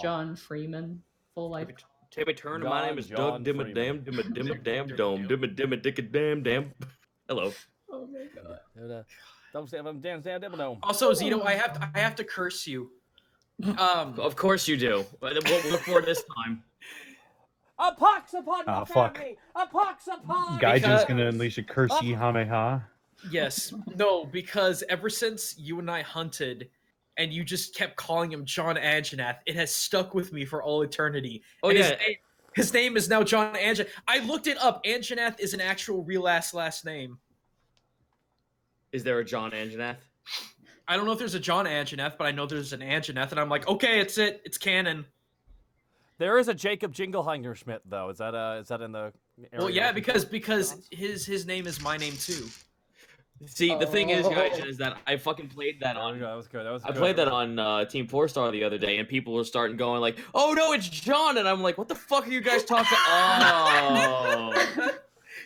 John Freeman, full life. Take a turn. My name is John Doug Dimmadam, Dimmadam Dome, Dimmadam. Hello. Oh my god. Also, Zito, I have to curse you. Of course you do. What for this time? A pox upon my fuck. family! A pox upon... Gaijin's gonna unleash a cursey Hameha. Yes. No, because ever since you and I hunted, and you just kept calling him John Anjanath, it has stuck with me for all eternity. Oh, And yeah. his name is now John Anjanath. I looked it up. Anjanath is an actual real-ass last name. Is there a John Anjanath? I don't know if there's a John Anjanath, but I know there's an Anjanath, and I'm like, okay, it's canon. There is a Jacob Jingleheimer Schmidt, though. Is that in the area? Well, yeah, because his name is my name too. See, the thing is, guys, is that I fucking played that on. That was good. I played that on Team 4-Star the other day, and people were starting going like, "Oh no, it's John!" And I'm like, "What the fuck are you guys talking?" Oh,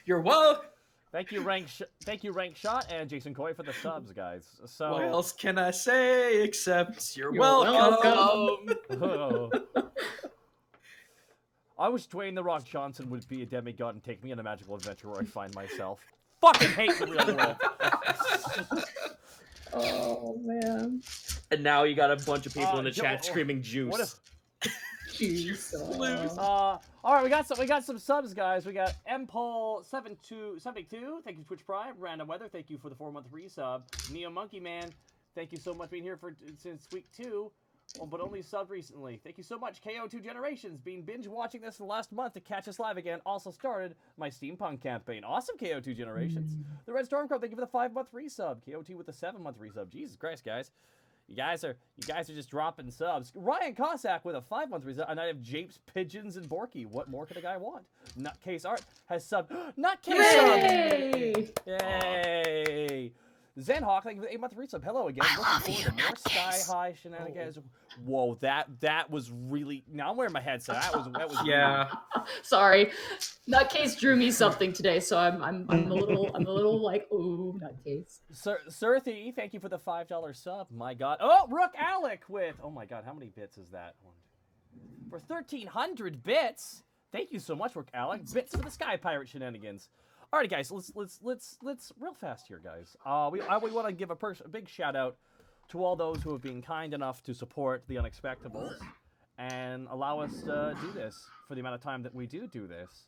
you're welcome. Thank you, Rank Shot, and Jason Coy for the subs, guys. So what else can I say except you're welcome. Oh. I wish Dwayne The Rock Johnson would be a demigod and take me on a magical adventure where I find myself. Fucking hate the real world. Oh man. And now you got a bunch of people in the chat screaming juice. What if... Juice. All right, we got some subs, guys. We got Mpol72, thank you Twitch Prime. Random Weather, thank you for the 4-month resub. Neo Monkey Man, thank you so much for being here since week 2. But only subbed recently. Thank you so much. KO2 Generations, been binge watching this for the last month to catch us live again. Also started my steampunk campaign. Awesome, KO2 Generations. The Red Storm Crowd, thank you for the 5-month resub. KO2 with the 7-month resub. Jesus Christ, guys. You guys are just dropping subs. Ryan Cossack with a 5-month resub. And I have Japes, Pigeons, and Borky. What more could a guy want? Nutcase Art has subbed. Nutcase subbed! Yay! Zenhawk, thank you for the 8-month resub. Hello again. Looking forward to more Sky High shenanigans. Whoa, that was really. Now I'm wearing my headset. That was. Yeah. Sorry, Nutcase drew me something today, so I'm a little like, ooh, Nutcase. Surthy, thank you for the $5 sub. My God. Oh, Rook Alec with. Oh my God, how many bits is that? For 1,300 bits. Thank you so much, Rook Alec. Bits for the Sky Pirate shenanigans. Alrighty, guys, let's real fast here, guys. We want to give a big shout out to all those who have been kind enough to support the Unexpectables and allow us to do this for the amount of time that we do this.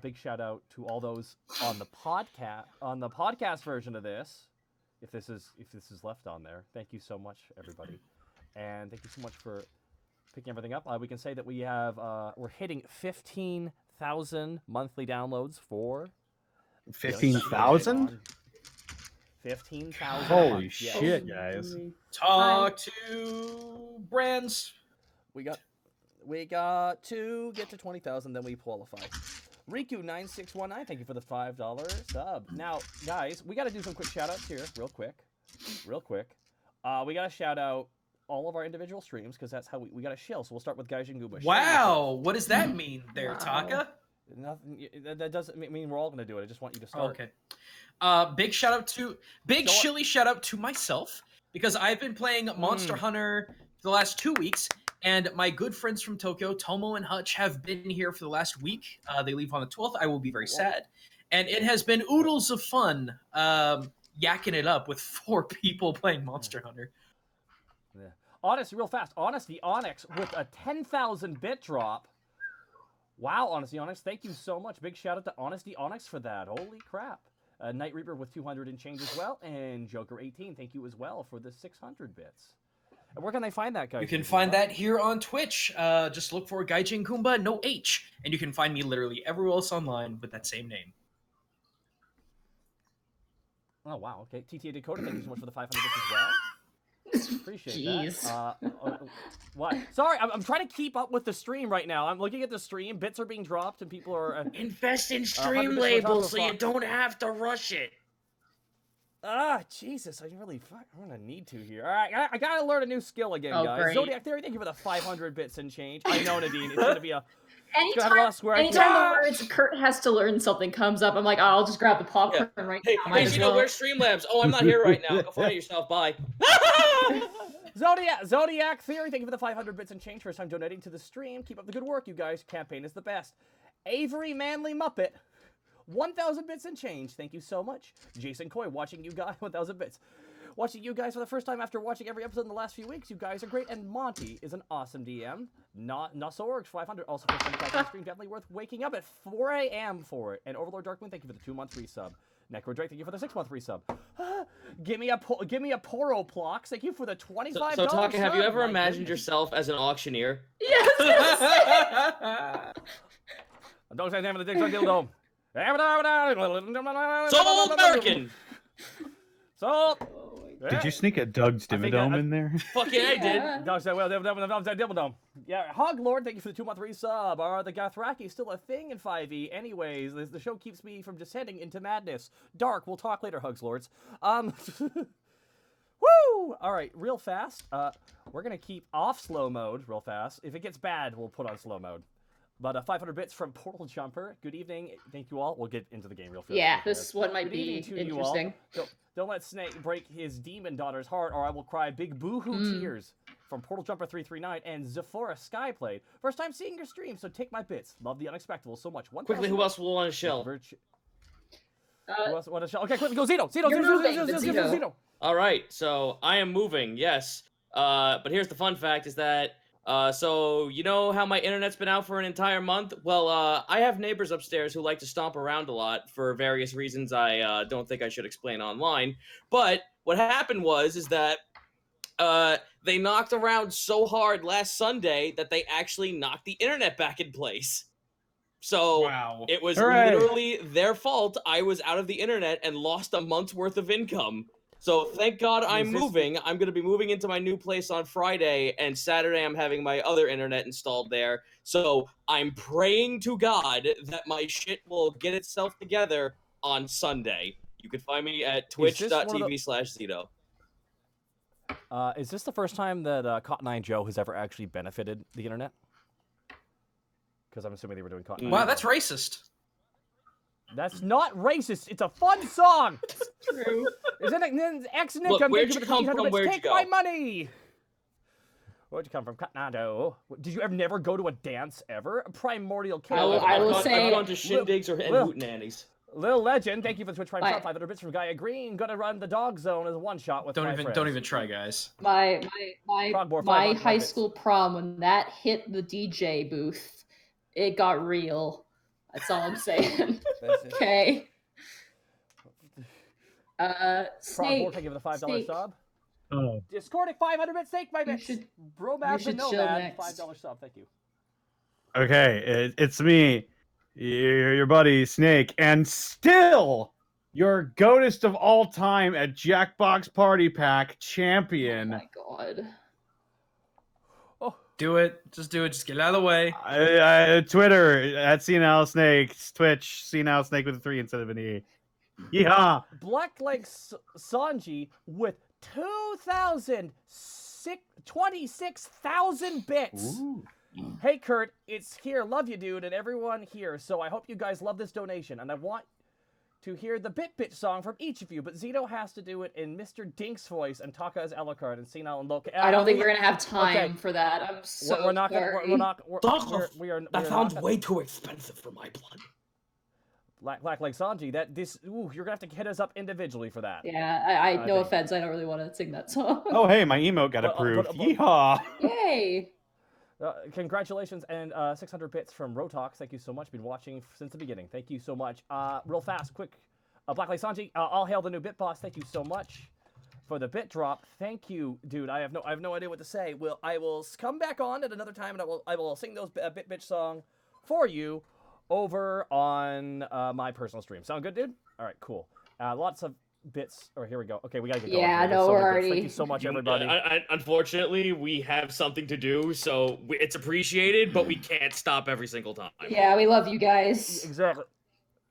Big shout out to all those on the podcast version of this. If this is left on there, thank you so much, everybody, and thank you so much for picking everything up. We can say that we have we're hitting 15,000 monthly downloads for 15,000? 15,000. Holy shit, guys! Talk to brands. We got to get to 20,000, then we qualify. Riku9619, thank you for the $5 sub. Now, guys, we got to do some quick shout outs here, real quick. We got to shout out all of our individual streams because that's how we got to shill. So we'll start with Gaijin Guba. Wow, what does that mean there, Taka? Nothing. That doesn't mean we're all gonna do it. I just want you to start. Okay. Big chilly shout out to myself because I've been playing Monster Hunter for the last 2 weeks, and my good friends from Tokyo, Tomo and Hutch, have been here for the last week. They leave on the 12th. I will be very sad, and it has been oodles of fun yakking it up with 4 people playing Monster Hunter. Yeah. Honest, real fast. Honest the Onyx with a 10,000 bit drop. Wow, Honesty Onyx, thank you so much. Big shout out to Honesty Onyx for that. Holy crap. Night Reaper with 200 and change as well. And Joker18, thank you as well for the 600 bits. And where can they find that, guys? You can find that here on Twitch. Just look for Gaijin Kumba, no H. And you can find me literally everywhere else online with that same name. Oh, wow. Okay. TTA Dakota, thank you so much for the 500 bits as well. Appreciate that. What? Sorry, I'm trying to keep up with the stream right now. I'm looking at the stream. Bits are being dropped, and people are invest in stream labels so you don't have to rush it. Jesus, I'm gonna need to here. All right, I gotta learn a new skill again, guys. Great. Zodiac Theory, thank you for the 500 bits and change. I know, Nadine, it's gonna be a. Anytime the words Kurt has to learn something comes up, I'm like, I'll just grab the popcorn right now. Hey, you know, where's Streamlabs? Oh, I'm not here right now. Go find yourself. Bye. Zodiac Theory, thank you for the 500 bits and change. First time donating to the stream. Keep up the good work, you guys. Campaign is the best. Avery Manley Muppet, 1,000 bits and change. Thank you so much. Jason Coy, watching you guys, 1,000 bits. Watching you guys for the first time after watching every episode in the last few weeks. You guys are great. And Monty is an awesome DM. Nosorg, 500. Also, first time to catch on stream. Definitely worth waking up at 4 a.m. for it. And Overlord Darkmoon, thank you for the 2-month resub. Necro Drake, thank you for the 6-month resub. Give me a Poroplox, thank you for the $25. So Taka, have you ever My imagined goodness. yourself as an auctioneer? Yes. Don't say the name of the Dixon Dildo. Soul American! So, Did you sneak a Doug's I think Dimmadome in there? Fuck yeah, I did. Dog said, well, Dimmadome. Yeah, Hog Lord, thank you for the 2-month resub. Are the Gothraki still a thing in 5e? Anyways, the show keeps me from descending into madness. Dark, we'll talk later, Hugs Lords. Woo! All right, real fast. We're gonna keep off slow mode real fast. If it gets bad, we'll put on slow mode. But 500 bits from Portal Jumper. Good evening. Thank you all. We'll get into the game real fast. Yeah, this one might Good be evening to you all. interesting. Don't let Snake break his demon daughter's heart, or I will cry big boo-hoo tears. From Portal Jumper 339 and Zephora Skyplate. First time seeing your stream, so take my bits. Love the Unexpectables so much. Quickly, who else will on a shell? Who else want to show? Okay, quickly, go Zito. You're moving, but Zito. Zito. All right, so I am moving, yes. But here's the fun fact is that, so you know how my internet's been out for an entire month? Well, I have neighbors upstairs who like to stomp around a lot for various reasons I don't think I should explain online. But what happened is that they knocked around so hard last Sunday that they actually knocked the internet back in place. So Wow. it was Hooray. literally their fault. I was out of the internet and lost a month's worth of income. So thank God I'm moving. I'm going to be moving into my new place on Friday, and Saturday I'm having my other internet installed there. So I'm praying to God that my shit will get itself together on Sunday. You can find me at twitch.tv/Zito. Is this the first time that Cotton Eye Joe has ever actually benefited the internet? Because I'm assuming they were doing Cotton Eye Wow, Joe. that's racist. That's not racist. It's a fun song. True. Isn't it? Excellent. Look, where'd you come from? Where'd you Take go? my money. Where'd you come from? Cotton Eye Joe. Did you ever never go to a dance ever? Primordial King. I will say- I've gone to shindigs and hootenannies. Little Legend, thank you for the Twitch Prime Bye. sub. 500 bits from Gaia Green. Gonna run the dog zone as a one shot with Don't my even friends. try, guys. My Frogmore, my 500 high bits. school prom, when that hit the DJ booth, it got real. That's all I'm saying. Okay. Frogmore, Snake. thank you for the $5 Snake. sub. Oh. Discordic 500 bits. Thank my You bits. should- Bromad you the should chill Nomad, next. $5 sub. Thank you. Okay, it's me, your buddy Snake, and still your goatest of all time at Jackbox Party Pack Oh champion. my god. Do it. Just do it. Just get it out of the way. Twitter at CNL Snake, Twitch CNL Snake with a 3 instead of an E. Yeehaw! Blackleg Sanji with 26,000 bits. Ooh. Hey Kurt, it's here. Love you, dude, and everyone here. So I hope you guys love this donation, and I want to hear the Bit song from each of you. But Zito has to do it in Mr. Dink's voice, and Taka is Alucard, and Senile and Loki. I don't think we're gonna have time Okay. for that. I'm so We're not gonna. sorry. We're not. We're, Fuck we're, off. we are. That we are sounds not way too expensive for my blood. Blackleg Sanji. You're gonna have to hit us up individually for that. Yeah, I no think- offense. I don't really want to sing that song. Oh, hey, my emote got approved. Yeehaw! Yay! Congratulations and 600 bits from Rotox. Thank you so much. Been watching since the beginning. Thank you so much. Real fast, quick. Blackleg Sanji. All hail the new bit boss. Thank you so much for the bit drop. Thank you, dude. I have no idea what to say. I will come back on at another time, and I will sing those bit bitch song for you over on my personal stream. Sound good, dude? All right, cool. Lots of bits. Oh, here we go. Okay, we gotta get going. Yeah, here. no, There's so we're many bits. already- Thank you so much, everybody. Unfortunately, we have something to do, so it's appreciated, but we can't stop every single time. Yeah, we love you guys. Exactly.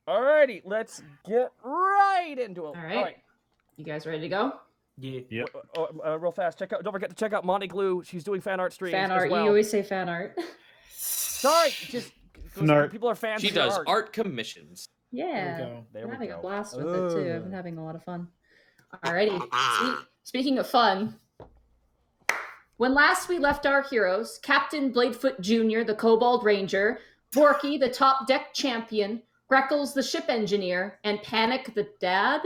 Alrighty, let's get right into it. All right. You guys ready to go? Yeah. Yep. Real fast. Don't forget to check out Monty Glue. She's doing fan art streams Fan as art. well. You always say fan art. Sorry, just Fan people are fans. She of your does art. art commissions. Yeah. go. There I'm we having go. a blast with it too. I've been Ugh. having a lot of fun. Alrighty. Speaking of fun, When last we left our heroes, Captain Bladefoot Jr., the Kobold Ranger, Borky, the top deck champion, Greckles, the ship engineer, and Panic, the dad,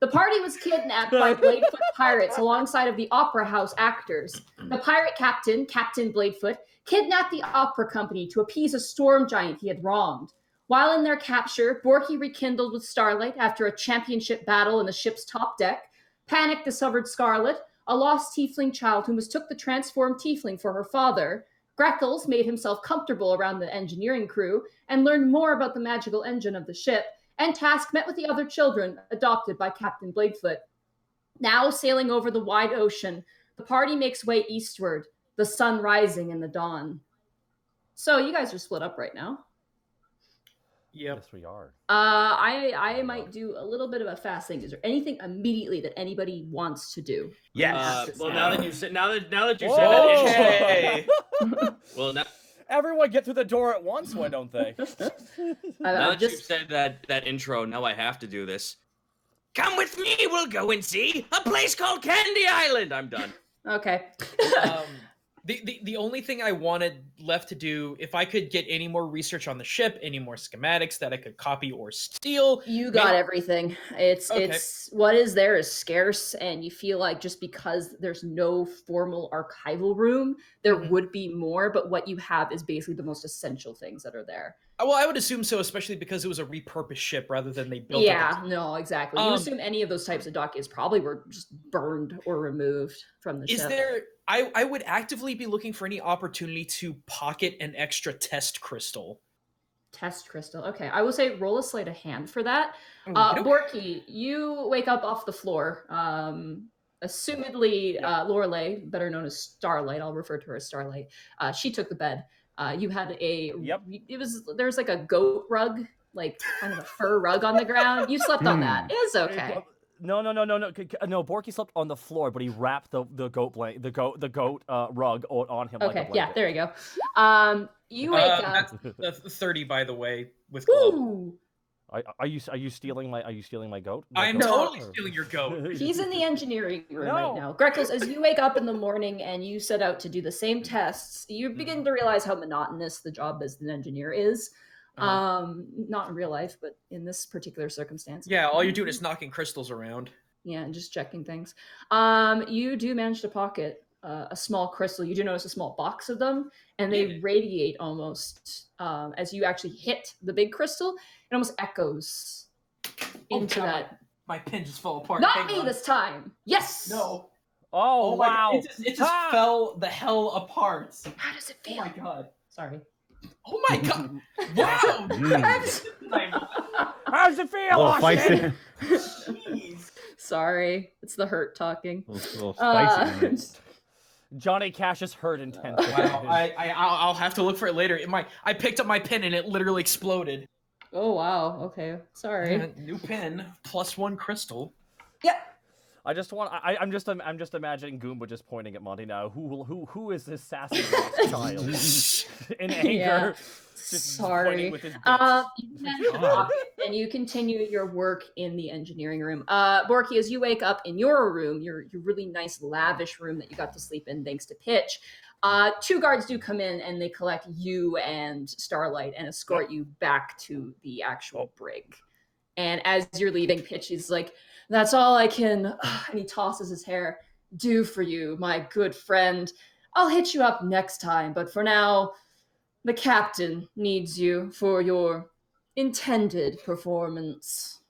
the party was kidnapped by Bladefoot pirates alongside of the Opera House actors. The pirate captain, Captain Bladefoot, kidnapped the opera company to appease a storm giant he had wronged. While in their capture, Borky rekindled with Starlight after a championship battle in the ship's top deck. Panic discovered Scarlet, a lost tiefling child who mistook the transformed tiefling for her father. Greckles made himself comfortable around the engineering crew and learned more about the magical engine of the ship, and Tusk met with the other children adopted by Captain Bladefoot. Now sailing over the wide ocean, the party makes way eastward, the sun rising in the dawn. So you guys are split up right now. Yep. Yes, we are. I might do a little bit of a fast thing. Is there anything immediately that anybody wants to do? Yes. Well, now that you said that, Okay. well, now Everyone get through the door at once, why don't they? that you've said that intro, now I have to do this. Come with me, we'll go and see a place called Candy Island. I'm done. Okay. The only thing I wanted left to do, if I could get any more research on the ship, any more schematics that I could copy or steal. You got everything. It's what is there is scarce, and you feel like just because there's no formal archival room, there would be more, but what you have is basically the most essential things that are there. Well, I would assume so, especially because it was a repurposed ship rather than they built Yeah, it. no, exactly. You assume any of those types of documents probably were just burned or removed from the ship. Is there... I would actively be looking for any opportunity to pocket an extra test crystal. Test crystal. Okay, I will say roll a sleight of hand for that. Borky, you wake up off the floor. Assumedly, Lorelei, better known as Starlight, I'll refer to her as Starlight. She took the bed. You had there was like a goat rug, like kind of a fur rug on the ground. You slept on that. It's okay. No. Borky slept on the floor, but he wrapped the goat rug on him. Okay, like a yeah, there you go. You wake up. That's 30, by the way, with glove. Ooh. Are you stealing my goat? I'm totally stealing your goat. He's in the engineering room right now. Greckles, as you wake up in the morning and you set out to do the same tests, you begin to realize how monotonous the job as an engineer is. Not in real life, but in this particular circumstance. Yeah, all you're doing is knocking crystals around. Yeah, and just checking things. You do manage to pocket a small crystal. You do notice a small box of them, and they radiate almost as you actually hit the big crystal. It almost echoes into that. My pin just fell apart. Not me this time. Yes. No. Oh wow! It just fell the hell apart. How does it feel? Oh my god. Sorry. Oh my god! Wow! How does it feel, Austin? Sorry, it's the hurt talking. A little spicy. Johnny Cash is hurt intensely. Wow, I'll have to look for it later. I picked up my pin and it literally exploded. Oh wow. Okay. Sorry. New pin +1 crystal. Yep. I'm just imagining Goomba just pointing at Monty now. Who is this sassy child in anger? Yeah. Just Sorry. pointing with his bits. And you continue your work in the engineering room. Borky, as you wake up in your room, your really nice lavish room that you got to sleep in thanks to Pitch, 2 guards do come in and they collect you and Starlight and escort you back to the actual brig. And as you're leaving, Pitch is like, "That's all I can," and he tosses his hair, "do for you, my good friend. I'll hit you up next time, but for now, the captain needs you for your intended performance."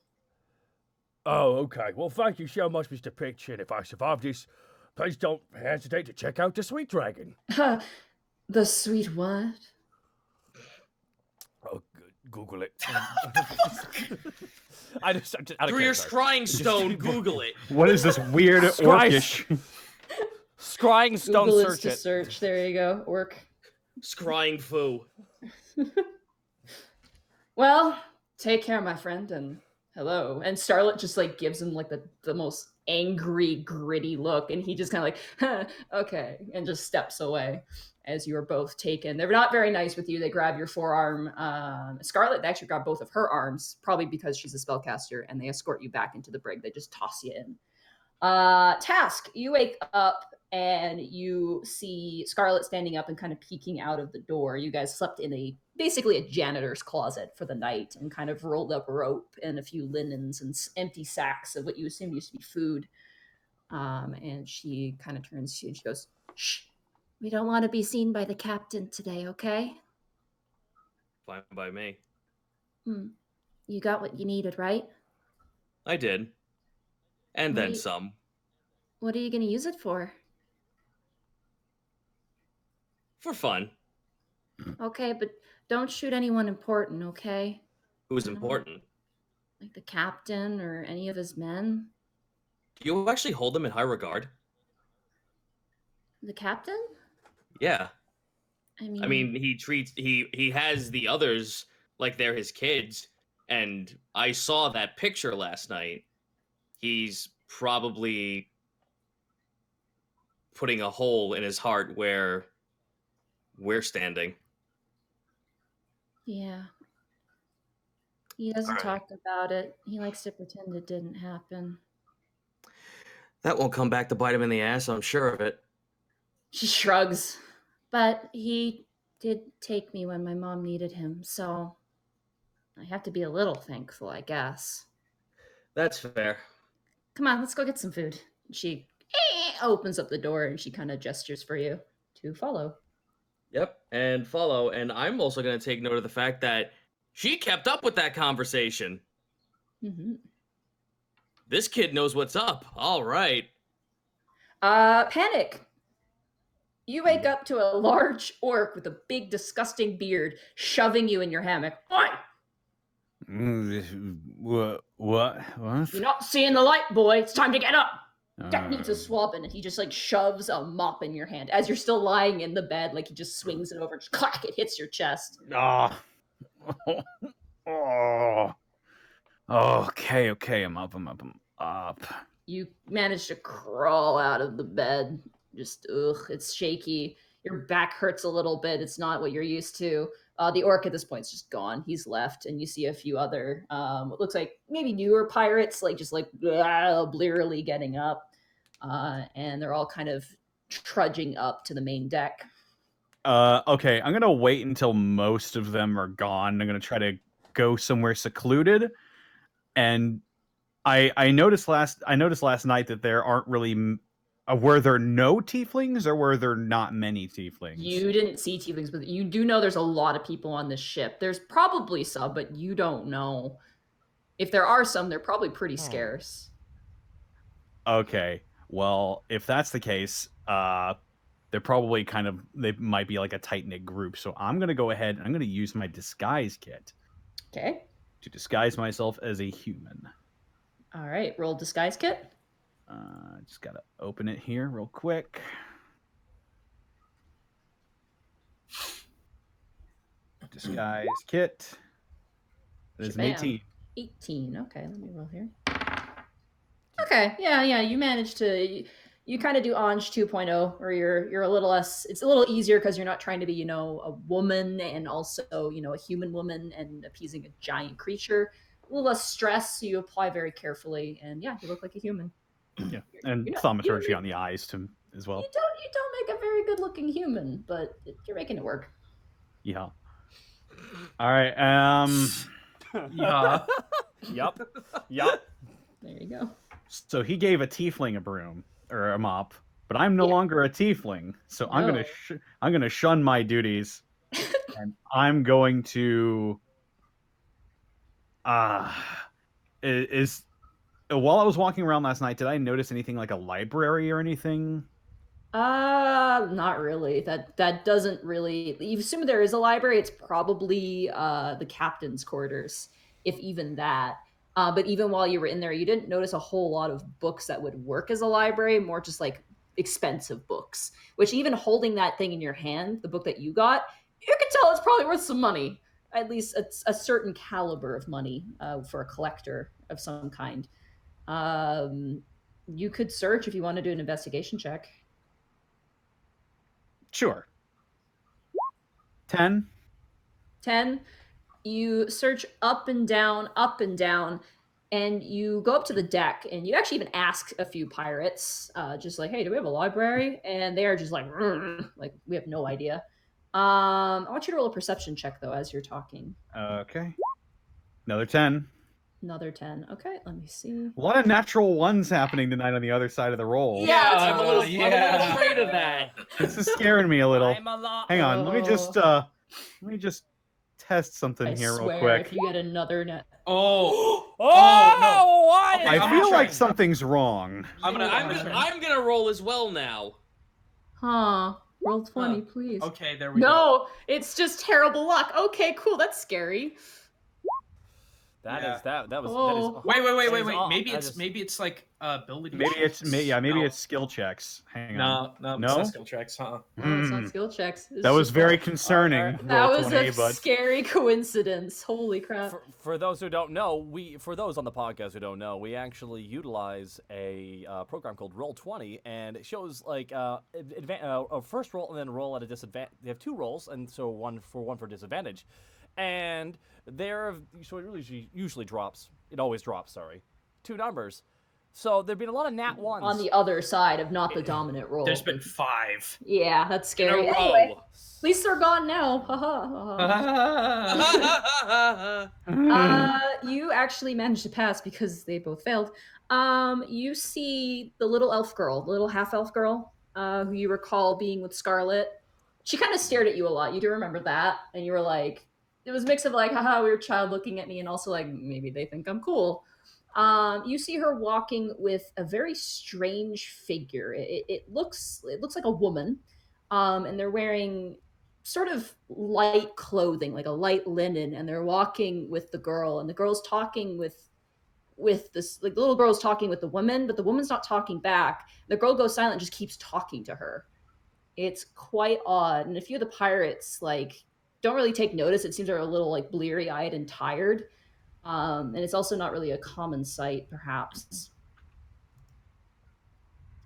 Oh, okay. Well, thank you so much, Mr. Pitch, and if I survive this, please don't hesitate to check out the Sweet Dragon. The sweet what? Oh, Google it. Through your scrying stone, Google it. What is this weird orcish? Scrying stone, Google search is to it. search. There you go. Work. Scrying foo. Well, take care, my friend, and hello. And Starlet just like gives him like the most angry, gritty look, and he just kind of like, huh, okay, and just steps away as you are both taken. They're not very nice with you. They grab your forearm. Scarlet, they actually grab both of her arms, probably because she's a spellcaster, and they escort you back into the brig. They just toss you in. Tusk, you wake up and you see Scarlet standing up and kind of peeking out of the door. You guys slept in basically a janitor's closet for the night and kind of rolled up rope and a few linens and empty sacks of what you assume used to be food. And she kind of turns to you and she goes, "Shh, we don't want to be seen by the captain today, okay?" Fine by me. You got what you needed, right? I did. And then some. What are you going to use it for? For fun. Okay, but don't shoot anyone important, okay? Who's important? Like the captain or any of his men? Do you actually hold them in high regard? The captain? Yeah. I mean, he has the others like they're his kids, and I saw that picture last night. He's probably putting a hole in his heart where we're standing. yeah. He doesn't talk about it. He likes to pretend it didn't happen. That won't come back to bite him in the ass, I'm sure of it. She shrugs. But he did take me when my mom needed him, so I have to be a little thankful, I guess. That's fair. Come on, let's go get some food. She opens up the door and she kind of gestures for you to follow. Yep, and follow. And I'm also going to take note of the fact that she kept up with that conversation. Mm-hmm. This kid knows what's up. All right. Panic. You wake up to a large orc with a big, disgusting beard shoving you in your hammock. Oi! What? You're not seeing the light, boy. It's time to get up. That needs a swabbing. And he just like shoves a mop in your hand as you're still lying in the bed. Like he just swings it over. Just clack! It hits your chest. Oh. Okay. I'm up. You manage to crawl out of the bed. Just it's shaky. Your back hurts a little bit. It's not what you're used to. The orc at this point is just gone. He's left, and you see a few other what looks like maybe newer pirates, like just like blearily getting up, and they're all kind of trudging up to the main deck. Okay, I'm gonna wait until most of them are gone. I'm gonna try to go somewhere secluded, and I noticed last night that there aren't really. Were there no tieflings, or were there not many tieflings? You didn't see tieflings, but you do know there's a lot of people on this ship. There's probably some, but you don't know. If there are some, they're probably pretty scarce. Okay, well, if that's the case, they're probably they might be like a tight-knit group. So I'm gonna go ahead and I'm gonna use my disguise kit. Okay. To disguise myself as a human. All right, roll disguise kit. Just gotta open it here real quick. Disguise kit. That is an 18. 18. Okay, let me roll here. Okay, yeah. You managed to. You kind of do Ange 2.0, where you're a little less. It's a little easier because you're not trying to be, a woman and also, a human woman and appeasing a giant creature. A little less stress, so you apply very carefully, and yeah, you look like a human. Yeah, and thaumaturgy on the eyes as well. You don't make a very good looking human, but you're making it work. Yeah. All right. Yeah. Yup. There you go. So he gave a tiefling a broom or a mop, but I'm no longer a tiefling, so I'm gonna shun my duties, and I'm going to. While I was walking around last night, did I notice anything like a library or anything? Not really. That doesn't really. You assume there is a library. It's probably the captain's quarters, if even that. But even while you were in there, you didn't notice a whole lot of books that would work as a library. More just like expensive books. Which even holding that thing in your hand, the book that you got, you can tell it's probably worth some money. At least it's a certain caliber of money for a collector of some kind. You could search if you want to do an investigation check. Sure. 10. 10. You search up and down, and you go up to the deck, and you actually even ask a few pirates, just like, "Hey, do we have a library?" And they are just like, like, we have no idea. I want you to roll a perception check though as you're talking. Okay. Another 10. Another 10. Okay, let me see. A lot of natural ones happening tonight on the other side of the roll. Yeah, I'm a little yeah. afraid of that. This is scaring me a little. I'm a lot. Hang on, let me just test something I here real swear, quick. if you get another net. Oh. Oh, what? Okay, I I'm feel gonna like try. something's wrong. I'm gonna roll as well now. Huh. Roll 20, please. Okay, there we go. No, it's just terrible luck. Okay, cool. That's scary. That Yeah. is that was Oh. Wait. that is all- Maybe that it's is- maybe it's like ability. Maybe checks. maybe No. it's skill checks. Hang on. No, No? it's not skill checks, huh? No, it's Hmm. not skill checks. It's That was just very that- concerning. Alright. That Roll was 20, a but scary coincidence. Holy crap. For those who don't know, for those on the podcast who don't know, we actually utilize a program called Roll20, and it shows like a first roll and then roll at a disadvantage. They have two rolls, and so one for disadvantage, and so it usually drops. It always drops. Sorry, two numbers. So there've been a lot of nat ones On the other side of not the dominant roll. There's been 5. Yeah, that's In a scary. row. Anyway, at least they're gone now. You actually managed to pass because they both failed. You see the little elf girl, the little half elf girl, who you recall being with Scarlet. She kind of stared at you a lot. You do remember that, and you were like, it was a mix of like, haha, weird child looking at me, and also like, maybe they think I'm cool. You see her walking with a very strange figure. It looks like a woman, and they're wearing sort of light clothing, like a light linen, and they're walking with the girl, and the girl's talking with this, like the little girl's talking with the woman, but the woman's not talking back. The girl goes silent and just keeps talking to her. It's quite odd, and a few of the pirates like don't really take notice. It seems they're a little like bleary-eyed and tired. And it's also not really a common sight, perhaps.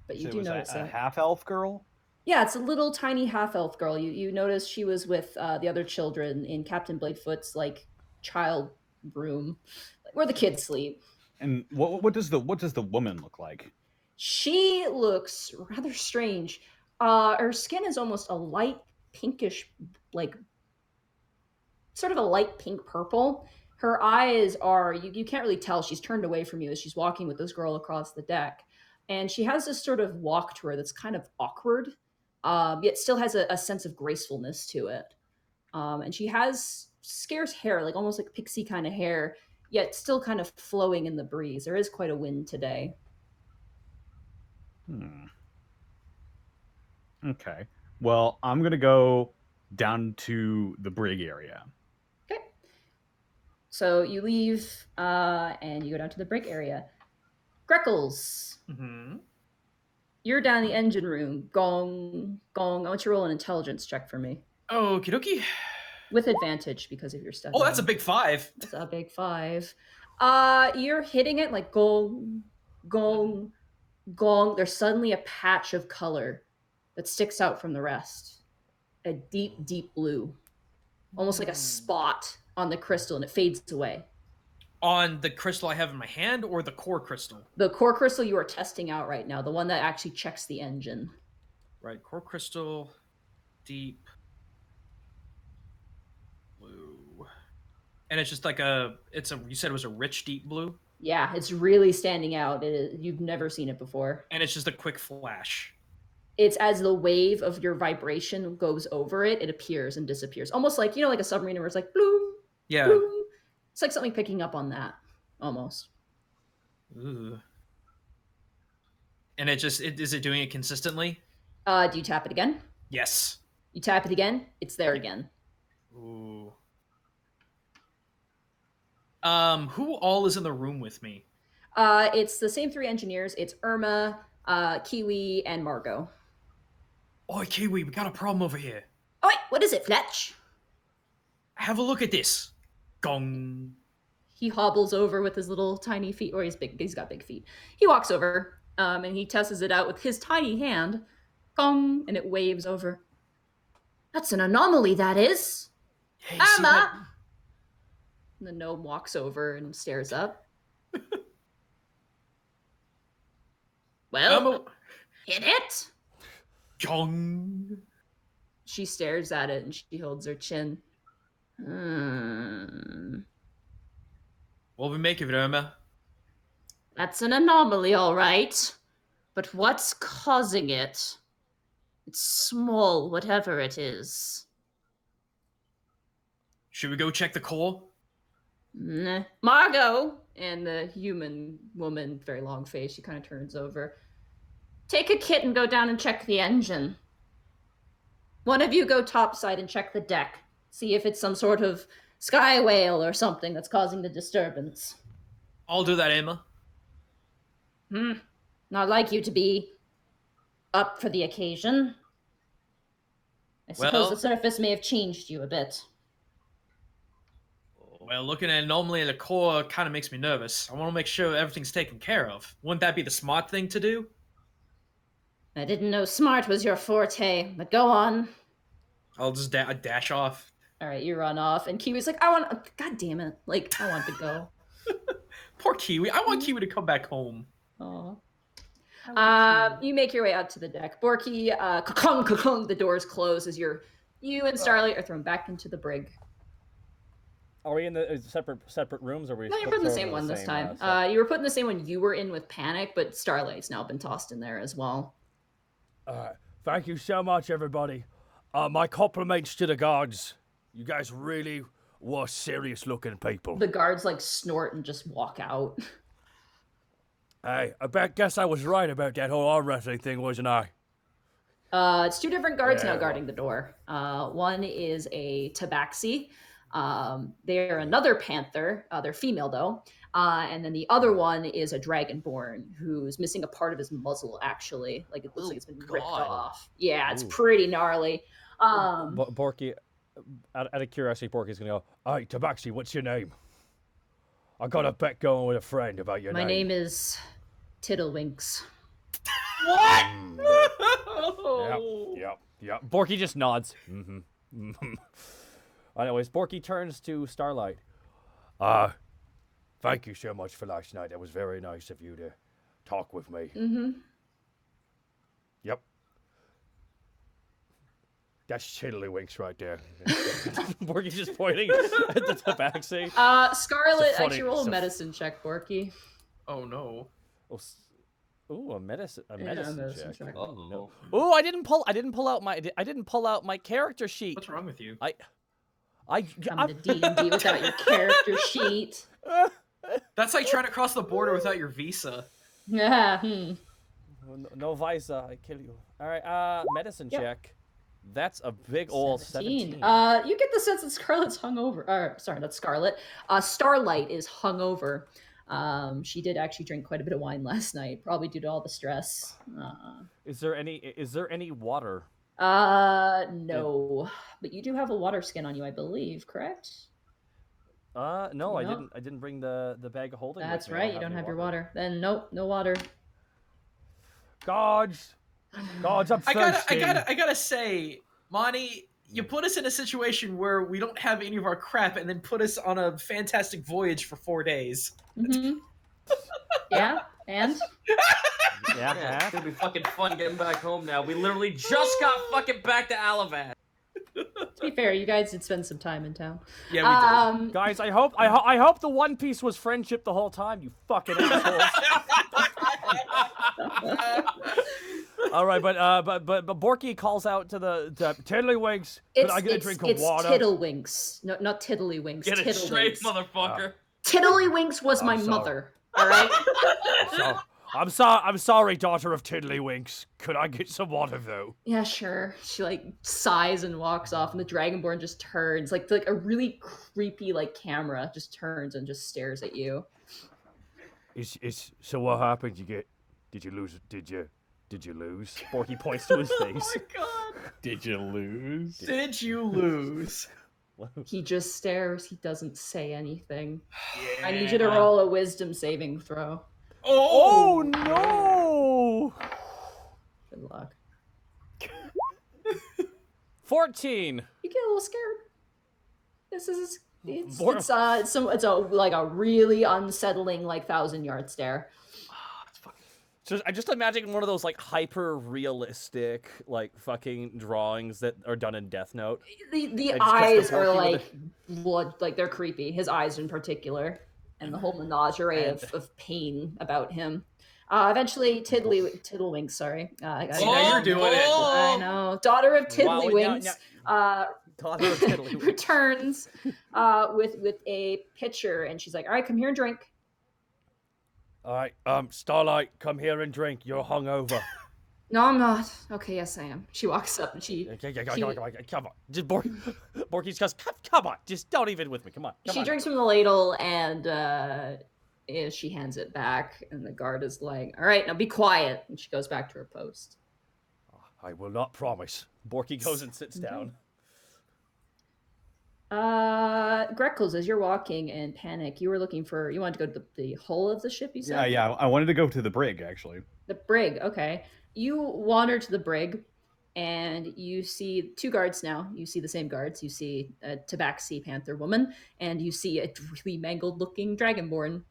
But you so do it was notice a it. half elf girl. Yeah, it's a little tiny half elf girl. You notice she was with the other children in Captain Bladefoot's like child room, where the kids sleep. And what does the woman look like? She looks rather strange. Her skin is almost a light pinkish, like sort of a light pink purple. Her eyes are, you can't really tell. She's turned away from you as she's walking with this girl across the deck. And she has this sort of walk to her that's kind of awkward, yet still has a sense of gracefulness to it. And she has scarce hair, like almost like pixie kind of hair, yet still kind of flowing in the breeze. There is quite a wind today. Okay. Well, I'm going to go down to the brig area. Okay. So you leave and you go down to the brig area. Greckles, Mm-hmm. you're down in the engine room. Gong, gong. I want you to roll an intelligence check for me. Okie dokie. With advantage because of your stuff. Oh, that's a big 5. That's a big 5. You're hitting it like gong, gong, gong. There's suddenly a patch of color that sticks out from the rest. A deep, deep blue. Almost like a spot on the crystal, and it fades away. On the crystal I have in my hand, or the core crystal? The core crystal you are testing out right now, the one that actually checks the engine. Right, core crystal, deep blue. And it's just like you said it was a rich deep blue? Yeah, it's really standing out. You've never seen it before. And it's just a quick flash. It's as the wave of your vibration goes over it, it appears and disappears. Almost like, like a submarine where it's like, bloom, Yeah. bloom. It's like something picking up on that, almost. Ooh. And is it doing it consistently? Do you tap it again? Yes. You tap it again, it's there again. Ooh. Who all is in the room with me? It's the same 3 engineers. It's Irma, Kiwi, and Margot. Oi, Kiwi, we got a problem over here. Oh, wait, what is it, Fletch? Have a look at this. Gong. He hobbles over with his little tiny feet, or he's got big feet. He walks over, and he tests it out with his tiny hand. Gong, and it waves over. That's an anomaly, that is. Hey, see that? Irma! And the gnome walks over and stares up. Well, hit it. Jong. She stares at it and she holds her chin. What we make of it, Irma? That's an anomaly, all right. But what's causing it? It's small, whatever it is. Should we go check the core? Nah. Margot! And the human woman, very long face, she kind of turns over. Take a kit and go down and check the engine. One of you go topside and check the deck. See if it's some sort of sky whale or something that's causing the disturbance. I'll do that, Emma. I'd like you to be up for the occasion. I suppose Well- the surface may have changed you a bit. Well, looking at anomaly in the core kind of makes me nervous. I want to make sure everything's taken care of. Wouldn't that be the smart thing to do? I didn't know smart was your forte, but go on. I'll just dash off. All right, you run off, and Kiwi's like, God damn it. Like, I want to go. Poor Kiwi. I want Kiwi to come back home. Aw. You make your way out to the deck. Borky, ka-kung, the doors close as you and Starlight are thrown back into the brig. Are we in the separate rooms? Or are we? No, you're put in the same one this time. You were put in the same one you were in with Panic, but Starlight's now been tossed in there as well. Thank you so much, everybody. My compliments to the guards. You guys really were serious-looking people. The guards, like, snort and just walk out. Hey, guess I was right about that whole arm wrestling thing, wasn't I? It's two different guards now Yeah. guarding the door. One is a tabaxi. They're another panther. They're female, though. And then the other one is a dragonborn who's missing a part of his muzzle, actually. Like, it looks like it's been ripped off. Yeah, it's pretty gnarly. Borky, out of curiosity, Borky's gonna go. Hey, Tabaxi, what's your name? I got a bet going with a friend about your My name. name is Tiddlewinks. Yep. Borky just nods. Anyways, Borky turns to Starlight. Thank you so much for last night. It was very nice of you to talk with me. Yep. That's Tiddlywinks right there. Borky's just pointing at the tabaxi. Scarlet, funny- actually roll a so- medicine check, Borky. Oh no. Ooh, a medicine medicine check. check. Oh, no. Ooh, I didn't pull out my character sheet. What's wrong with you? Come to D&D without your character sheet. That's like trying to cross the border without your visa. Yeah. No visa, I kill you. All right, medicine check. That's a big old 17. You get the sense that Scarlet's hungover. Sorry, not Scarlet. Starlight is hungover. She did actually drink quite a bit of wine last night, probably due to all the stress. Is there any water? No. But you do have a water skin on you, I believe, correct? No, No. I didn't bring the bag of holding. That's with me. I right, you don't have your water. Then nope, no water. Guards, I'm thirsty. I gotta say, Monty, you put us in a situation where we don't have any of our crap, and then put us on a fantastic voyage for 4 days. Yeah, and? Yeah. It's gonna be fucking fun getting back home now. We literally just got fucking back to Alavan. To be fair, you guys did spend some time in town. Yeah, we did. Guys, I hope the One Piece was friendship the whole time. You fucking assholes. All right, but Borky calls out to the Tiddlywinks, could I get a drink of water? It's Tiddlewinks. No, not Tiddlywinks. Get it straight, Tiddlewinks. motherfucker. Tiddlywinks was my sorry. mother. All right. I'm sorry, daughter of Tiddlywinks. Could I get some water though? Yeah, sure. She like sighs and walks off, and the Dragonborn just turns, like a really creepy like camera just turns and just stares at you. So what happened? Did you lose? Did you lose? Borky points to his face. Oh my god. Did you lose? Did you lose? He just stares. He doesn't say anything. I need you to roll a wisdom saving throw. Oh no! Good luck. 14. You get a little scared. This is It's Bor- it's a really unsettling like 1,000-yard stare. So I just imagine one of those like hyper realistic like fucking drawings that are done in Death Note. The And just eyes the are Borky with like blood, like they're creepy. His eyes in particular, and the whole menagerie And- of pain about him. Eventually, Tiddlewinks. Sorry, See, now you're doing it. I know. Daughter of Wow, Tiddlywinks Daughter of Tiddlywinks. returns with a pitcher, and she's like, "All right, come here and drink." All right, Starlight, come here and drink. You're hungover. No, I'm not. Okay, yes, I am. She walks up and she Come on, just Borky's just come on, just don't even with me. Come on. she drinks from the ladle and she hands it back, and the guard is like, "All right, now be quiet," and she goes back to her post. I will not promise. Borky goes and sits down. Greckles, as you're walking in panic, you wanted to go to the hull of the ship, you said? Yeah. I wanted to go to the brig actually. The brig, okay. You wander to the brig, and you see two guards now. You see the same guards. You see a Tabaxi Panther woman, and you see a really mangled-looking Dragonborn.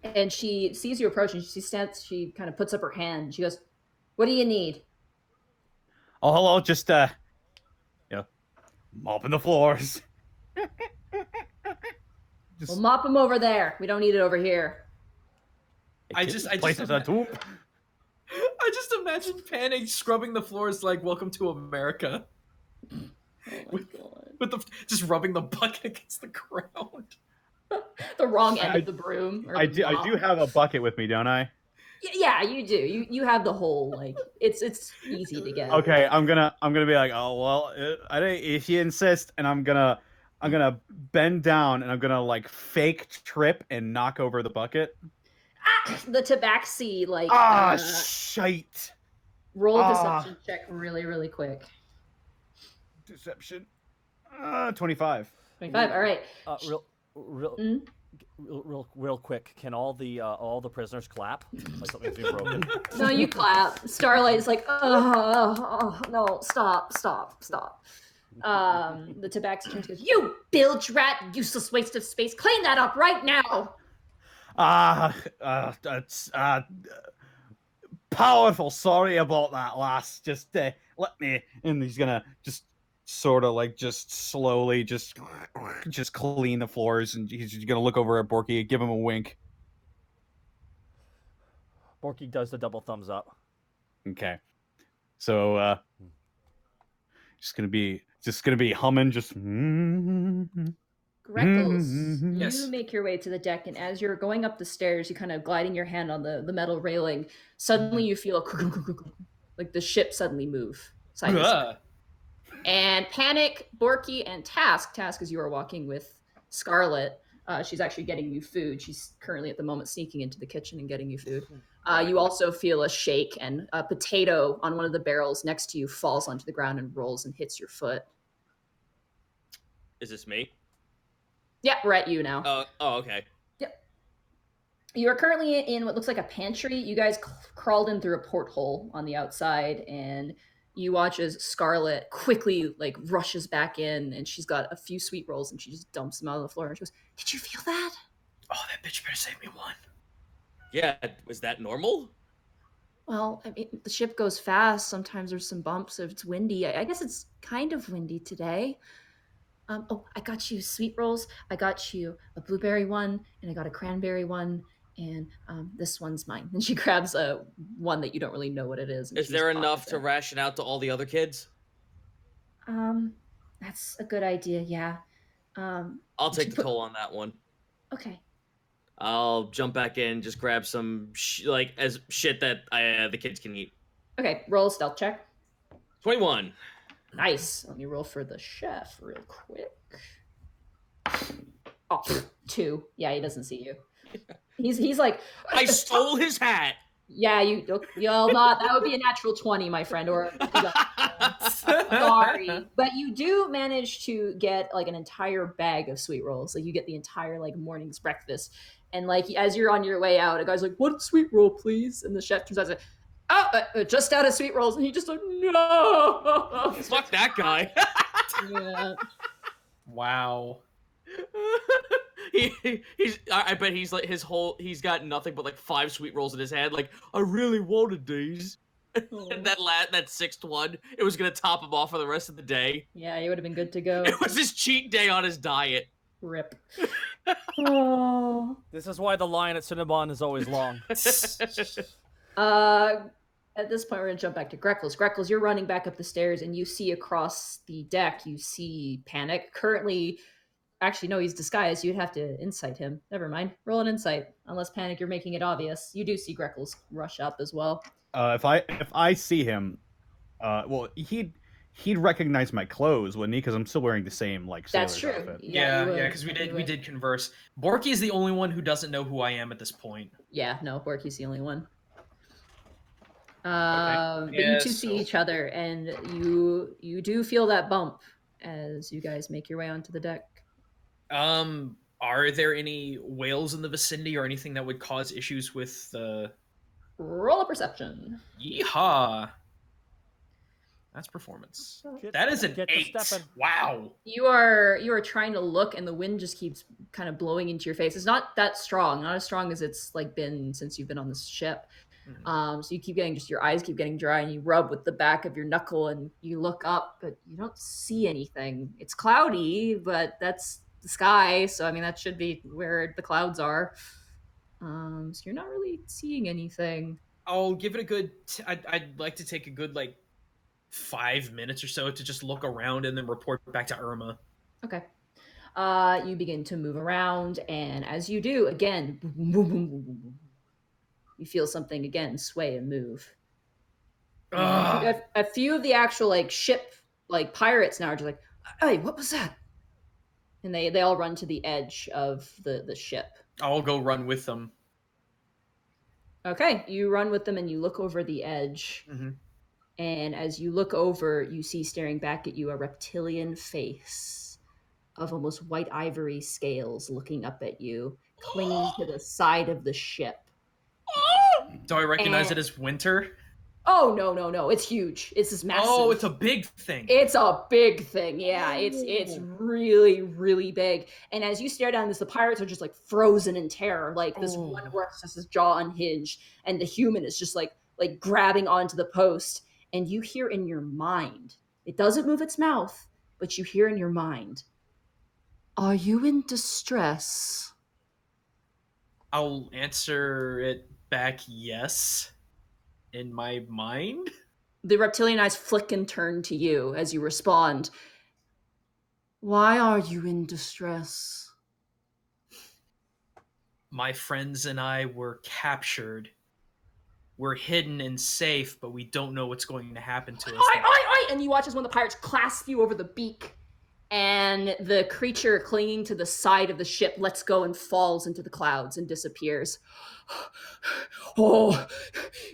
And she sees you approach, and she kind of puts up her hand, and she goes, "What do you need?" Oh, hello, just mopping the floors. We'll mop them over there. We don't need it over here. I just tomb. I just imagine Panic scrubbing the floors like "Welcome to America," Oh my god. with just rubbing the bucket against the ground. The wrong end of the broom. or I the do mop. have a bucket with me, don't I? Yeah, you do. You have the whole like it's easy to get. Okay, I'm gonna be like, oh well, if you insist, and I'm gonna bend down and I'm gonna like fake trip and knock over the bucket. The Tabaxi like Shite. roll a deception check really, really quick. Deception. 25. 25. All right. Real quick, can all the prisoners clap? Like something's been broken. No, you clap. Starlight is like, oh, no, stop. The Tabaxi turns and goes, "You bilge rat, useless waste of space. Clean that up right now." Powerful. Sorry about that, lass. Just let me. And he's gonna just sort of like just slowly just clean the floors, and he's gonna look over at Borky, give him a wink. Borky does the double thumbs up. Okay. So just gonna be humming, just Greckles, Yes. you make your way to the deck, and as you're going up the stairs, you kind of gliding your hand on the metal railing. Suddenly, you feel like the ship suddenly move side to side. And Panic, Borky, and Task, as you are walking with Scarlet, she's actually getting you food. She's currently at the moment sneaking into the kitchen and getting you food. You also feel a shake, and a potato on one of the barrels next to you falls onto the ground and rolls and hits your foot. Is this me? Yeah, we're at you now. Oh, okay. Yep. You are currently in what looks like a pantry. You guys crawled in through a porthole on the outside, and you watch as Scarlet quickly like rushes back in, and she's got a few sweet rolls, and she just dumps them out on the floor. And she goes, "Did you feel that?" Oh, that bitch better save me one. Yeah, was that normal? Well, I mean, the ship goes fast. Sometimes there's some bumps if it's windy. I guess it's kind of windy today. I got you sweet rolls. I got you a blueberry one, and I got a cranberry one, and this one's mine. And she grabs one that you don't really know what it is. And Is she there just enough pockets to it. ration out to all the other kids? That's a good idea. Yeah. I'll take the toll on that one. Okay. I'll jump back in, just grab some shit that the kids can eat. Okay. Roll a stealth check. 21. Nice. Let me roll for the chef real quick. Oh, 2. Yeah, he doesn't see you. He's like, I stole his hat. Yeah, you'll not. That would be a natural 20, my friend. Or sorry, but you do manage to get like an entire bag of sweet rolls. Like you get the entire like morning's breakfast, and like as you're on your way out, a guy's like, "What sweet roll, please?" And the chef turns out and says, "Oh, just out of sweet rolls," and he just like, "No." Fuck that guy. Yeah. Wow. I bet he's like he's got nothing but like 5 sweet rolls in his head. Like, I really wanted these. And that sixth one, it was gonna top him off for the rest of the day. Yeah, you would have been good to go. It was his cheat day on his diet. Rip. Oh. This is why the line at Cinnabon is always long. At this point, we're gonna jump back to Greckles. Greckles, you're running back up the stairs, and you see across the deck, you see Panic. Currently, actually, no, he's disguised. You'd have to insight him. Never mind. Roll an insight. Unless Panic, you're making it obvious. You do see Greckles rush up as well. If I see him, well, he'd recognize my clothes, wouldn't he? Because I'm still wearing the same like sailor's That's true. outfit. Yeah, you would. because we did converse. Borky is the only one who doesn't know who I am at this point. Yeah, no, Borky's the only one. Okay. But Yeah, you two see each other, and you do feel that bump as you guys make your way onto the deck. Are there any whales in the vicinity or anything that would cause issues with the... Roll a perception. Yeehaw! That's performance. That is an Get to 8. stepping. Wow. You are trying to look, and the wind just keeps kind of blowing into your face. It's not that strong, not as strong as it's like been since you've been on this ship. So you keep getting, just your eyes keep getting dry, and you rub with the back of your knuckle, and you look up, but you don't see anything. It's cloudy, but that's the sky, so I mean that should be where the clouds are. So you're not really seeing anything. I'll give it a good... I'd like to take a good, like, 5 minutes or so to just look around and then report back to Irma. Okay. You begin to move around, and as you do, again, boom, boom, boom, boom, boom, boom, you feel something again sway and move. A few of the actual like ship like pirates now are just like, hey, what was that? And they all run to the edge of the ship. I'll go run with them. Okay, you run with them and you look over the edge. Mm-hmm. And as you look over, you see staring back at you a reptilian face of almost white ivory scales looking up at you, clinging to the side of the ship. Do I recognize it as Winter? Oh, no. It's huge. It's this massive. Oh, it's a big thing. It's a big thing. Yeah, it's really, really big. And as you stare down this, the pirates are just like frozen in terror. Like this one works as his jaw unhinged, and the human is just like grabbing onto the post. And you hear in your mind, it doesn't move its mouth, but you hear in your mind, are you in distress? I'll answer it back yes in my mind. The reptilian eyes flick and turn to you as you respond. Why are you in distress? My friends and I were captured. We're hidden and safe, but we don't know what's going to happen to us. Oi! And you watch as one of the pirates clasps you over the beak, and the creature clinging to the side of the ship lets go and falls into the clouds and disappears. Oh,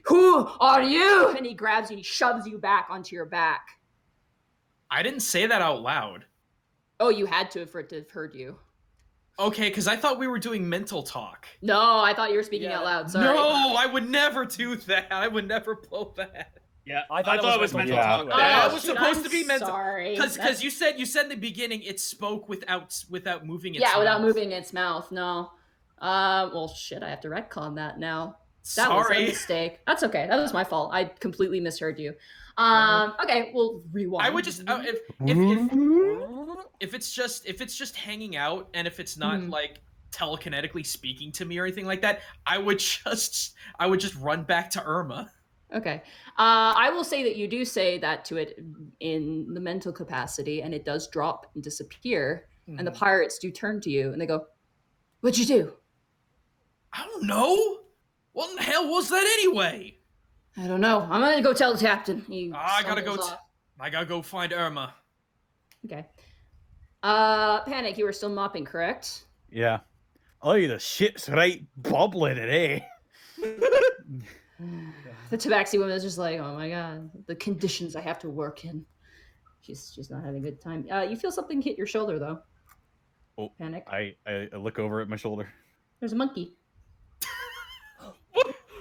who are you? And he grabs you and he shoves you back onto your back. I didn't say that out loud. Oh, you had to for it to have heard you. Okay, because I thought we were doing mental talk. No, I thought you were speaking out loud. Sorry. No, I would never do that. I would never blow that. Yeah, I thought it was mental talk. too. That was shoot, supposed I'm to be mental. Sorry. Because you said in the beginning it spoke without moving its yeah, without mouth. moving its mouth. No. Well, shit. I have to retcon that now. That was a Sorry. mistake. That's okay. That was my fault. I completely misheard you. Okay, we'll rewind. I would just if it's just hanging out and if it's not like telekinetically speaking to me or anything like that, I would just run back to Irma. Okay. I will say that you do say that to it in the mental capacity, and it does drop and disappear. And the pirates do turn to you and they go, "What'd you do?" I don't know. What in the hell was that anyway? I don't know. I'm gonna go tell the captain. I gotta go find Irma. Okay. Panic, you were still mopping, correct? Yeah. Oh, the shit's right bubbling today. The tabaxi woman is just like, oh my god, the conditions I have to work in. She's not having a good time. You feel something hit your shoulder though. Oh, Panic. I look over at my shoulder. There's a monkey.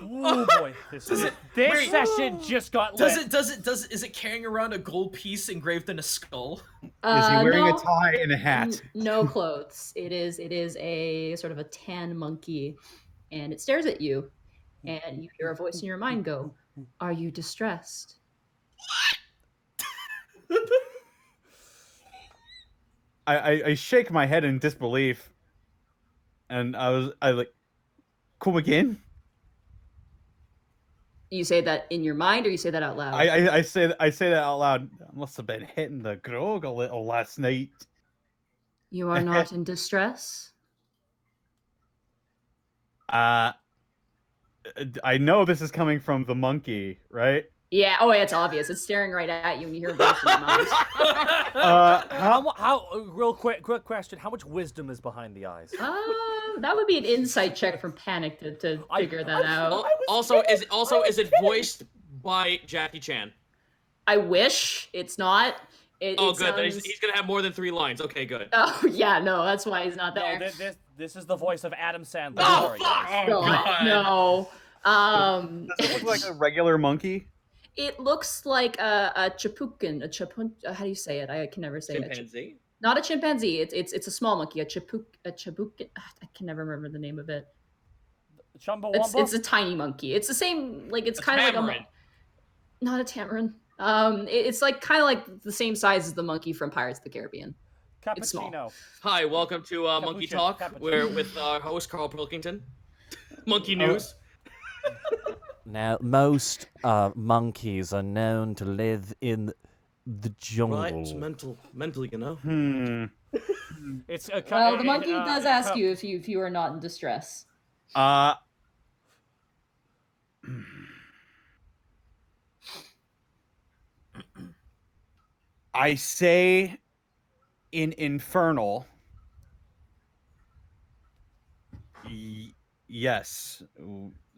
Oh boy, this wait, session just got lit. Is it carrying around a gold piece engraved in a skull? Is he wearing no, a tie and a hat? No clothes. It is a sort of a tan monkey, and it stares at you, and you hear a voice in your mind go, "Are you distressed?" I shake my head in disbelief, and I like, come again? You say that in your mind, or you say that out loud? I say that out loud. I must have been hitting the grog a little last night. You are not in distress? I know this is coming from the monkey, right? Yeah, oh, it's obvious. It's staring right at you, and you hear a voice in your mind. Real quick question. How much wisdom is behind the eyes? That would be an insight check from Panic to figure that out. Also, is it voiced by Jackie Chan? I wish it's not. Good. Then he's gonna have more than 3 lines. Okay, good. Oh yeah, no, that's why he's not there. No, this is the voice of Adam Sandler. Oh, Sorry, fuck! guys. God, no. Does it look like a regular monkey? It looks like a chapukin, how do you say it? I can never say it. Chimpanzee? Not a chimpanzee. It's a small monkey. A chapukin. I can never remember the name of it. It's a tiny monkey. It's the same. Like it's kind of like not a tamarin. It's like kind of like the same size as the monkey from Pirates of the Caribbean. It's small. Cappuccino. Hi, welcome to Monkey Talk. We're with our host Carl Pilkington. Monkey News. Now, most monkeys are known to live in the jungle. Right, it's mental, you know. It's Well, the monkey does ask you if you are not in distress. I say in Infernal. Yes.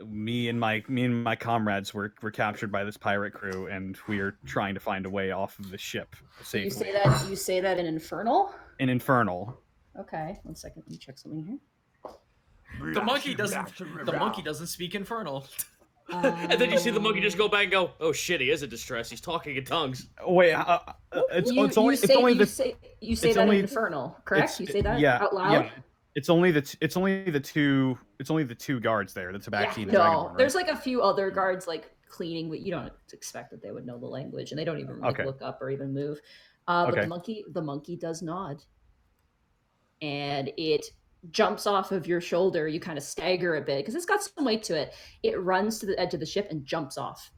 Me and my comrades were captured by this pirate crew, and we are trying to find a way off of the ship safely. You say that in Infernal? In Infernal. Okay, 1 second. Let me check something here. The monkey doesn't speak Infernal. And then you see the monkey just go back and go, "Oh shit, he is in distress. He's talking in tongues." Wait, you say that in Infernal, correct? You say that out loud? Yeah. It's only the two guards there, the Tabaxi and the Dragonborn, right? There's like a few other guards like cleaning, but you don't expect that they would know the language, and they don't even look up or even move. But the monkey does nod, and it jumps off of your shoulder. You kind of stagger a bit because it's got some weight to it. It runs to the edge of the ship and jumps off.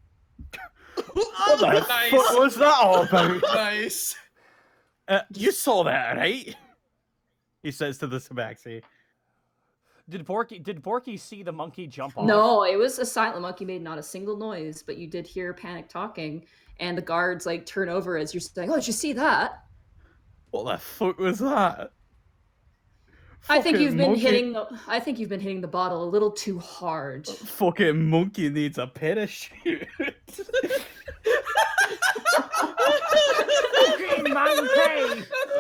What the fuck was that all about? Nice. You saw that, right? He says to the Tabaxi. Did Borky see the monkey jump off? No, it was a silent monkey, made not a single noise, but you did hear Panic talking, and the guards like turn over as you're saying, "Oh, did you see that?" What the fuck was that? I think you've been hitting the bottle a little too hard. Fucking monkey needs a parachute.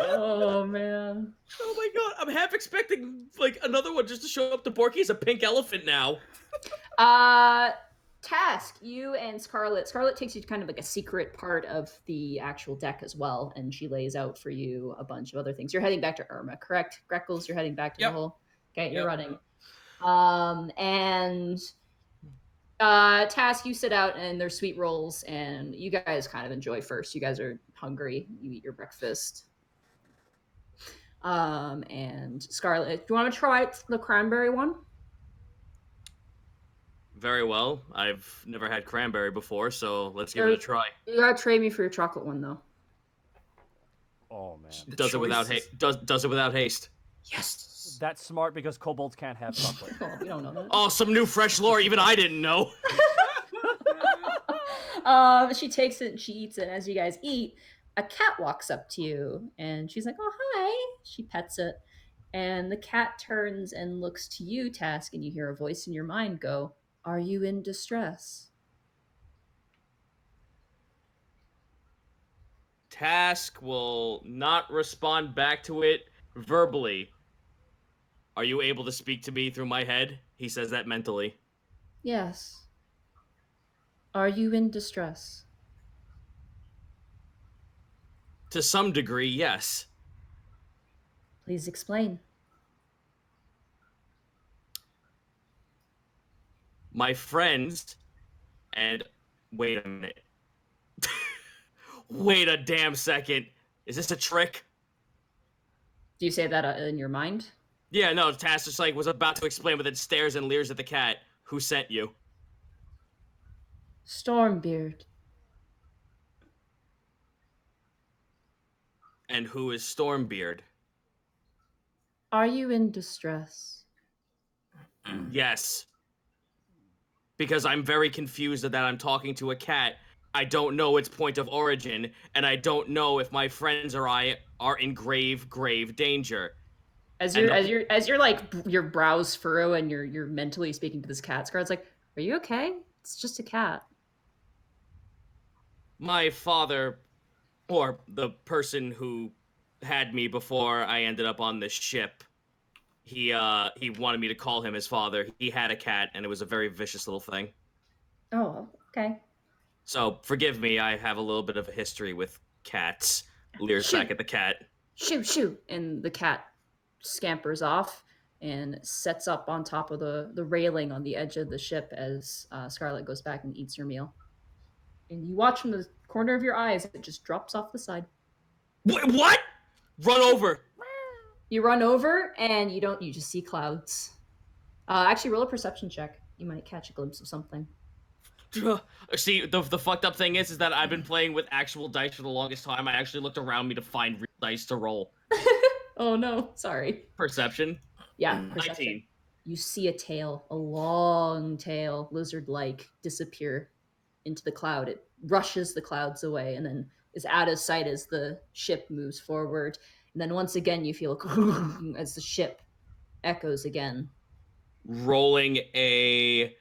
Oh man. Oh my god, I'm half expecting like another one just to show up to Borky as a pink elephant now. Task, you and Scarlet. Scarlet takes you to kind of like a secret part of the actual deck as well, and she lays out for you a bunch of other things. You're heading back to Irma, correct? Greckles, you're heading back to the hole. Okay, you're running. And Task, you sit out and there's sweet rolls, and you guys kind of enjoy first. You guys are hungry. You eat your breakfast. And Scarlet, do you want to try the cranberry one? Very well. I've never had cranberry before, so let's give it a try. You gotta trade me for your chocolate one, though. Oh man. Does it without haste. Yes. That's smart because kobolds can't have chocolate. Oh, you don't know that. Oh, some new fresh lore even I didn't know. She takes it and she eats it. As you guys eat, a cat walks up to you and she's like, "Oh, hi." She pets it. And the cat turns and looks to you, Task, and you hear a voice in your mind go, "Are you in distress?" Task will not respond back to it verbally. Are you able to speak to me through my head? He says that mentally. Yes. Are you in distress? To some degree, yes. Please explain. My friends and wait a minute. Wait a damn second. Is this a trick? Do you say that in your mind? Yeah, no, Tass just like was about to explain, but then stares and leers at the cat. Who sent you? Stormbeard. And who is Stormbeard? Are you in distress? Yes. Because I'm very confused that I'm talking to a cat. I don't know its point of origin, and I don't know if my friends or I are in grave, grave danger. As And you're like your brows furrow and you're mentally speaking to this cat, Scarlet's like, "Are you okay? It's just a cat." My father, or the person who had me before I ended up on this ship, he wanted me to call him his father. He had a cat, and it was a very vicious little thing. Oh, okay. So forgive me, I have a little bit of a history with cats. Leers back at the cat. Shoo, shoo. And the cat scampers off and sets up on top of the railing on the edge of the ship as Scarlet goes back and eats her meal. And you watch from the corner of your eyes, it just drops off the side. What? Run over. You run over and you just see clouds. Actually, roll a perception check. You might catch a glimpse of something. See, the fucked up thing is that I've been playing with actual dice for the longest time. I actually looked around me to find real dice to roll. Oh no, sorry. Perception? Yeah, perception. 19. You see a tail, a long tail, lizard-like, disappear into the cloud. It rushes the clouds away and then is out of sight as the ship moves forward. And then once again, you feel as the ship echoes again. Rolling a...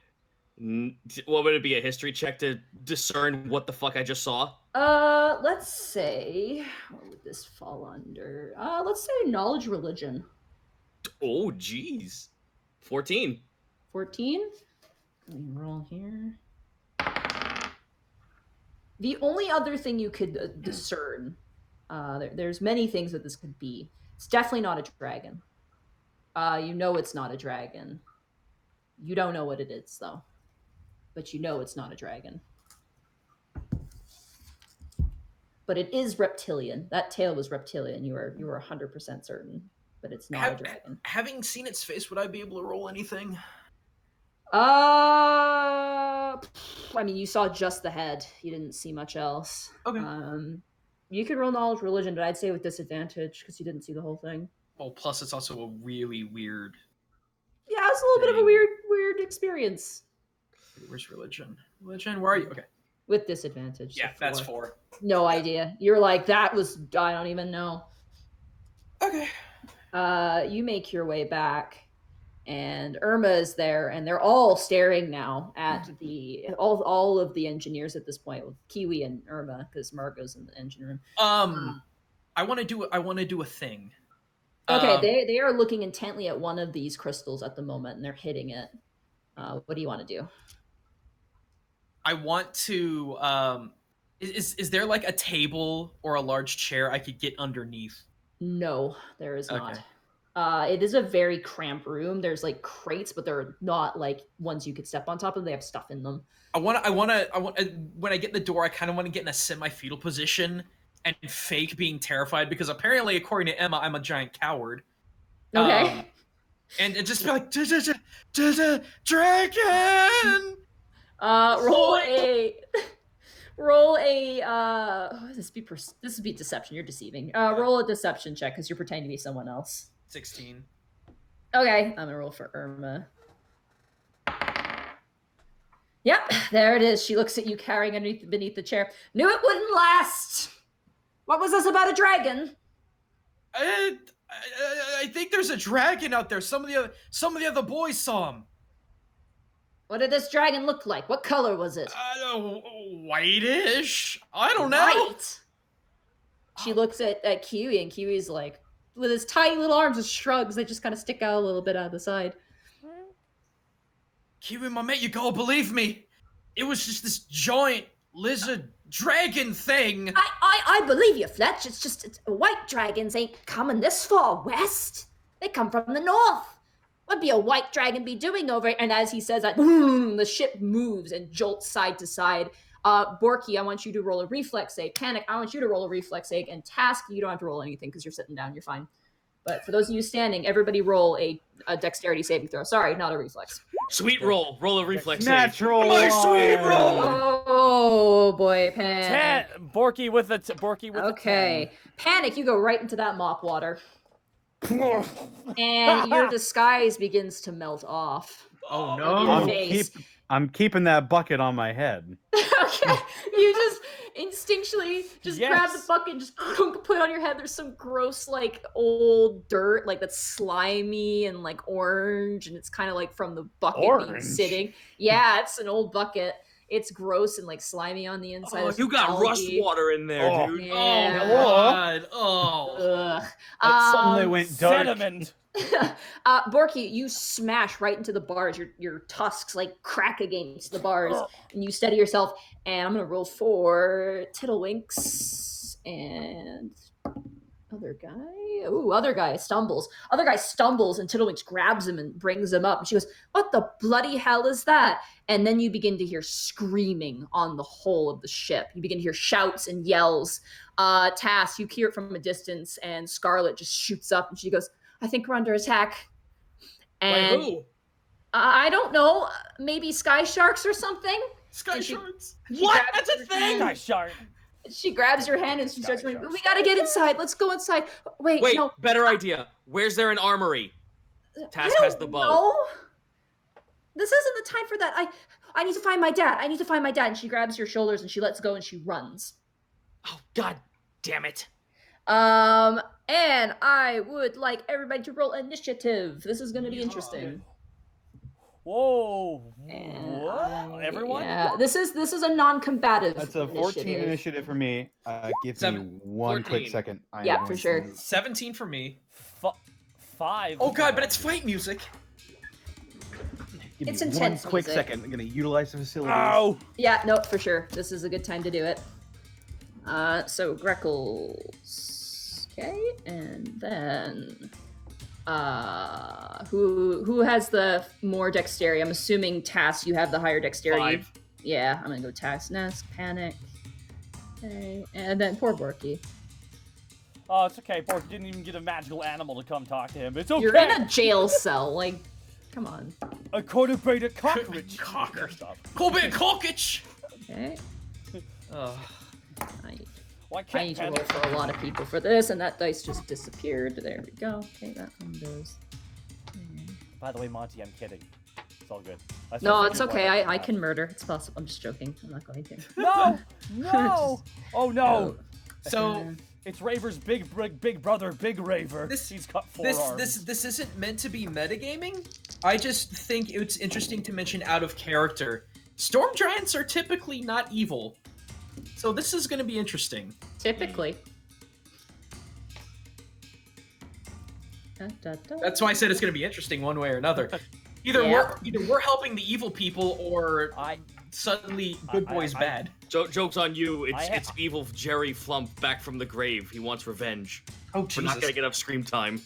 What would it be, a history check to discern what the fuck I just saw? Let's say, what would this fall under? Let's say knowledge religion. Oh, jeez. 14. 14? Let me roll here. The only other thing you could discern, there's many things that this could be. It's definitely not a dragon. You know it's not a dragon. You don't know what it is, though. But you know it's not a dragon. But it is reptilian. That tail was reptilian. You were 100% certain. But it's not a dragon. Having seen its face, would I be able to roll anything? I mean, you saw just the head. You didn't see much else. Okay. You could roll knowledge religion, but I'd say with disadvantage because you didn't see the whole thing. Well, plus it's also a really weird... Yeah, it's a little bit of a weird experience. Where's religion? Religion, where are you? Okay. With disadvantage. Yeah, so that's 4. No idea. You're like, that was, I don't even know. Okay. You make your way back, and Irma is there, and they're all staring now at all of the engineers at this point, with Kiwi and Irma, because Margot's in the engine room. I want to do a thing. Okay, they are looking intently at one of these crystals at the moment, and they're hitting it. What do you want to do? I want to. Is there like a table or a large chair I could get underneath? No, there is not. It is a very cramped room. There's like crates, but they're not like ones you could step on top of. They have stuff in them. I want when I get in the door, I kind of want to get in a semi-fetal position and fake being terrified because apparently, according to Emma, I'm a giant coward. Okay. And it just be like, dragon. Roll a this would be deception. You're deceiving. Roll a deception check because you're pretending to be someone else. 16. Okay, I'm gonna roll for Irma. Yep, there it is. She looks at you carrying beneath the chair. Knew it wouldn't last. What was this about a dragon? I think there's a dragon out there. Some of the other boys saw him. What did this dragon look like? What color was it? Whitish. I don't know. White. She looks at Kiwi, and Kiwi's like, with his tiny little arms and shrugs, they just kind of stick out a little bit out of the side. Kiwi, my mate, you gotta believe me. It was just this giant lizard dragon thing. I believe you, Fletch. It's just white dragons ain't coming this far west. They come from the north. What'd be a white dragon be doing over? And as he says that, boom, the ship moves and jolts side to side. Borky, I want you to roll a reflex save. Panic, I want you to roll a reflex save. And Task, you don't have to roll anything because you're sitting down. You're fine. But for those of you standing, everybody roll a dexterity saving throw. Sorry, not a reflex. Sweet roll. Roll a reflex save. Natural. My sweet roll. Oh boy, Panic. Borky with the Borky with Okay. Panic, you go right into that mop water. And your disguise begins to melt off. Oh Your no. face. I'm keeping that bucket on my head. Okay, you just instinctually just grab the Yes. bucket and just put it on your head. There's some gross, like, old dirt, like, that's slimy and, like, orange, and it's kind of, like, from the bucket being Orange? sitting. Yeah, it's an old bucket. It's gross and, like, slimy on the inside. Oh, There's you some got rust algae. water in there, Oh. dude. Yeah. Oh god. Oh. Ugh. That suddenly went dark. Sediment. Borky, you smash right into the bars. Your tusks like crack against the bars, and you steady yourself. And I'm gonna roll for Tiddlewinks and other guy. Ooh, other guy stumbles. Other guy stumbles, and Tiddlewinks grabs him and brings him up. And she goes, "What the bloody hell is that?" And then you begin to hear screaming on the whole of the ship. You begin to hear shouts and yells. Tass, you hear it from a distance, and Scarlet just shoots up, and she goes, "I think we're under attack." And By who? I don't know, maybe sky sharks or something. Sky And she- sharks. What? grabs That's a your thing? Sky shark. She grabs your hand and she starts Sky going, sharks. "We gotta get inside. Let's go inside." Wait, Wait, no. better idea. Where's there an armory? Tass I has don't the bow. know. This isn't the time for that. I need to find my dad. I need to find my dad. And she grabs your shoulders and she lets go and she runs. Oh, god damn it. And I would like everybody to roll initiative. This is gonna be interesting. Whoa. And What? Everyone? Yeah, this is a non-combative. That's a 14 initiative for me. Give me 1 quick 14. second. I am Yeah, going for sure. to- 17 for me. 5. Oh god, but it's fight music. Give It's me intense one quick music. second. I'm gonna utilize the facility. Ow. Yeah, no, for sure. This is a good time to do it. So Greckles. Okay, and then who has the more dexterity? I'm assuming Tass, you have the higher dexterity. 5. Yeah, I'm gonna go Tass, Nest, Panic. Okay, and then poor Borky. Oh, it's okay. Bork didn't even get a magical animal to come talk to him. It's okay. You're in a jail cell, like, come on. A quarter-braided cockroach. Cocker. Stop. Colbert Colkich. Okay, Oh. Why I can't need to roll Panic- for a lot of people for this, and that dice just disappeared. There we go. Okay, that one goes. By the way, Monty, I'm kidding. It's all good. I No, still it's think okay. you're right. I can murder. It's possible. I'm just joking. I'm not going to. No! No! Oh no! So It's Raver's big brother, Big Raver. This- He's got 4 this arms. this isn't meant to be metagaming. I just think it's interesting to mention out of character. Storm giants are typically not evil. So this is going to be interesting. Typically. Da, da, da. That's why I said it's going to be interesting one way or another. Either Yeah. we're helping the evil people, or I suddenly good boys I- bad. Joke's on you. I- It's evil Jerry Flump back from the grave. He wants revenge. Oh We're Jesus! not gonna get enough scream time.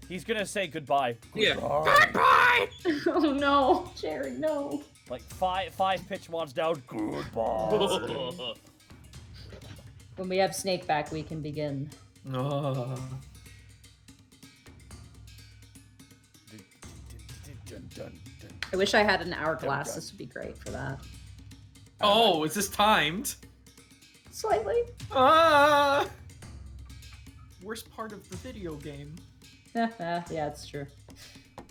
he's gonna say goodbye. Yeah. Goodbye. Oh no, Jerry, no. Like five pitch ones down. Goodbye. When we have Snake back, we can begin. Oh. I wish I had an hourglass. This would be great for that. Oh, is this timed? Slightly. Ah! Worst part of the video game. Yeah, it's true.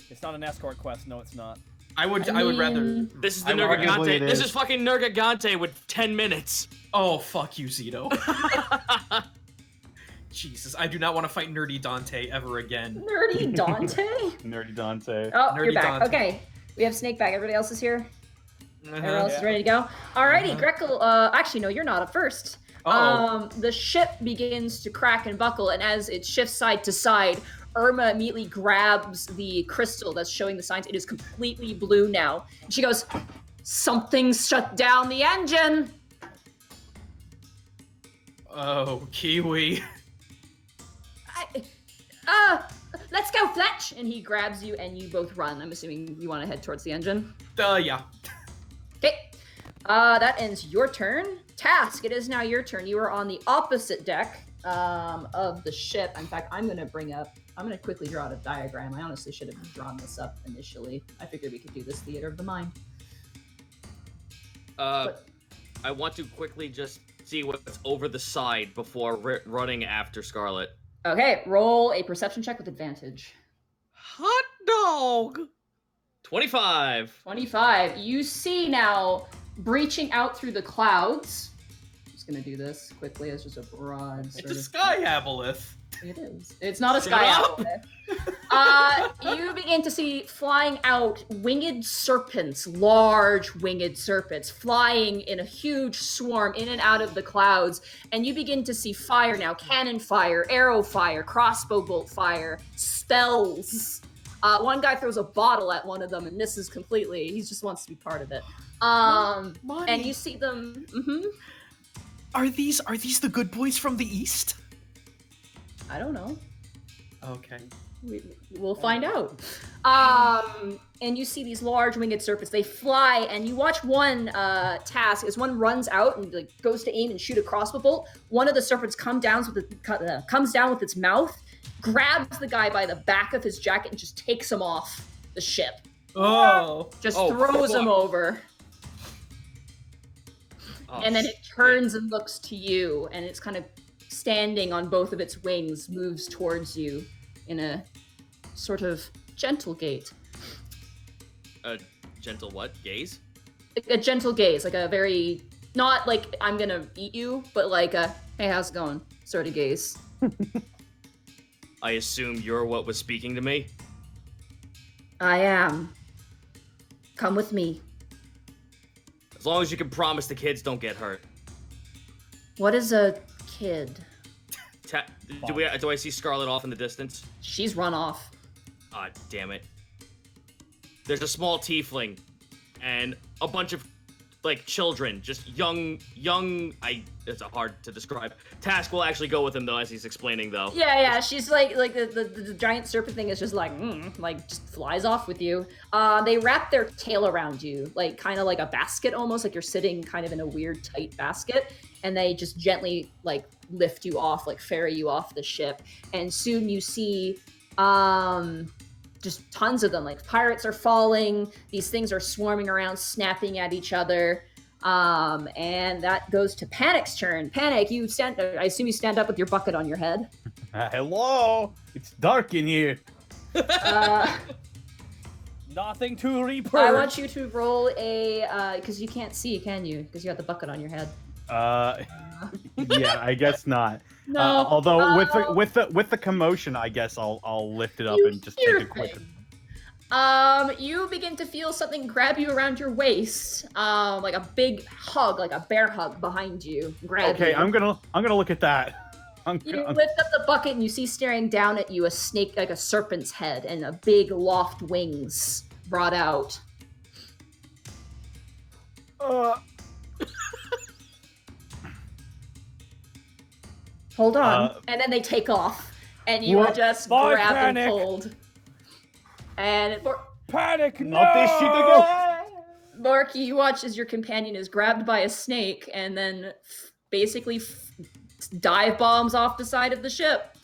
It's not an escort quest. No, it's not. I would I rather. mean- This is the I would arguably Nergigante. it This is. is fucking Nergigante with 10 minutes. Oh fuck you, Zito. Jesus, I do not want to fight Nerdy Dante ever again. Nerdy Dante? Nerdy Dante. Oh, you're Nerdy back. Dante. Okay. We have Snake back. Everybody else is here? Everyone else Yeah. is ready to go? Alrighty, Gretel, actually, no, you're not at first. Uh-oh. The ship begins to crack and buckle, and as it shifts side to side, Irma immediately grabs the crystal that's showing the signs. It is completely blue now. And she goes, "Something's shut down the engine." Oh, Kiwi. Let's go, Fletch! And he grabs you and you both run. I'm assuming you want to head towards the engine. Yeah. Okay. That ends your turn. Task, it is now your turn. You are on the opposite deck of the ship. In fact, I'm going to quickly draw out a diagram. I honestly should have drawn this up initially. I figured we could do this theater of the mind. I want to quickly just see what's over the side before running after Scarlet. Okay, roll a perception check with advantage. Hot dog! 25. 25. You see now, breaching out through the clouds. I'm just going to do this quickly as just a broad It's sort a of... sky aboleth. It is. It's not a Shut sky up. owl. You begin to see flying out winged serpents, large winged serpents, flying in a huge swarm in and out of the clouds. And you begin to see fire now, cannon fire, arrow fire, crossbow bolt fire, spells. One guy throws a bottle at one of them and misses completely. He just wants to be part of it. Money. And you see them. Are these the good boys from the east? I don't know. Okay. We'll find out. And you see these large winged serpents. They fly, and you watch one task as one runs out and like goes to aim and shoot a crossbow bolt. One of the serpents comes down with its mouth, grabs the guy by the back of his jacket, and just takes him off the ship. Oh. Just throws him over. Oh, And then it turns and looks to you, and it's kind of standing on both of its wings, moves towards you in a sort of gentle gait. A gentle what? Gaze? A gentle gaze, like a very, not like I'm gonna eat you, but like a, hey, how's it going sort of gaze. I assume you're what was speaking to me? I am. Come with me. As long as you can promise the kids don't get hurt. What is a kid? Do I see Scarlet off in the distance? She's run off. Ah, damn it. There's a small tiefling and a bunch of like children, just young it's hard to describe. Task will actually go with him though as he's explaining though. Yeah, she's like the giant serpent thing is just like just flies off with you. They wrap their tail around you, like kind of like a basket almost, like you're sitting kind of in a weird tight basket, and they just gently like lift you off, like ferry you off the ship. And soon you see just tons of them, like pirates are falling, these things are swarming around, snapping at each other. And that goes to Panic's turn. Panic, I assume you stand up with your bucket on your head. Hello, it's dark in here. Nothing to report. I want you to roll a, because you can't see, can you? Because you got the bucket on your head. Yeah, I guess not. No. Although with the commotion, I guess I'll lift it up and just take a quick. You begin to feel something grab you around your waist, like a big hug, like a bear hug behind you. Okay, you. I'm gonna look at that. You lift up the bucket and you see staring down at you a snake, like a serpent's head, and a big loft wings brought out. Hold on. And then they take off. And you are just Bye, grabbed Panic. and pulled. And Panic! Not this shit to go. Borky, you watch as your companion is grabbed by a snake and then basically dive bombs off the side of the ship.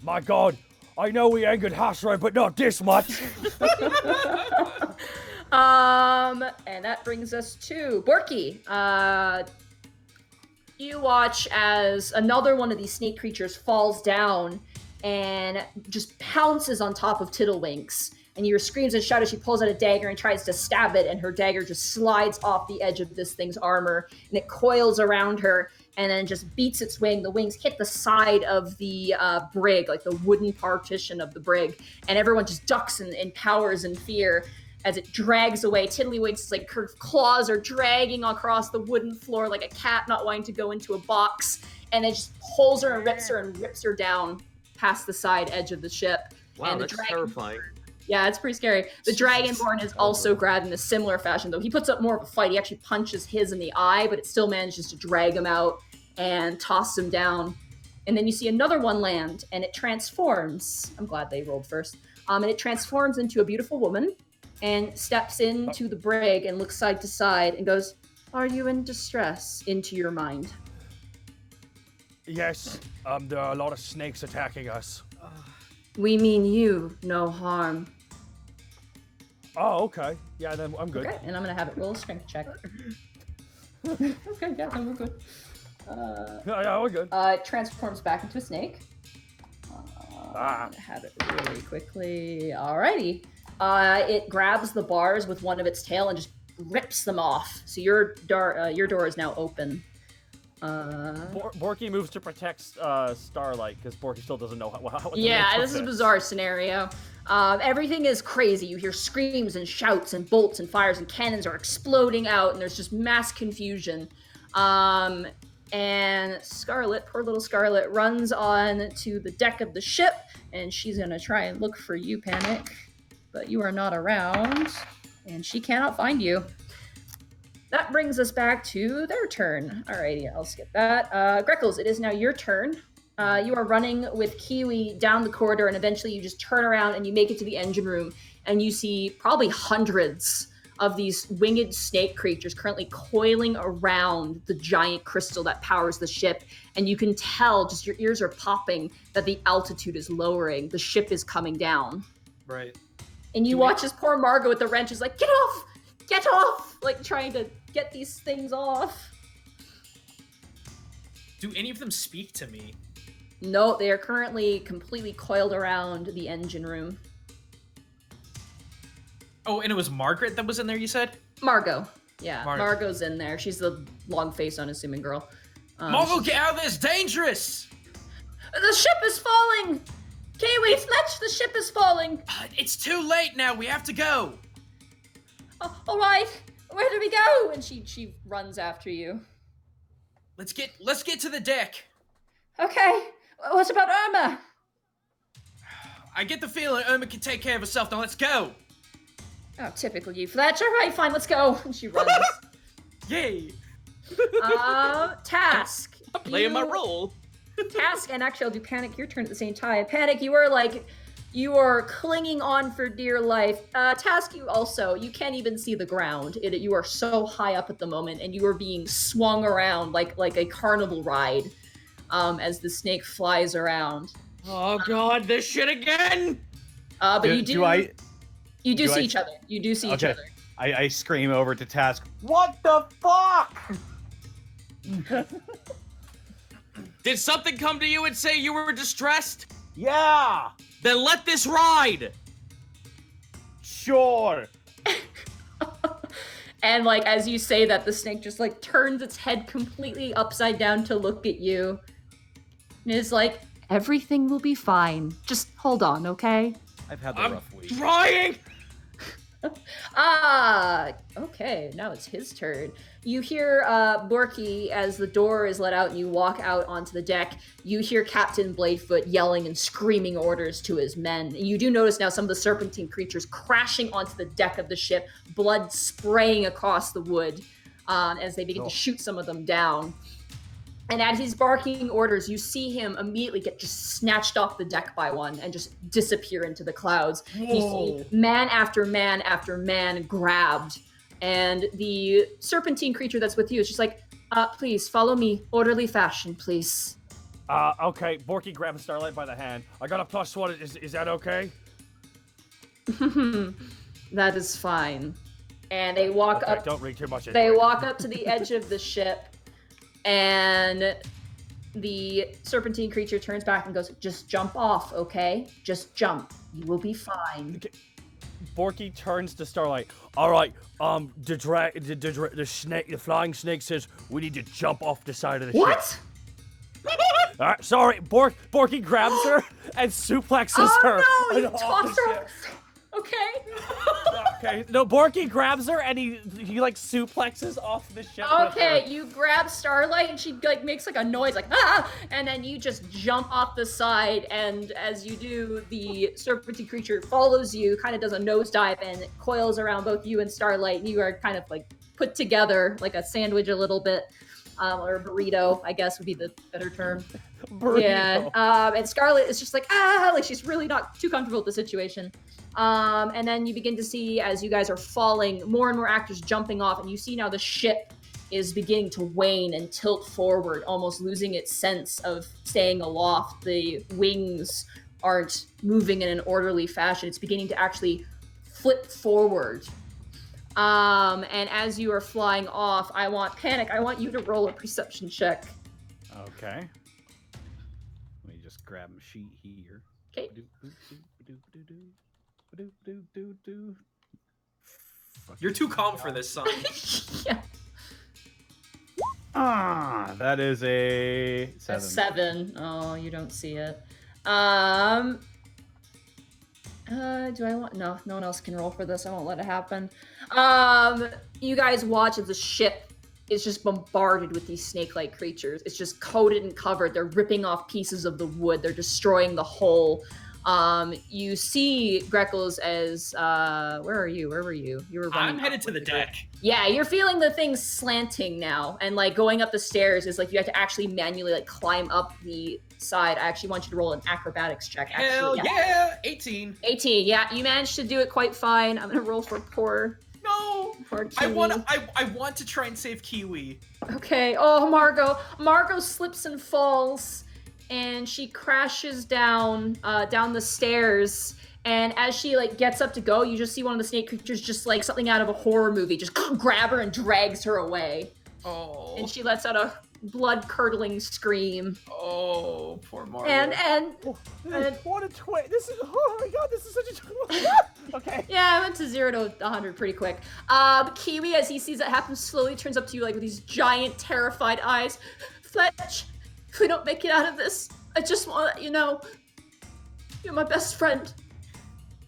My God, I know we angered Hasra, but not this much. And that brings us to Borky. You watch as another one of these snake creatures falls down and just pounces on top of Tiddlewinks. And you hear screams and shout as she pulls out a dagger and tries to stab it, and her dagger just slides off the edge of this thing's armor, and it coils around her and then just beats its wing. The wings hit the side of the brig, like the wooden partition of the brig, and everyone just ducks and cowers in fear as it drags away. Tiddlywinks' like curved claws are dragging across the wooden floor like a cat not wanting to go into a box, and it just pulls her and rips her down past the side edge of the ship. Wow, and the that's terrifying. Yeah, it's pretty scary. The Dragonborn is also grabbed in a similar fashion, though. He puts up more of a fight. He actually punches his in the eye, but it still manages to drag him out and toss him down. And then you see another one land, and it transforms. I'm glad they rolled first. And it transforms into a beautiful woman and steps into the brig and looks side to side and goes, "Are you in distress?" into your mind. Yes, there are a lot of snakes attacking us. We mean you, no harm. Oh, okay. Yeah, then I'm good. Okay, and I'm gonna have it roll a strength check. Okay, yeah, then we're good. Yeah, we're good. It transforms back into a snake. I'm gonna have it really quickly. Alrighty. It grabs the bars with one of its tail and just rips them off. So your door is now open. Borky moves to protect Starlight because Borky still doesn't know what Yeah, this is a bizarre scenario. Everything is crazy. You hear screams and shouts and bolts and fires and cannons are exploding out, and there's just mass confusion. And Scarlet, poor little Scarlet, runs on to the deck of the ship, and she's gonna try and look for you, Panic. But you are not around, and she cannot find you. That brings us back to their turn. Alrighty, I'll skip that. Greckles, it is now your turn. You are running with Kiwi down the corridor, and eventually you just turn around and you make it to the engine room, and you see probably hundreds of these winged snake creatures currently coiling around the giant crystal that powers the ship. And you can tell, just your ears are popping, that the altitude is lowering. The ship is coming down. Right. And you watch as poor Margot with the wrench is like, "Get off! Get off!" Like trying to get these things off. Do any of them speak to me? No, they are currently completely coiled around the engine room. Oh, and it was Margaret that was in there, you said? Margot. Yeah, Margot. Margot's in there. She's the long-faced, unassuming girl. Margot, get out of there! It's dangerous! The ship is falling! Kiwi, Fletch, the ship is falling! It's too late now. We have to go. All right, where do we go? And she runs after you. Let's get to the deck. Okay, what about Irma? I get the feeling Irma can take care of herself. Now let's go. Oh, typical you, Fletch. All right, fine, let's go. And she runs. Yay. Task. I'm playing my role. Task, and actually I'll do Panic your turn at the same time. Panic, you are clinging on for dear life. Task, you can't even see the ground. You are so high up at the moment, and you are being swung around like a carnival ride as the snake flies around. Oh god, this shit again! But you do see each other. You do see each Okay. other. I scream over to Task. What the fuck? Did something come to you and say you were distressed? Yeah, Then let this ride! sure. And as you say that, the snake just turns its head completely upside down to look at you. And is like, "Everything will be fine. Just hold on, okay?" I've had the I'm rough week. trying! Okay, now it's his turn. You hear Borky as the door is let out and you walk out onto the deck. You hear Captain Bladefoot yelling and screaming orders to his men. And you do notice now some of the serpentine creatures crashing onto the deck of the ship, blood spraying across the wood as they begin to shoot some of them down. And as he's barking orders, you see him immediately get just snatched off the deck by one and just disappear into the clouds. You see man after man after man grabbed. And the serpentine creature that's with you is just like, please, follow me. Orderly fashion, please. Okay, Borky grabs Starlight by the hand. I got a +1. Is that okay? That is fine. And they walk up. Don't read too much into They it. walk up to the edge of the ship, and the serpentine creature turns back and goes, "Just jump off, okay? Just jump. You will be fine." Okay. Borky turns to Starlight. All right, the snake, the flying snake says we need to jump off the side of the ship. What? All right, sorry. Borky grabs her and suplexes her. Oh no! You off tossed the her. ship. Okay. Okay, no, Borky grabs her and he like suplexes off the ship. Okay, you grab Starlight and she like makes like a noise like ah, and then you just jump off the side, and as you do, the serpentine creature follows you, kind of does a nosedive and it coils around both you and Starlight, and you are kind of like put together like a sandwich a little bit, or a burrito, I guess would be the better term. Burrito. Yeah, and Scarlet is just like like she's really not too comfortable with the situation. And then you begin to see, as you guys are falling, more and more actors jumping off, and you see now the ship is beginning to wane and tilt forward, almost losing its sense of staying aloft. The wings aren't moving in an orderly fashion. It's beginning to actually flip forward. And as you are flying off, Panic, I want you to roll a perception check. Okay. Let me just grab a sheet here. Okay. You're too calm for this, son. Yeah. That is a 7. A 7. Oh, you don't see it. Do I want... No one else can roll for this. I won't let it happen. You guys watch as the ship is just bombarded with these snake-like creatures. It's just coated and covered. They're ripping off pieces of the wood. They're destroying the hull. You see Gretel's as, where are you? Where were you? You were running. I'm headed to the deck. Yeah, you're feeling the thing slanting now, and like going up the stairs is like you have to actually manually like climb up the side. I actually want you to roll an acrobatics check. Hell Actually, yeah! 18. 18, yeah, you managed to do it quite fine. I'm gonna roll for poor No! Kiwi. I want to try and save Kiwi. Okay, oh, Margot slips and falls, and she crashes down the stairs. And as she like gets up to go, you just see one of the snake creatures, just like something out of a horror movie, just grab her and drags her away. Oh. And she lets out a blood-curdling scream. Oh, poor Margot. And What a twist! This is, oh my god, this is such a okay. yeah, I went to 0 to 100 pretty quick. Kiwi, as he sees that happen, slowly turns up to you like with these giant, terrified eyes. Fletch, if we don't make it out of this, I just want to let you know, you're my best friend.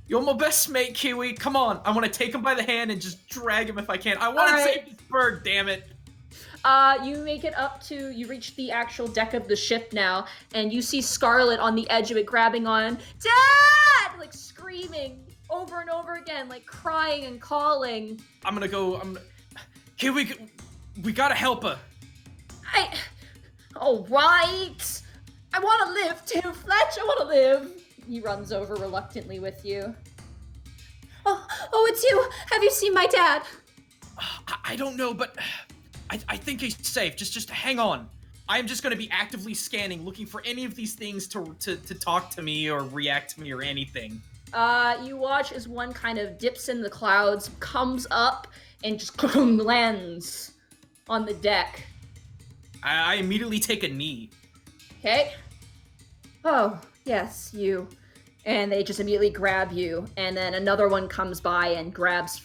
You're my best mate, Kiwi. Come on. I want to take him by the hand and just drag him if I can. I want to save this bird, damn it. You make it up to, you reach the actual deck of the ship now, and you see Scarlet on the edge of it grabbing on, Dad! Like screaming over and over again, like crying and calling. Kiwi, we gotta help her. All right. I want to live too, Fletch. I want to live. He runs over reluctantly with you. Oh, it's you. Have you seen my dad? I don't know, but I think he's safe. Just hang on. I'm just gonna be actively scanning, looking for any of these things to talk to me or react to me or anything. You watch as one kind of dips in the clouds, comes up, and just lands on the deck. I immediately take a knee. Okay. Oh, yes, you. And they just immediately grab you. And then another one comes by and grabs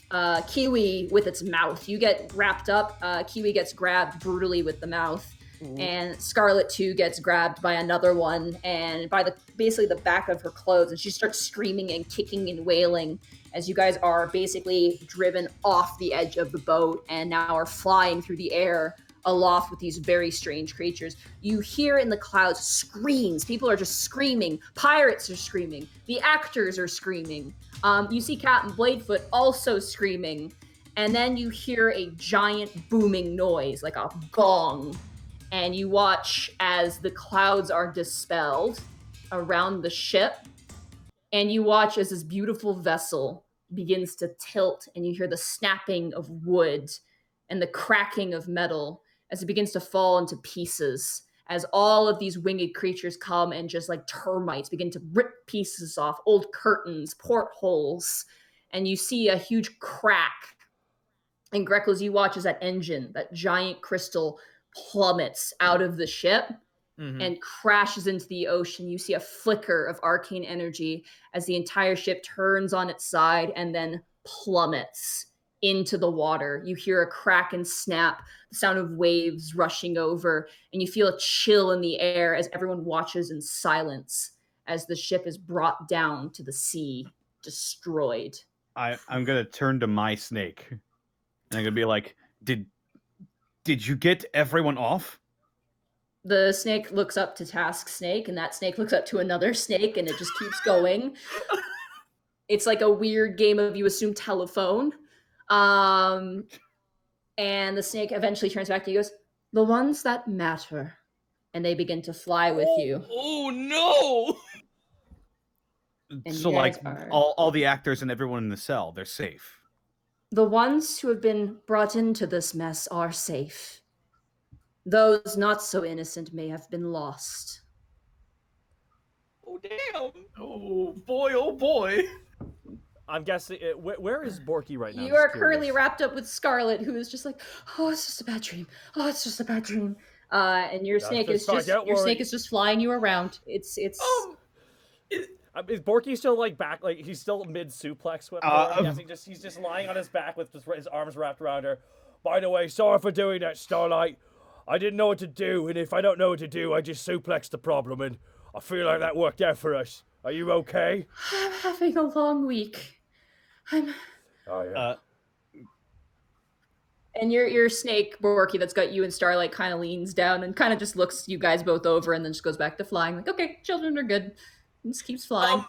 Kiwi with its mouth. You get wrapped up. Kiwi gets grabbed brutally with the mouth. Ooh. And Scarlet, too, gets grabbed by another one and by basically the back of her clothes. And she starts screaming and kicking and wailing as you guys are basically driven off the edge of the boat and now are flying through the air aloft with these very strange creatures. You hear in the clouds screams. People are just screaming. Pirates are screaming. The actors are screaming. You see Captain Bladefoot also screaming. And then you hear a giant booming noise, like a gong. And you watch as the clouds are dispelled around the ship. And you watch as this beautiful vessel begins to tilt, and you hear the snapping of wood and the cracking of metal as it begins to fall into pieces, as all of these winged creatures come and just like termites begin to rip pieces off, old curtains, portholes, and you see a huge crack. And Gretel, as you watch as that engine, that giant crystal, plummets out of the ship and crashes into the ocean. You see a flicker of arcane energy as the entire ship turns on its side and then plummets into the water. You hear a crack and snap, the sound of waves rushing over, and you feel a chill in the air as everyone watches in silence as the ship is brought down to the sea, destroyed. I'm gonna turn to my snake, and I'm gonna be like, "Did you get everyone off?" The snake looks up to Task Snake, and that snake looks up to another snake, and it just keeps going. It's like a weird game of you assume telephone. And the snake eventually turns back to you and goes, "The ones that matter." And they begin to fly with you. Oh no! And So you like guys are- all the actors and everyone in the cell, they're safe. The ones who have been brought into this mess are safe. Those not so innocent may have been lost. Oh damn! Oh boy, oh boy. I'm guessing. Where is Borky right now? You I'm just are currently curious. wrapped up with Scarlet, who is just like, "Oh, it's just a bad dream. Oh, it's just a bad dream." And your snake it's is fine, just don't your snake worry. is just flying you around. It's Is Borky still like back? Like he's still mid suplex with her? I'm guessing he's just lying on his back with just his arms wrapped around her. By the way, sorry for doing that, Starlight. I didn't know what to do, and if I don't know what to do, I just suplex the problem, and I feel like that worked out for us. Are you okay? I'm having a long week. I'm Oh, yeah. and your snake Borky that's got you and Starlight kind of leans down and kind of just looks you guys both over and then just goes back to flying. Like, okay, children are good. And just keeps flying.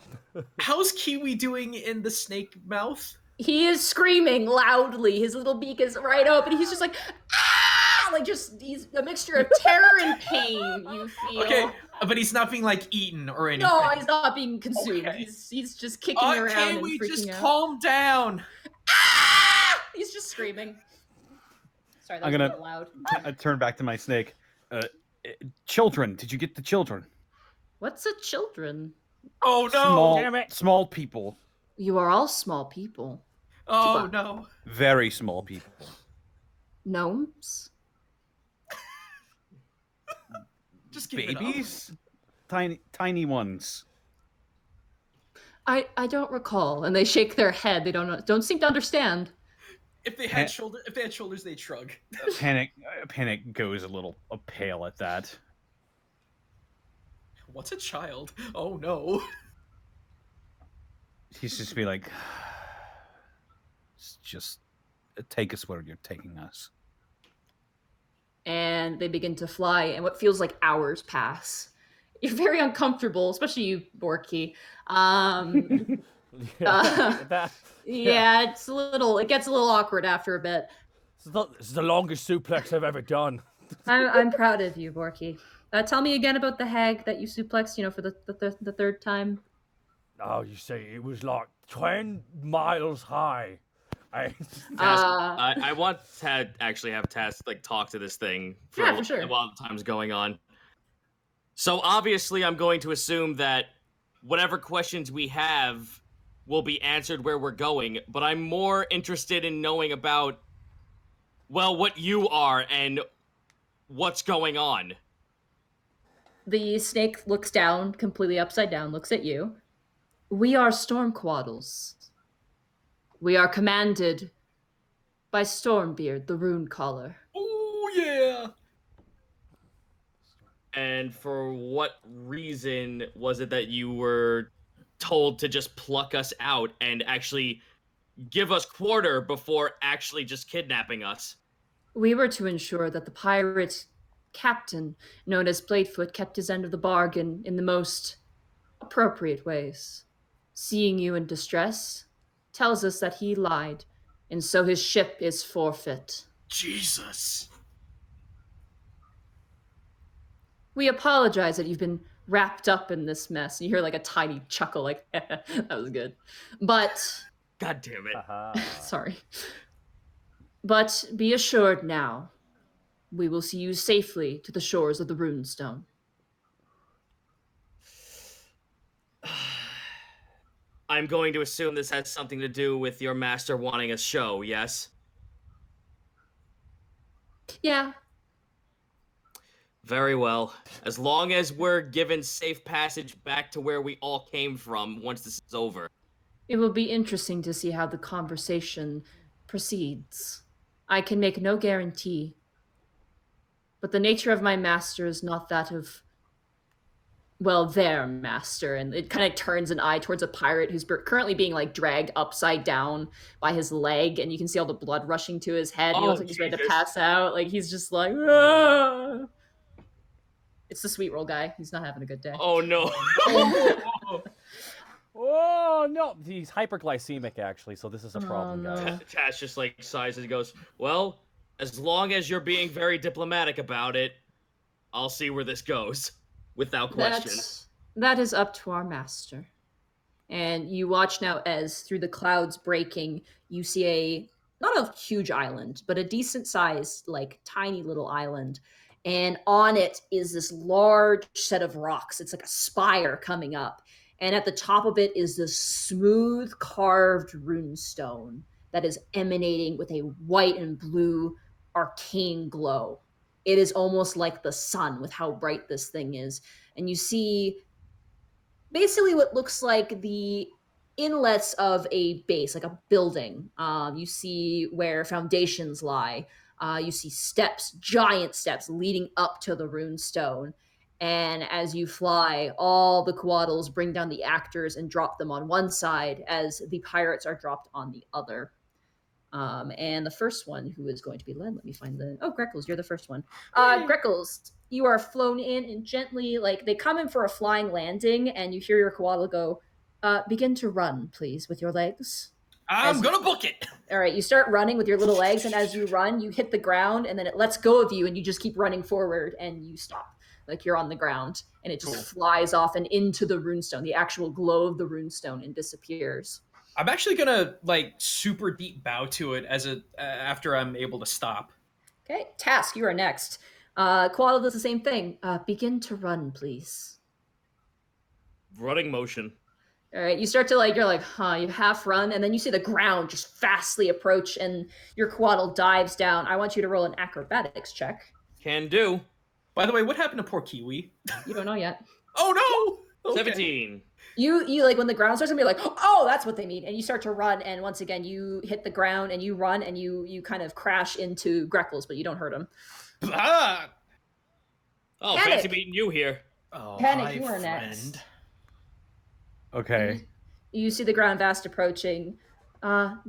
How's Kiwi doing in the snake mouth? He is screaming loudly. His little beak is right open. He's just like, ah! Like he's a mixture of terror and pain. You feel. Okay, but he's not being like eaten or anything. No, he's not being consumed. Okay. He's just kicking around and we freaking just out. calm down? He's just screaming. Sorry, that I'm was gonna a bit loud. I turn back to my snake. Children, did you get the children? What's a children? Oh no! Small, damn it. small people. You are all small people. Oh no! Very small people. Gnomes? Just give it up. Babies? Tiny ones. I don't recall. And they shake their head. They don't seem to understand. If they had shoulders, they'd shrug. Panic goes a little pale at that. What's a child? Oh no! He's just be like, just take us where you're taking us. And they begin to fly, and what feels like hours pass. You're very uncomfortable, especially you, Borky. Yeah, it gets a little awkward after a bit. This is the longest suplex I've ever done. I'm proud of you, Borky. Tell me again about the hag that you suplexed, for the third time. Oh, you see, it was like 10 miles high. I want to actually have Task talk to this thing for sure. while the time's going on. So obviously, I'm going to assume that whatever questions we have will be answered where we're going. But I'm more interested in knowing about, what you are and what's going on. The snake looks down, completely upside down, looks at you. We are Stormquaddles. We are commanded by Stormbeard, the Rune Caller. Oh yeah! And for what reason was it that you were told to just pluck us out and actually give us quarter before actually just kidnapping us? We were to ensure that the pirate captain, known as Bladefoot, kept his end of the bargain in the most appropriate ways. Seeing you in distress tells us that he lied, and so his ship is forfeit. Jesus! We apologize that you've been wrapped up in this mess. You hear a tiny chuckle, that was good. But, God damn it. sorry. But be assured now, we will see you safely to the shores of the Runestone. I'm going to assume this has something to do with your master wanting a show, yes? Yeah. Very well. As long as we're given safe passage back to where we all came from once this is over. It will be interesting to see how the conversation proceeds. I can make no guarantee, but the nature of my master is not that of Well, there, master. And it kind of turns an eye towards a pirate who's currently being like dragged upside down by his leg, and you can see all the blood rushing to his head. He Oh, looks like he's ready to Jesus. pass out. Like he's just like, "Ah!" It's the sweet roll guy. He's not having a good day. Oh no. Oh no, he's hyperglycemic actually, so this is a Oh, problem, no. guys. Tash just like sighs and goes, "Well, as long as you're being very diplomatic about it, I'll see where this goes, without question." That is up to our master. And you watch now as through the clouds breaking, you see not a huge island, but a decent sized, like tiny little island. And on it is this large set of rocks. It's like a spire coming up. And at the top of it is this smooth carved rune stone that is emanating with a white and blue arcane glow. It is almost like the sun with how bright this thing is. And you see basically what looks like the inlets of a base, like a building. You see where foundations lie. You see steps, giant steps leading up to the rune stone. And as you fly, all the quaddles bring down the actors and drop them on one side as the pirates are dropped on the other. And the first one who is going to be led, let me find the... Oh, Greckles, you're the first one. Greckles, you are flown in and gently, like, they come in for a flying landing, and you hear your koala go, begin to run, please, with your legs. I'm gonna book it. All right, you start running with your little legs, and as you run, you hit the ground, and then it lets go of you, and you just keep running forward, and you stop. Like, you're on the ground, and it just flies off and into the runestone, the actual glow of the runestone, and disappears. I'm actually gonna like super deep bow to it as after I'm able to stop. Okay, Task, you are next. Koala does the same thing. Begin to run, please. Running motion. All right, you start to you're like, you half run, and then you see the ground just fastly approach, and your Quaddle dives down. I want you to roll an acrobatics check. Can do. By the way, what happened to poor Kiwi? You don't know yet. Oh no! Okay. 17. You like when the ground starts to be like, oh, that's what they mean, and you start to run, and once again you hit the ground and you run and you kind of crash into Greckles, but you don't hurt him. Ah! Oh, Panic. fancy meeting you here. Oh, Panic, hi, you are friend. next. Okay. You see the ground fast approaching.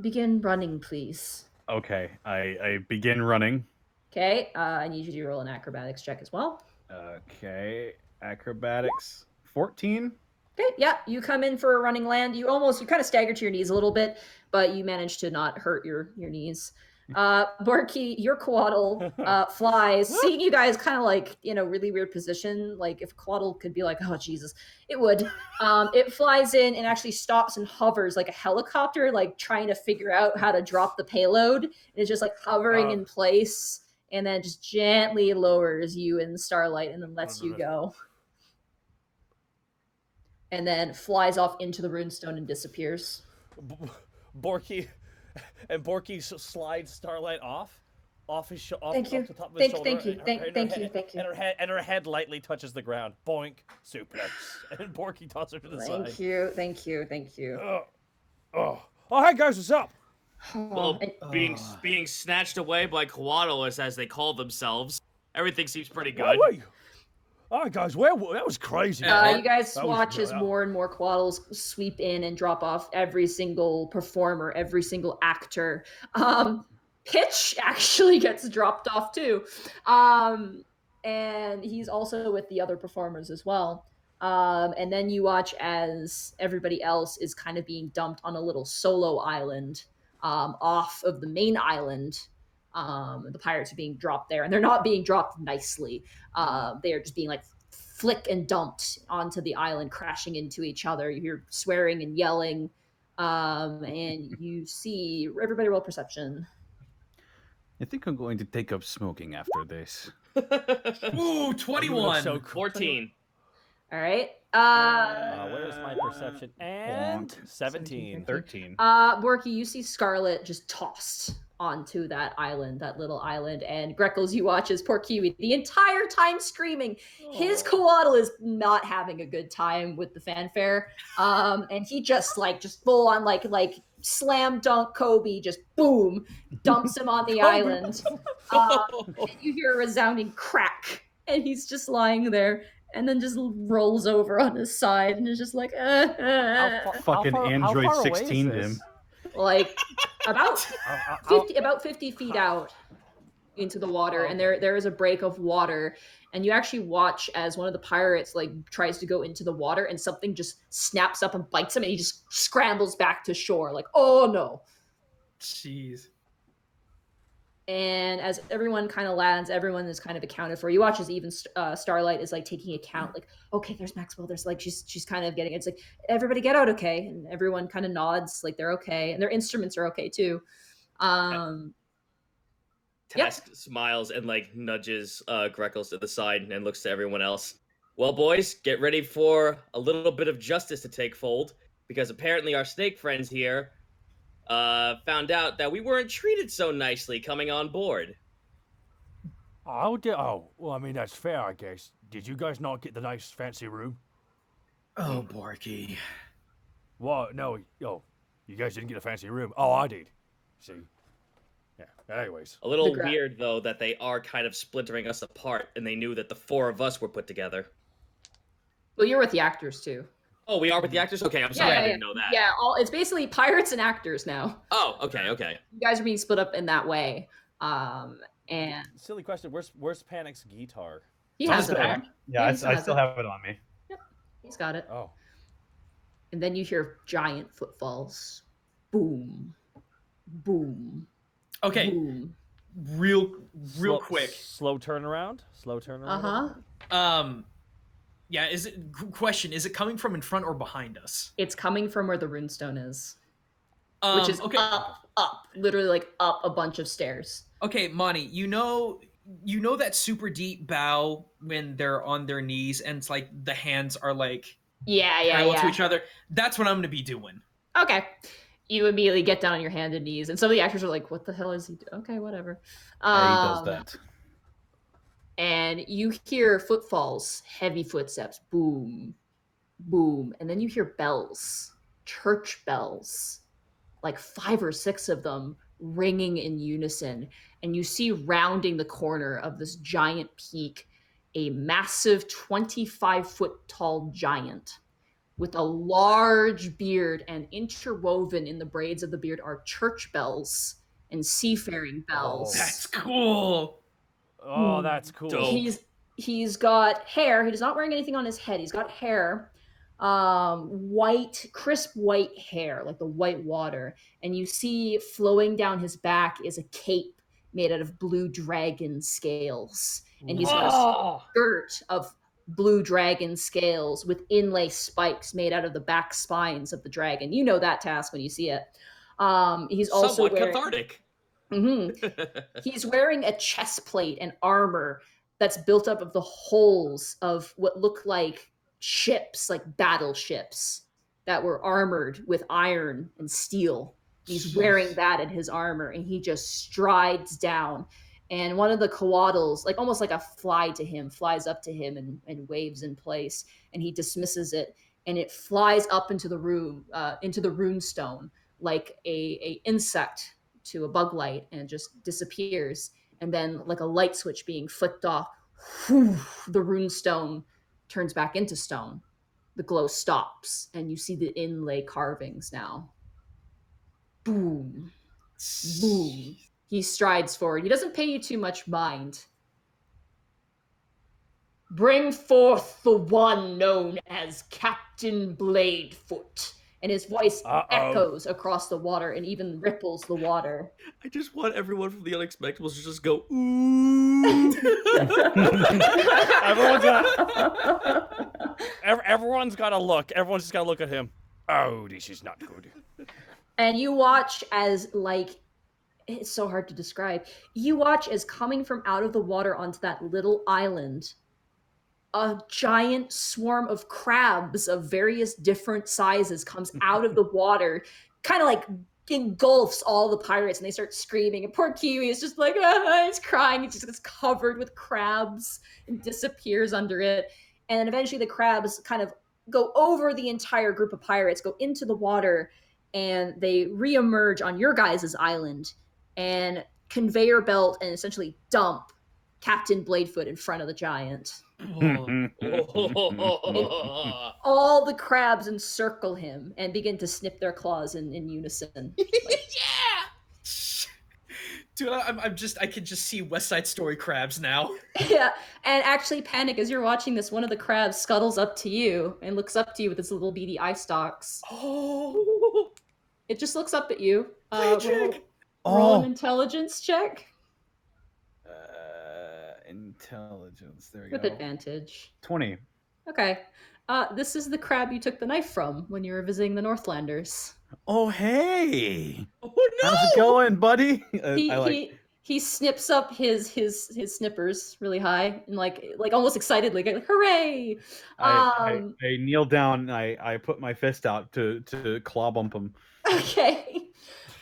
Begin running, please. Okay. I begin running. Okay, I need you to roll an acrobatics check as well. Okay. Acrobatics 14. Okay, yeah, you come in for a running land. You kind of stagger to your knees a little bit, but you manage to not hurt your knees. Borky, your Quaddle flies, seeing you guys kind of like, really weird position. Like if Quaddle could be like, oh Jesus, it would. It flies in and actually stops and hovers like a helicopter, like trying to figure out how to drop the payload. And it's just like hovering in place, and then just gently lowers you in starlight and then lets you go. And then flies off into the runestone and disappears. Borky slides Starlight off his off Thank you. the top of his shoulder. Thank you. Thank you. And her head lightly touches the ground. Boink, suplex, and Borky tosses her to the side. Thank you. Oh, hey guys, what's up? Well, being snatched away by Quaddle, as they call themselves, everything seems pretty good. Wait. All right, guys, that was crazy. You guys That was watch good. as more and more Quaddles sweep in and drop off every single performer, every single actor. Pitch actually gets dropped off too. And he's also with the other performers as well. And then you watch as everybody else is kind of being dumped on a little solo island off of the main island. The pirates are being dropped there, and they're not being dropped nicely. They are just being like flick and dumped onto the island, crashing into each other. You hear swearing and yelling, and you see everybody roll perception. I think I'm going to take up smoking after this. Ooh, 21. So cool. 14. All right. Where's my perception? And 17. 13. Borky, you see Scarlet just tossed onto that island, that little island, and Greckles, you watch as poor Kiwi the entire time screaming. His Koaddle is not having a good time with the fanfare, and he just full on like slam dunk Kobe, just boom, dumps him on the island. And you hear a resounding crack, and he's just lying there. and then just rolls over on his side and is just like, Fucking Android how far away is 16 this? him. like about How- 50 feet out into the water, and there is a break of water, and you actually watch as one of the pirates like tries to go into the water, and something just snaps up and bites him, and he just scrambles back to shore, like, oh no. Jeez. And as everyone kind of lands, everyone is kind of accounted for. You watch as even Starlight is like taking account, like, okay, there's Maxwell. There's like she's kind of getting. It's like, everybody get out, okay, and everyone kind of nods, like they're okay, and their instruments are okay too. Tusk smiles and like nudges Greckles to the side and looks to everyone else. Well, boys, get ready for a little bit of justice to take fold, because apparently our snake friends here found out that we weren't treated so nicely coming on board. Oh, well, I mean, that's fair, I guess. Did you guys not get the nice fancy room? Oh, Borky. What? No, you guys didn't get a fancy room. Oh, I did. See? Yeah, anyways. A little The gra- weird, though, that they are kind of splintering us apart, and they knew that the four of us were put together. Well, you're with the actors too. Oh, we are with the actors? Okay, I'm sorry, I didn't know that. Yeah, it's basically pirates and actors now. Oh, okay. You guys are being split up in that way. And Silly question. Where's Panic's guitar? he has it back. on. Yeah, he I still still have it on me. He's got it. Oh. And then you hear giant footfalls. Boom. Boom. Okay, Boom. real Slow- quick. Slow turnaround. Uh-huh. Yeah, question, is it coming from in front or behind us? It's coming from where the runestone is. Which is okay. up. Literally like up a bunch of stairs. Okay, Monty, you know that super deep bow when they're on their knees and it's like the hands are like parallel to each other? That's what I'm gonna be doing. Okay. You immediately get down on your hand and knees, and some of the actors are like, what the hell is he doing? Okay, whatever. He does that. And you hear footfalls, heavy footsteps, boom, boom, and then you hear bells, church bells, like 5 or 6 of them ringing in unison, and you see rounding the corner of this giant peak a massive 25-foot tall giant with a large beard, and interwoven in the braids of the beard are church bells and seafaring bells. That's cool. Oh, that's cool. Dope. He's got hair. He's not wearing anything on his head. He's got hair, white, crisp white hair, like the white water. And you see flowing down his back is a cape made out of blue dragon scales. And he's got a skirt of blue dragon scales with inlay spikes made out of the back spines of the dragon. You know that, Task, when you see it. He's also Somewhat wearing... cathartic. He's wearing a chest plate and armor that's built up of the holes of what look like ships, like battleships that were armored with iron and steel. He's wearing that in his armor, and he just strides down. And one of the coatls, like almost like a fly to him, flies up to him and waves in place, and he dismisses it, and it flies up into the room, into the runestone, like a insect to a bug light, and just disappears. And then like a light switch being flicked off, whew, the runestone turns back into stone. The glow stops, and you see the inlay carvings now. Boom. Boom. He strides forward. He doesn't pay you too much mind. Bring forth the one known as Captain Bladefoot. And his voice echoes across the water and even ripples the water. I just want everyone from the Unexpectables to just go, ooh. Everyone's got to look. Everyone's just got to look at him. Oh, this is not good. And you watch as, like, it's so hard to describe. You watch as coming from out of the water onto that little island, a giant swarm of crabs of various different sizes comes out of the water, kind of like engulfs all the pirates, and they start screaming. And poor Kiwi is just like, he's crying. He just gets covered with crabs and disappears under it. And then eventually the crabs kind of go over the entire group of pirates, go into the water, and they reemerge on your guys' island and conveyor belt and essentially dump Captain Bladefoot in front of the giant. Oh. All the crabs encircle him and begin to snip their claws in unison. Yeah. Dude, I can just see West Side Story crabs now. Yeah, and actually, Panic, as you're watching this, one of the crabs scuttles up to you and looks up to you with its little beady eye stalks. Oh. It just looks up at you. Magic. Roll an intelligence check Intelligence. There we with go. advantage. 20. Okay. This is the crab you took the knife from when you were visiting the Northlanders. Oh, hey. Oh no. How's it going, buddy? He snips up his snippers really high and like almost excitedly, like hooray! I kneel down and I put my fist out to claw bump him. Okay.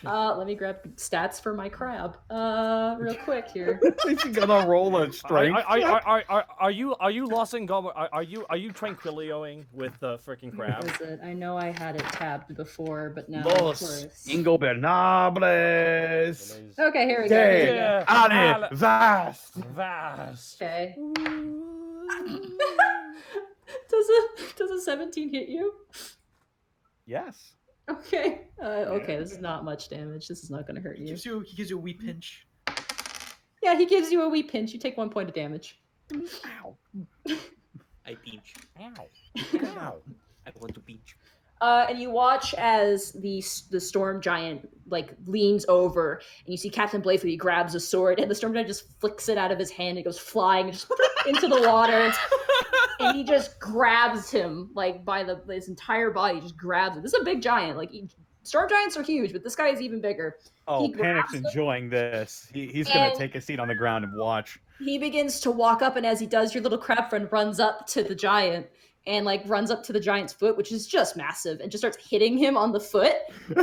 Let me grab stats for my crab. Real quick here. You gotta roll a strength. Are you losing are you tranquilioing with the freaking crab? What is it? I know I had it tabbed before, but now Los of course. ingobernables. Okay, here we go. De Here ale vast. Vast. we go. Okay. Does a 17 hit you? Yes. Okay. Okay, this is not much damage. This is not going to hurt He you. gives you a wee pinch. Yeah, he gives you a wee pinch. You take 1 point of damage. Ow. I pinch. Ow. Ow. I want to pinch. And you watch as the storm giant like leans over, and you see Captain Bladefoot. He grabs a sword, and the storm giant just flicks it out of his hand. It goes flying just into the water, and he just grabs him like by his entire body. Just grabs him. This is a big giant. Like storm giants are huge, but this guy is even bigger. Oh, He Panic's grabs him. enjoying this. He's gonna And- take a seat on the ground and watch. He begins to walk up, and as he does, your little crab friend runs up to the giant and like runs up to the giant's foot, which is just massive, and just starts hitting him on the foot. And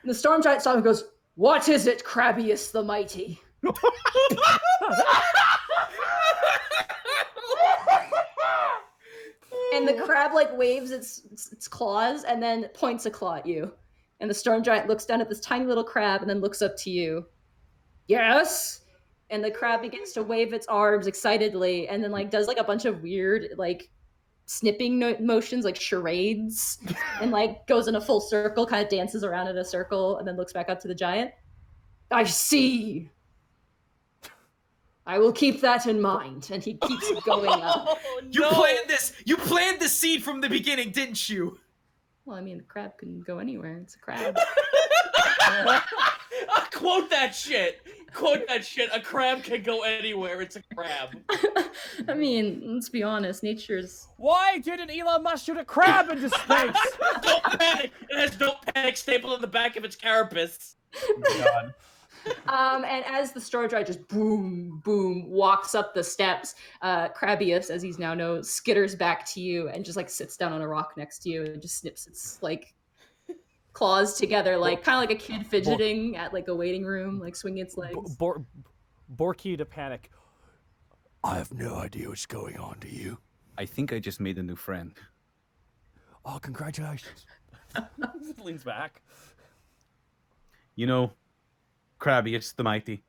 the storm giant saw him and goes, "What is it, Crabbius the Mighty?" And the crab like waves its claws and then points a claw at you. And the storm giant looks down at this tiny little crab and then looks up to you. Yes. And the crab begins to wave its arms excitedly and then like does like a bunch of weird like snipping motions like charades and like goes in a full circle, kind of dances around in a circle and then looks back up to the giant. I see. I will keep that in mind. And he keeps going up. You planned this seed from the beginning, didn't you? Well, I mean, the crab can go anywhere. It's a crab. Quote that shit. Quote that shit. A crab can go anywhere. It's a crab. I mean, let's be honest. Nature's... Why didn't Elon Musk shoot a crab into space? Don't panic. It has "Don't Panic" stapled on the back of its carapace. God. And as the storm giant just boom, boom, walks up the steps, Crabbius, as he's now known, skitters back to you and just like sits down on a rock next to you and just snips its like claws together, like kind of like a kid fidgeting at like a waiting room, like swinging its legs. Borky to Panic. I have no idea what's going on to you. I think I just made a new friend. Oh, congratulations. Leans back. You know, Crabbius the Mighty.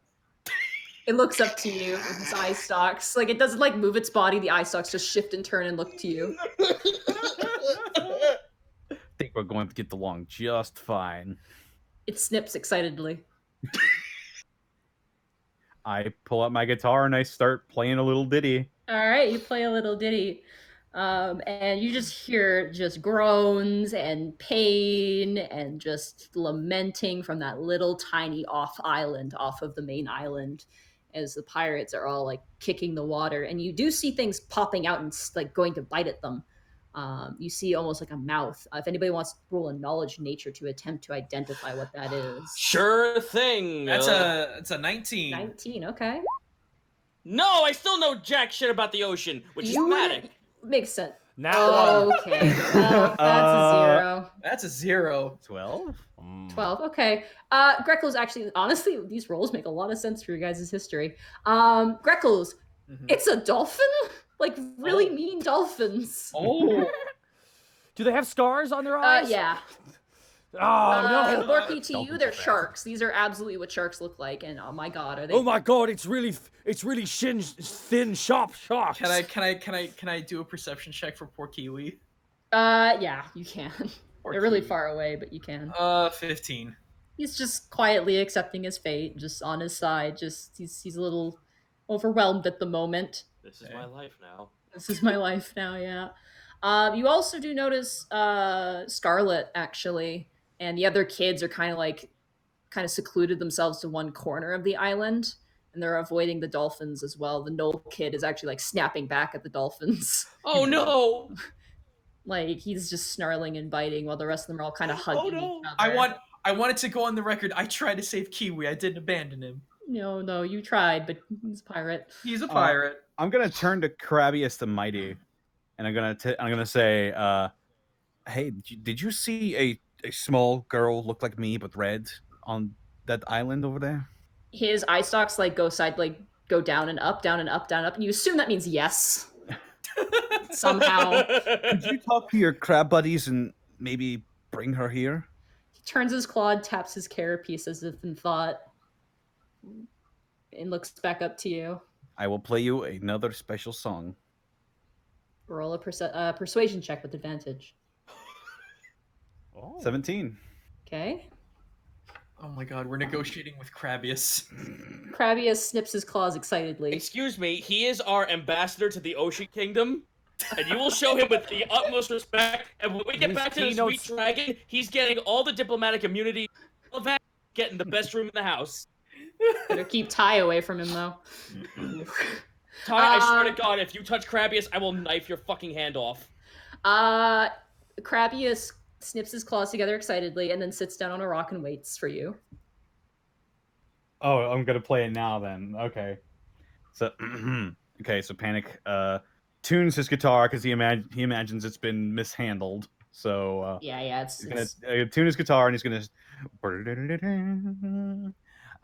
It looks up to you with its eye stalks. Like it doesn't like move its body, the eye stalks just shift and turn and look to you. I think we're going to get along just fine. It snips excitedly. I pull out my guitar and I start playing a little ditty. All right, you play a little ditty. And you just hear just groans and pain and just lamenting from that little tiny off island, off of the main island, as the pirates are all like kicking the water. And you do see things popping out and like going to bite at them. You see almost like a mouth. If anybody wants to roll a knowledge nature to attempt to identify what that is. Sure thing. That's a 19. 19, okay. No, I still know jack shit about the ocean, which is thematic. Makes sense. Now Okay, well, that's a 0. That's a 0. 12? 12, okay. Gretel's actually, honestly, these rolls make a lot of sense for your guys' history. Gretel's, it's a dolphin? Like, really mean dolphins. Oh. do they have scars on their eyes? Yeah. Oh no! Lorky, to you, Dolphins they're are bad. sharks. These are absolutely what sharks look like, and oh my god, are they? Oh my god! It's really thin, sharp sharks. Can I do a perception check for poor Kiwi? Yeah, you can. Poor They're really Kiwi. far away, but you can. 15. He's just quietly accepting his fate, just on his side. Just he's a little overwhelmed at the moment. This is my life now. This is my life now, yeah. You also do notice Scarlet actually, and the other kids are kind of secluded themselves to one corner of the island, and they're avoiding the dolphins as well. The Knoll kid is actually like snapping back at the dolphins. Oh no! Like he's just snarling and biting while the rest of them are all kind of hugging no. each other. I wanted to go on the record. I tried to save Kiwi. I didn't abandon him. No, you tried, but he's a pirate. He's a pirate. I'm gonna turn to Crabius the Mighty, and I'm gonna say, "Hey, did you see a small girl look like me but red on that island over there?" His eye stalks go down and up, down and up, down and up, and you assume that means yes. Somehow. Could you talk to your crab buddies and maybe bring her here? He turns his claw and taps his carapace as if in thought, and looks back up to you. I will play you another special song. Roll a persuasion check with advantage. 17. Okay. Oh my god, we're negotiating with Crabius. Crabius snips his claws excitedly. Excuse me, he is our ambassador to the Ocean Kingdom, and you will show him with the utmost respect. And when we get back to the Sweet Dragon, he's getting all the diplomatic immunity, all that, getting the best room in the house. Better keep Ty away from him, though. Ty, I swear to God, if you touch Crabius, I will knife your fucking hand off. Crabius snips his claws together excitedly and then sits down on a rock and waits for you. Oh, I'm gonna play it now then. Okay. So, so Panic tunes his guitar because he imagines it's been mishandled. So yeah, he's gonna tune his guitar and he's gonna.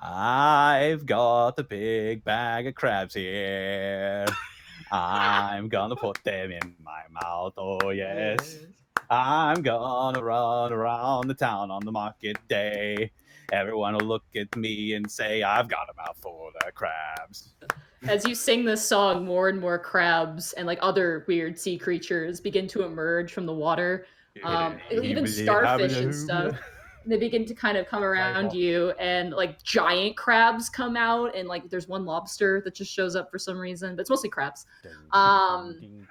I've got a big bag of crabs here. I'm gonna put them in my mouth. Oh yes. I'm gonna run around the town on the market day. Everyone will look at me and say, I've got a mouthful of crabs. As you sing this song, more and more crabs and like other weird sea creatures begin to emerge from the water. Even starfish and stuff. They begin to kind of come around you, and like giant crabs come out, and like there's one lobster that just shows up for some reason, but it's mostly crabs. And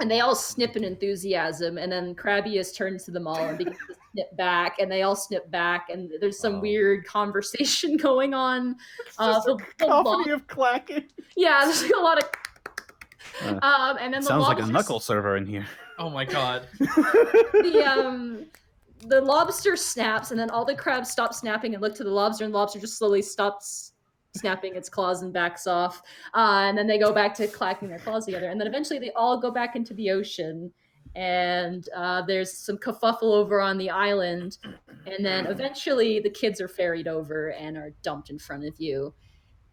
they all snip in enthusiasm, and then Crabius turns to them all and begins to snip back, and they all snip back, and there's some weird conversation going on. Cacophony of clacking. Yeah, there's like a lot of. And then Sounds like a knuckle server in here. Oh my god. The lobster snaps, and then all the crabs stop snapping and look to the lobster, and the lobster just slowly stops snapping its claws and backs off. And then they go back to clacking their claws together. And then eventually they all go back into the ocean. And there's some kerfuffle over on the island. And then eventually the kids are ferried over and are dumped in front of you.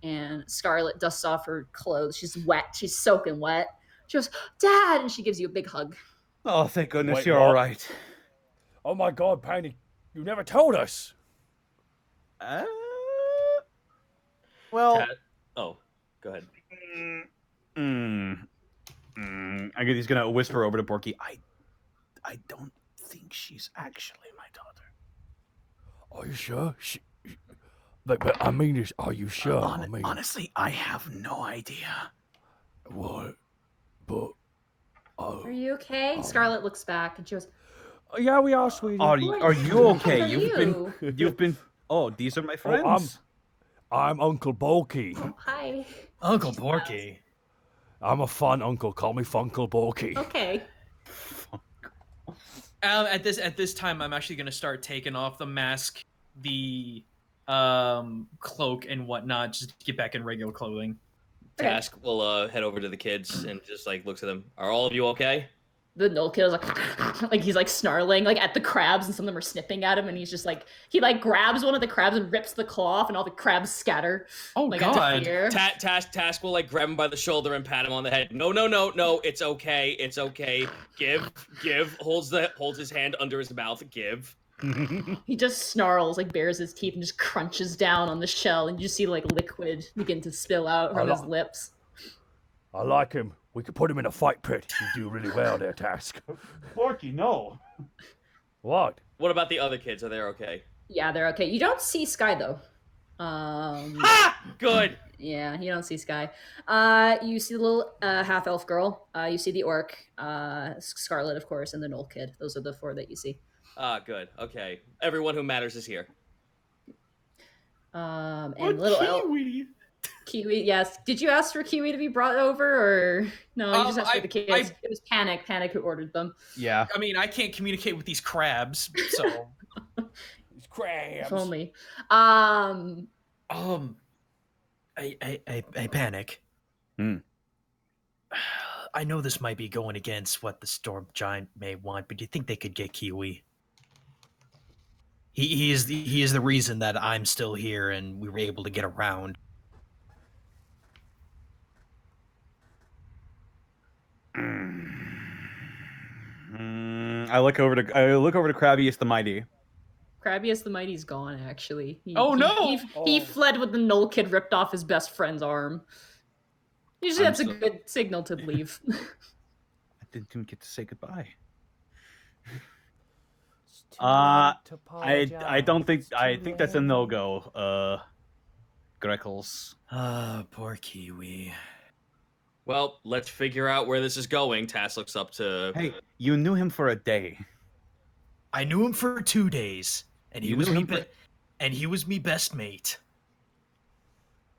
And Scarlet dusts off her clothes. She's wet. She's soaking wet. She goes, Dad! And she gives you a big hug. Oh, thank goodness Wait, you're what? all right. Oh my god, Panic, you never told us. Well, oh, go ahead. I guess he's gonna whisper over to Borky. I don't think she's actually my daughter. Are you sure? But I mean this. Are you sure? Honestly, I have no idea. What? But. Are you okay? Scarlet looks back and she goes, Yeah, we are, sweetie. Are you okay? How are You've been. Oh, these are my friends. I'm Uncle Bulky. Oh, hi. Uncle Porky. I'm a fun uncle. Call me Funkle Bulky. Okay. At this time, I'm actually gonna start taking off the mask, the cloak, and whatnot, just to get back in regular clothing. Task will head over to the kids and just like looks at them. Are all of you okay? The Knoll kid is like he's like snarling like at the crabs, and some of them are snipping at him, and he's just like he like grabs one of the crabs and rips the claw off, and all the crabs scatter. Oh like, god. Task will like grab him by the shoulder and pat him on the head. No, it's okay. Give. Holds his hand under his mouth. Give. He just snarls, like bares his teeth and just crunches down on the shell, and you see like liquid begin to spill out from his lips. I like him. We could put him in a fight pit. You do really well there, Tusk. Forky, no. What? What about the other kids? Are they okay? Yeah, they're okay. You don't see Sky though. Good. Yeah, you don't see Sky. You see the little half elf girl. You see the orc, Scarlet, of course, and the Knoll kid. Those are the 4 that you see. Good. Okay. Everyone who matters is here. And little Kiwi. Kiwi, yes. Did you ask for Kiwi to be brought over, or no? You just asked for the kids. It was Panic who ordered them. Yeah. I mean, I can't communicate with these crabs, so. These crabs. If only. I panic. I know this might be going against what the storm giant may want, but do you think they could get Kiwi? He is the reason that I'm still here and we were able to get around. I look over to Crabbius the Mighty. Crabbius the Mighty's gone, actually. He fled with the Knoll kid ripped off his best friend's arm. Usually that's a good signal to leave. I didn't even get to say goodbye. I think that's a no-go. Gretel's. Poor Kiwi. Well, let's figure out where this is going. Tass looks up to... Hey, you knew him for a day. I knew him for 2 days, and he was me best mate.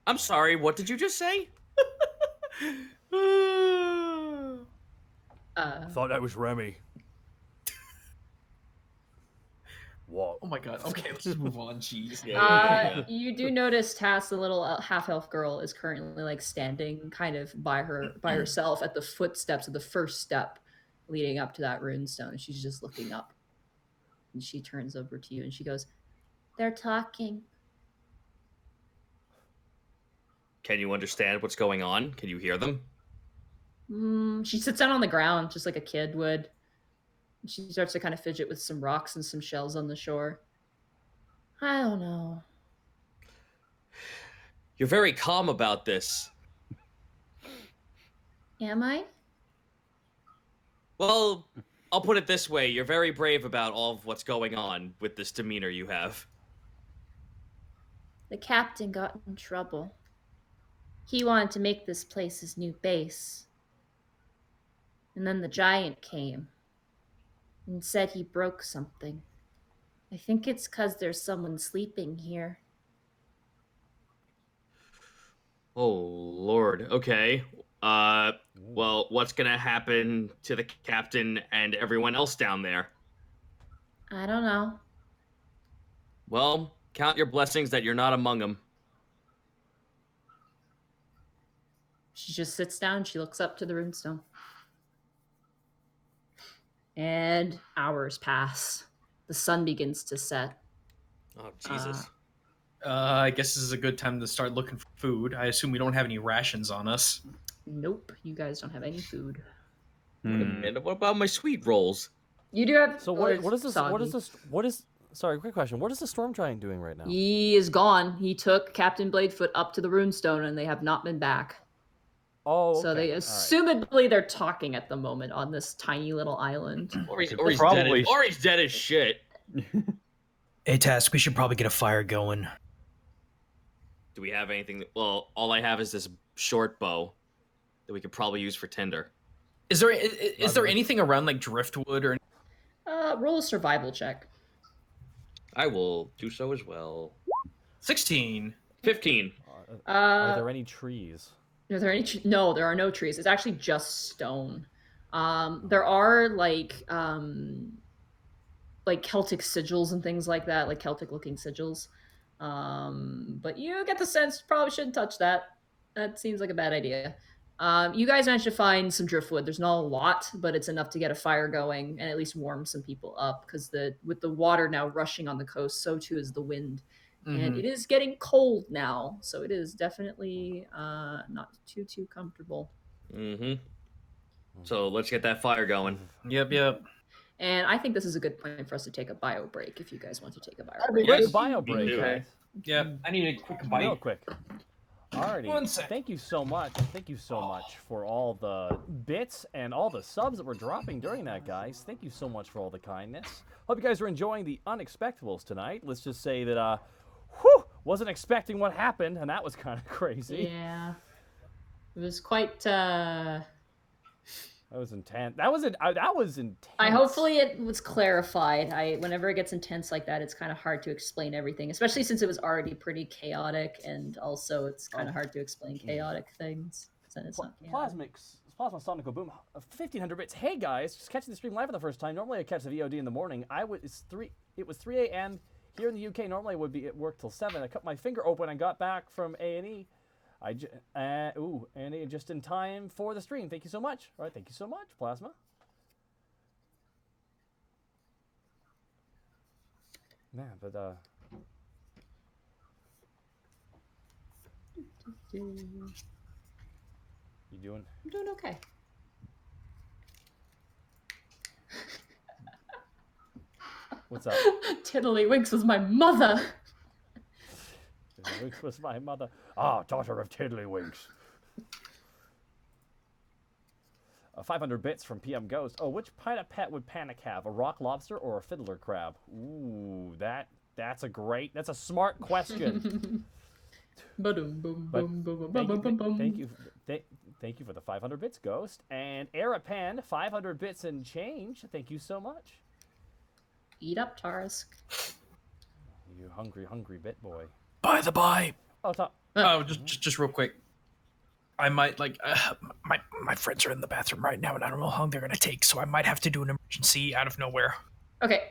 I'm sorry, what did you just say? Thought that was Remy. What? Oh my god. Okay, let's just move on. Jeez. You do notice Tass, the little half-elf girl, is currently like standing kind of by herself at the footsteps of the first step leading up to that runestone. She's just looking up. And she turns over to you and she goes, "They're talking." Can you understand what's going on? Can you hear them? She sits down on the ground just like a kid would. She starts to kind of fidget with some rocks and some shells on the shore. I don't know. You're very calm about this. Am I? Well, I'll put it this way. You're very brave about all of what's going on with this demeanor you have. The captain got in trouble. He wanted to make this place his new base. And then the giant came and said he broke something. I think it's 'cause there's someone sleeping here. Oh, Lord. Okay. Well, what's gonna happen to the captain and everyone else down there? I don't know. Well, count your blessings that you're not among them. She just sits down. She looks up to the runestone. And hours pass. The sun begins to set. Oh, Jesus. I guess this is a good time to start looking for food. I assume we don't have any rations on us. Nope, you guys don't have any food. Wait a minute, what about my sweet rolls? You do have. So what is sorry, quick question. What is the storm giant doing right now? He is gone. He took Captain Bladefoot up to the runestone, and they have not been back. Oh, okay. So they assumedly they're talking at the moment on this tiny little island. Or he's dead as shit. Hey, Tusk, we should probably get a fire going. Do we have anything? Well, all I have is this short bow that we could probably use for tinder. Is there anything around like driftwood or? Roll a survival check. I will do so as well. 16. 15. Are there any trees? Are there any? No, there are no trees. It's actually just stone. There are like Celtic sigils and things like that, like Celtic-looking sigils. But you get the sense probably shouldn't touch that. That seems like a bad idea. You guys managed to find some driftwood. There's not a lot, but it's enough to get a fire going and at least warm some people up, because with the water now rushing on the coast, so too is the wind. And it is getting cold now, so it is definitely not too comfortable. So let's get that fire going. Yep. And I think this is a good point for us to take a bio break if you guys want to take a bio That'd break. be Quick Yes, bio me break, too. guys. Yeah, I need a quick bite. Real quick. Alrighty. 1 sec. Thank you so much, and thank you so much for all the bits and all the subs that we're dropping during that, guys. Thank you so much for all the kindness. Hope you guys are enjoying the Unexpectables tonight. Let's just say that, wasn't expecting what happened, and that was kind of crazy. Yeah. It was quite That was intense. That was intense. hopefully it was clarified. Whenever it gets intense like that, it's kind of hard to explain everything, especially since it was already pretty chaotic, and also it's kind of hard to explain chaotic things. Then it's not chaotic. Plasma Sonico Boom, 1,500 bits. Hey guys, just catching the stream live for the first time. Normally I catch the VOD in the morning. It was 3 a.m. here in the UK. Normally I would be at work till 7. I cut my finger open and got back from A&E. And just in time for the stream. Thank you so much. All right, thank you so much, Plasma. Man, but you doing? I'm doing okay. What's up? Tiddlywinks was my mother. Tiddlywinks was my mother. Ah, daughter of Tiddlywinks. 500 bits from PM Ghost. Oh, which kind of pet would Panic have? A rock lobster or a fiddler crab? Ooh, that's a smart question. Thank you for the 500 bits, Ghost. And Arapan, 500 bits and change. Thank you so much. Eat up, Tusk. You hungry bit boy. By the by. Oh, top. Oh, just real quick. I might my friends are in the bathroom right now, and I don't know how long they're gonna take, so I might have to do an emergency out of nowhere. Okay.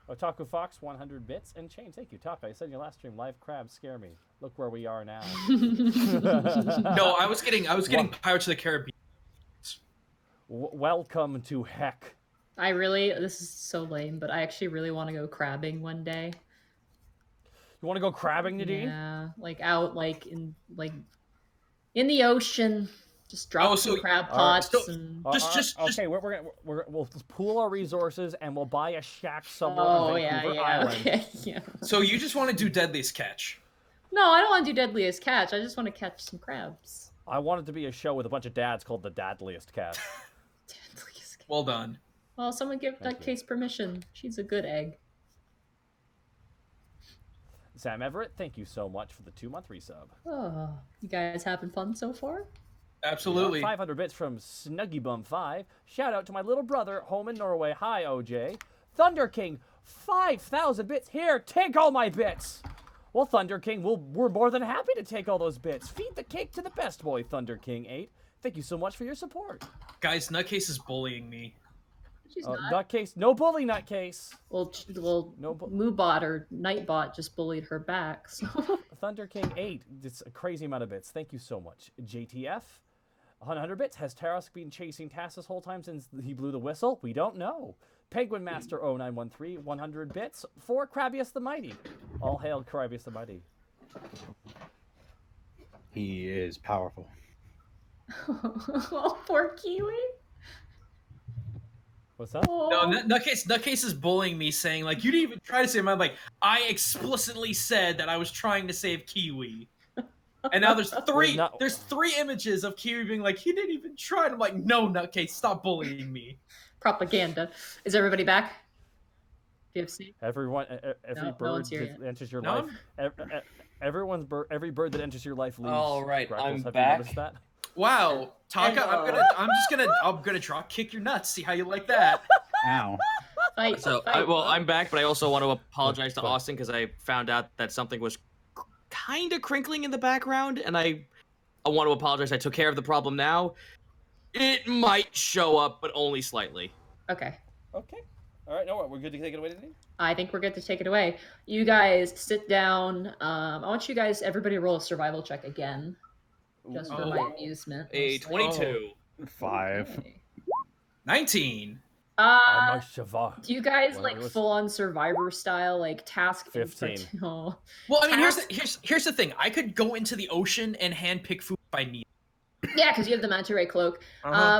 Otaku Fox, 100 bits and change. Thank you, Taka. I said in your last stream, live crabs scare me. Look where we are now. No, I was getting Pirates of the Caribbean. Welcome to heck. This is so lame, but I actually really want to go crabbing one day. You want to go crabbing, Nadine? Yeah, out in the ocean. Just drop some crab pots. Okay, we'll pool our resources and we'll buy a shack somewhere Oh, on Vancouver yeah, Island. okay, yeah. So you just want to do Deadliest Catch? No, I don't want to do Deadliest Catch. I just want to catch some crabs. I want it to be a show with a bunch of dads called the Dadliest Cat. Deadliest Catch. Well done. Well, someone give that case permission. She's a good egg. Sam Everett, thank you so much for the 2-month resub. Oh, you guys having fun so far? Absolutely. 500 bits from SnuggyBum5. Shout out to my little brother home in Norway. Hi, OJ. Thunder King, 5,000 bits. Here, take all my bits. Well, Thunder King, we're more than happy to take all those bits. Feed the cake to the best boy, Thunder King 8. Thank you so much for your support. Guys, Nutcase is bullying me. She's not. Nutcase, no bully, Nutcase. Well, Moobot or Nightbot just bullied her back. So. Thunder King 8. It's a crazy amount of bits. Thank you so much. JTF, 100 bits. Has Taros been chasing Tass this whole time since he blew the whistle? We don't know. Penguin Master 0913, 100 bits for Krabius the Mighty. All hail Krabius the Mighty. He is powerful. Oh, poor Kiwi. What's up? No, Nutcase is bullying me, saying, like, you didn't even try to save him. I'm like, I explicitly said that I was trying to save Kiwi. And now there's three images of Kiwi being like, he didn't even try. And I'm like, no, Nutcase, stop bullying me. Propaganda. Is everybody back? Do you have seen? Everyone, every bird that enters your life. Every bird that enters your life leaves. All right, Gretel. I'm Have back. you noticed that? Wow, Taka, I'm gonna drop kick your nuts. See how you like that. Ow. Fight, So, fight. I'm back, but I also want to apologize to Austin because I found out that something was kind of crinkling in the background, and I want to apologize. I took care of the problem now. It might show up, but only slightly. Okay. Okay. All right. No, we're good to take it away today. I think we're good to take it away. You guys sit down. I want you guys, everybody, roll a survival check again, just for my amusement. A 22. 5. Okay. 19. Do you guys like full on Survivor style, like task 15? Oh. Well, I mean, here's the thing. I could go into the ocean and handpick food if I need. Yeah, because you have the manta ray cloak.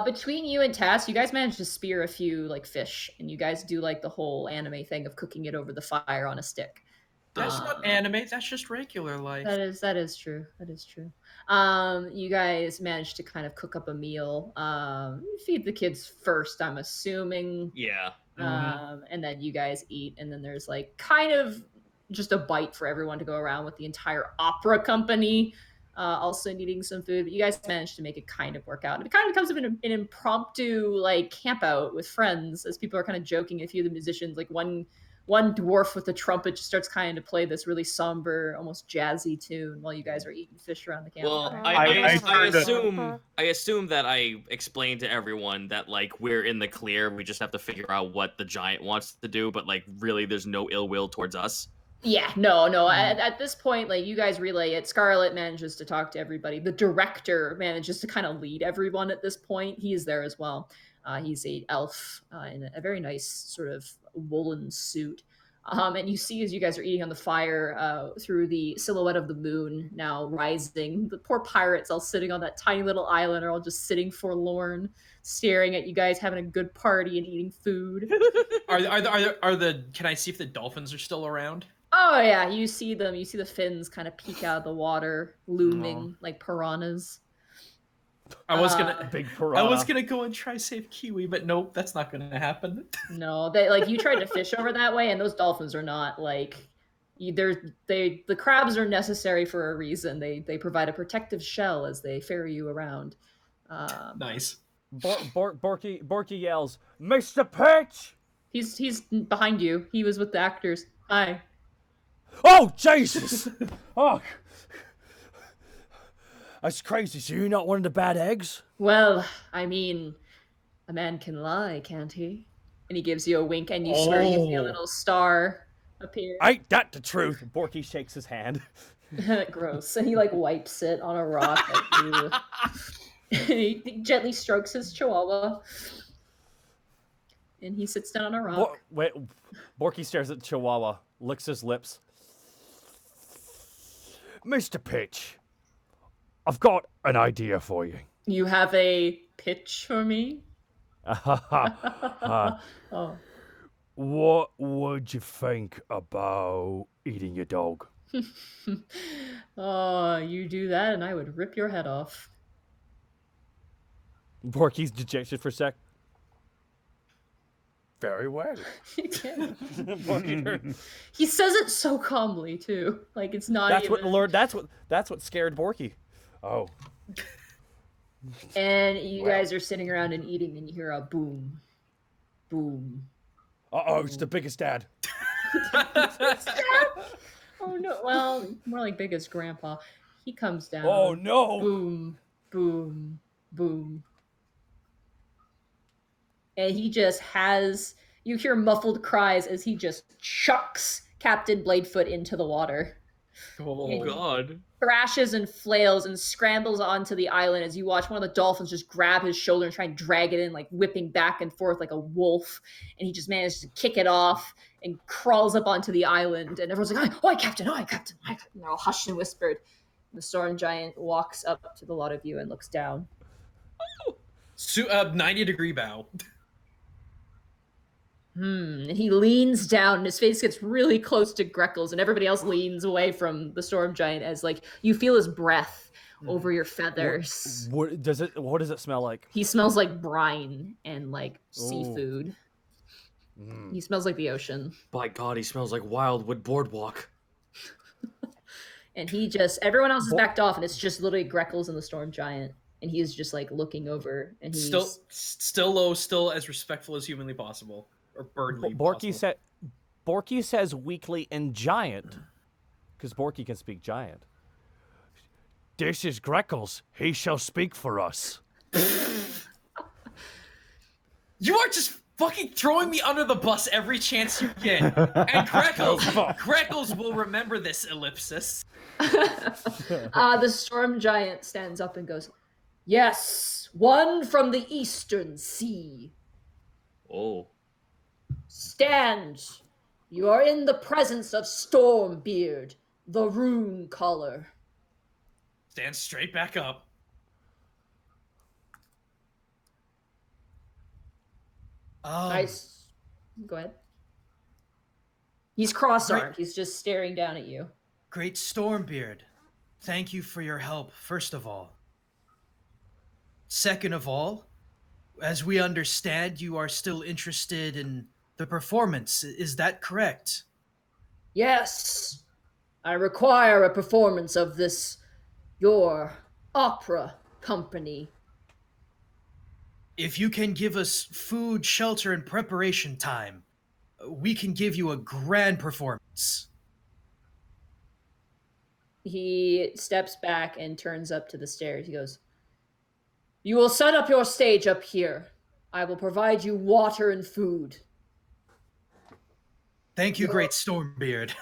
Between you and Tass, you guys managed to spear a few like fish, and you guys do like the whole anime thing of cooking it over the fire on a stick. That's not anime. That's just regular life. That is true. That is true. You guys managed to kind of cook up a meal. Feed the kids first, I'm assuming. Yeah. And then you guys eat, and then there's like kind of just a bite for everyone to go around with the entire opera company also needing some food. But you guys managed to make it kind of work out. And it kind of becomes an impromptu like camp out with friends as people are kind of joking. A few of the musicians, like one dwarf with a trumpet, just starts kind of play this really somber, almost jazzy tune while you guys are eating fish around the campfire. Well, I assume that I explained to everyone that like we're in the clear. We just have to figure out what the giant wants to do, but like really, there's no ill will towards us. Yeah, no. At this point, like you guys relay it. Scarlet manages to talk to everybody. The director manages to kind of lead everyone at this point. He is there as well. He's a elf in a very nice sort of woolen suit. And you see as you guys are eating on the fire through the silhouette of the moon now rising, the poor pirates all sitting on that tiny little island are all just sitting forlorn, staring at you guys having a good party and eating food. Are the? Can I see if the dolphins are still around? Oh yeah, you see them. You see the fins kind of peek out of the water, looming like piranhas. I was gonna Big piranha. I was gonna go and try save Kiwi, but nope, that's not gonna happen. No, they like you tried to fish over that way, and those dolphins are not like either. The crabs are necessary for a reason. They provide a protective shell as they ferry you around. Nice. Borky yells, "Mr. Pitch!" He's behind you. He was with the actors. Hi. Oh, Jesus! Oh. That's crazy. So you're not one of the bad eggs? Well, I mean, a man can lie, can't he? And he gives you a wink, and you swear you see a little star appear. Ain't that the truth? Borky shakes his hand. Gross. And he like wipes it on a rock. He gently strokes his chihuahua. And he sits down on a rock. Borky stares at Chihuahua, licks his lips. Mr. Pitch, I've got an idea for you. You have a pitch for me? Oh. What would you think about eating your dog? Oh, you do that and I would rip your head off. Borky's dejected for a sec. Very well. He says it so calmly too. Like it's not That's even... what that's what scared Borky. Oh. And you guys are sitting around and eating and you hear a boom. Boom. Uh-oh, it's the biggest dad. Oh no, well, more like biggest grandpa. He comes down. Oh no. Boom, boom, boom. And he just has, you hear muffled cries as he just chucks Captain Bladefoot into the water. Oh God. Thrashes and flails and scrambles onto the island as you watch one of the dolphins just grab his shoulder and try and drag it in, like whipping back and forth like a wolf. And he just manages to kick it off and crawls up onto the island. And everyone's like, "Oi, Captain, oi, Captain, oi, Captain." And they're all hushed and whispered. And the storm giant walks up to the lot of you and looks down. 90-degree bow. And he leans down and his face gets really close to Gretel's and everybody else leans away from the storm giant as like you feel his breath over your feathers. What does it smell like? He smells like brine and like seafood. He smells like the ocean. By God, he smells like Wildwood Boardwalk. And he just, everyone else is backed off and it's just literally Gretel's and the storm giant. And he is just like looking over and he's still low, still as respectful as humanly possible. Or birdly possible. Borky says weakly and giant, because Borky can speak giant. This is Gretel's. He shall speak for us. You are just fucking throwing me under the bus every chance you get. And Gretel's will remember this ellipsis. The storm giant stands up and goes, "Yes, one from the eastern sea. Oh. Stand! You are in the presence of Stormbeard, the rune caller." Stand straight back up. Go ahead. He's cross-armed. He's just staring down at you. Great Stormbeard, thank you for your help, first of all. Second of all, as we understand, you are still interested in the performance. Is that correct? Yes, I require a performance of this, your opera company. If you can give us food, shelter, and preparation time, we can give you a grand performance. He steps back and turns up to the stairs. He goes, "You will set up your stage up here. I will provide you water and food." Thank you, Great Stormbeard.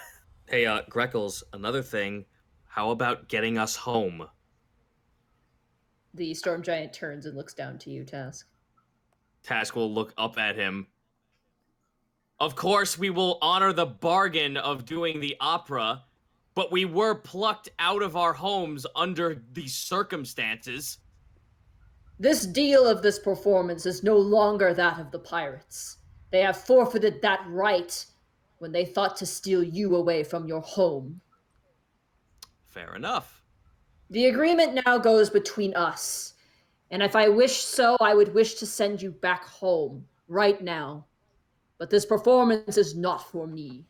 Hey, Greckles, another thing. How about getting us home? The storm giant turns and looks down to you, Tusk. Task will look up at him. Of course, we will honor the bargain of doing the opera, but we were plucked out of our homes under these circumstances. This deal of this performance is no longer that of the pirates. They have forfeited that right when they thought to steal you away from your home. Fair enough. The agreement now goes between us, and if I wish so, I would wish to send you back home, right now. But this performance is not for me.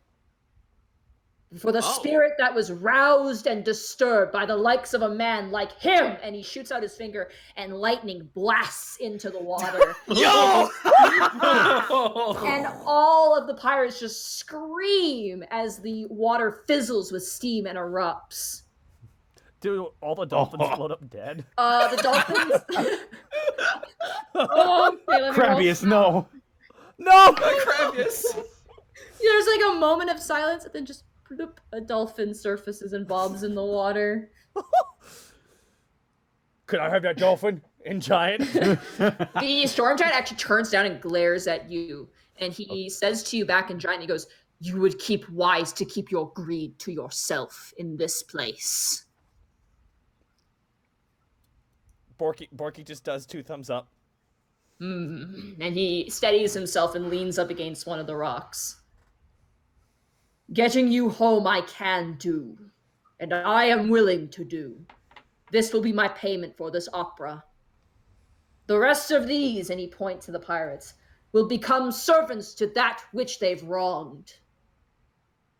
For the spirit that was roused and disturbed by the likes of a man like him, and he shoots out his finger, and lightning blasts into the water. Yo! And all of the pirates just scream as the water fizzles with steam and erupts. Do all the dolphins float up dead? The dolphins... Crabbius, no! No! Crabbius! There's like a moment of silence, and then just bloop, a dolphin surfaces and bobs in the water. Could I have that dolphin in giant? The storm giant actually turns down and glares at you, and he says to you back in giant, he goes, "You would keep wise to keep your greed to yourself in this place." Borky just does 2 thumbs up. And he steadies himself and leans up against one of the rocks. "Getting you home I can do, and I am willing to do. This will be my payment for this opera. The rest of these," and he points to the pirates, "will become servants to that which they've wronged."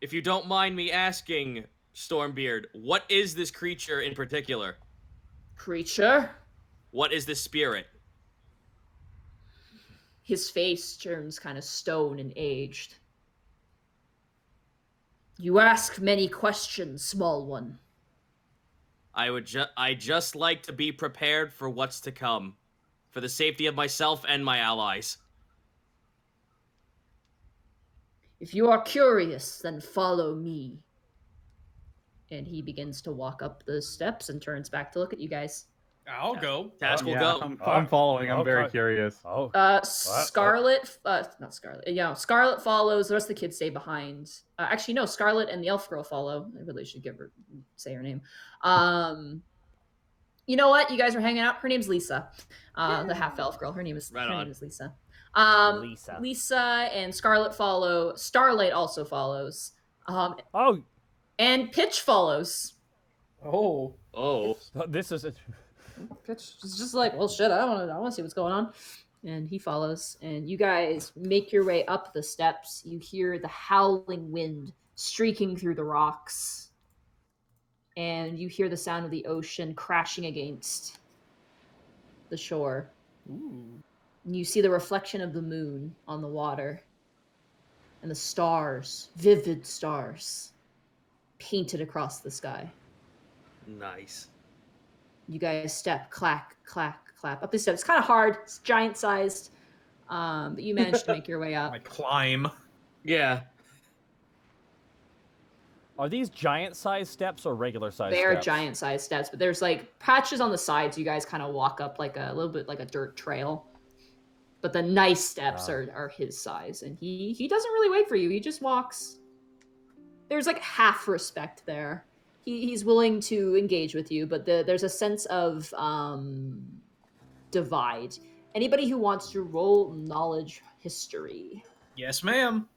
If you don't mind me asking, Stormbeard, what is this creature in particular? Creature? What is this spirit? His face turns kind of stone and aged. "You ask many questions, small one." I just like to be prepared for what's to come, for the safety of myself and my allies. "If you are curious, then follow me." And he begins to walk up the steps and turns back to look at you guys. I'll go. Task will go. I'm following. I'm very Okay. curious. Oh. Scarlet, not Scarlet. Yeah, Scarlet follows. The rest of the kids stay behind. Actually, no, Scarlet and the elf girl follow. I really should say her name. You know what? You guys are hanging out. Her name's Lisa, the half elf girl. Her name is Lisa. Lisa and Scarlet follow. Starlight also follows. And Pitch follows. Oh. This is Pitch is just like, well, shit, I want to see what's going on. And he follows. And you guys make your way up the steps. You hear the howling wind streaking through the rocks. And you hear the sound of the ocean crashing against the shore. Ooh. And you see the reflection of the moon on the water. And the stars, vivid stars, painted across the sky. Nice. You guys step, clack, clack, clap up the steps. It's kind of hard. It's giant-sized, but you managed to make your way up. I climb. Yeah. Are these giant-sized steps or regular-sized steps? They're giant-sized steps, but there's like patches on the sides. You guys kind of walk up like a little bit like a dirt trail. But the nice steps are his size, and he doesn't really wait for you. He just walks. There's like half respect there. He's willing to engage with you, but there's a sense of divide. Anybody who wants to roll knowledge history. Yes, ma'am.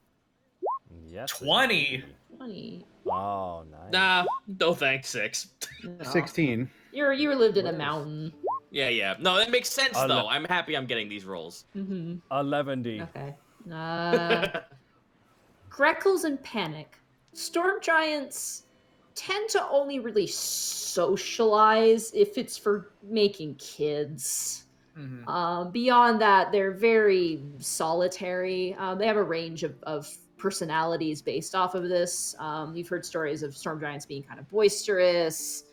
Yes. 20. indeed. 20. Oh, nice. Nah, no thanks. 6. No. 16. You lived in a What is? mountain. Yeah. No, that makes sense Ele- though. I'm happy I'm getting these rolls. 11D. Okay. Greckles and Panic. Storm giants tend to only really socialize if it's for making kids. Beyond that, they're very solitary. They have a range of personalities based off of this. You've heard stories of storm giants being kind of boisterous.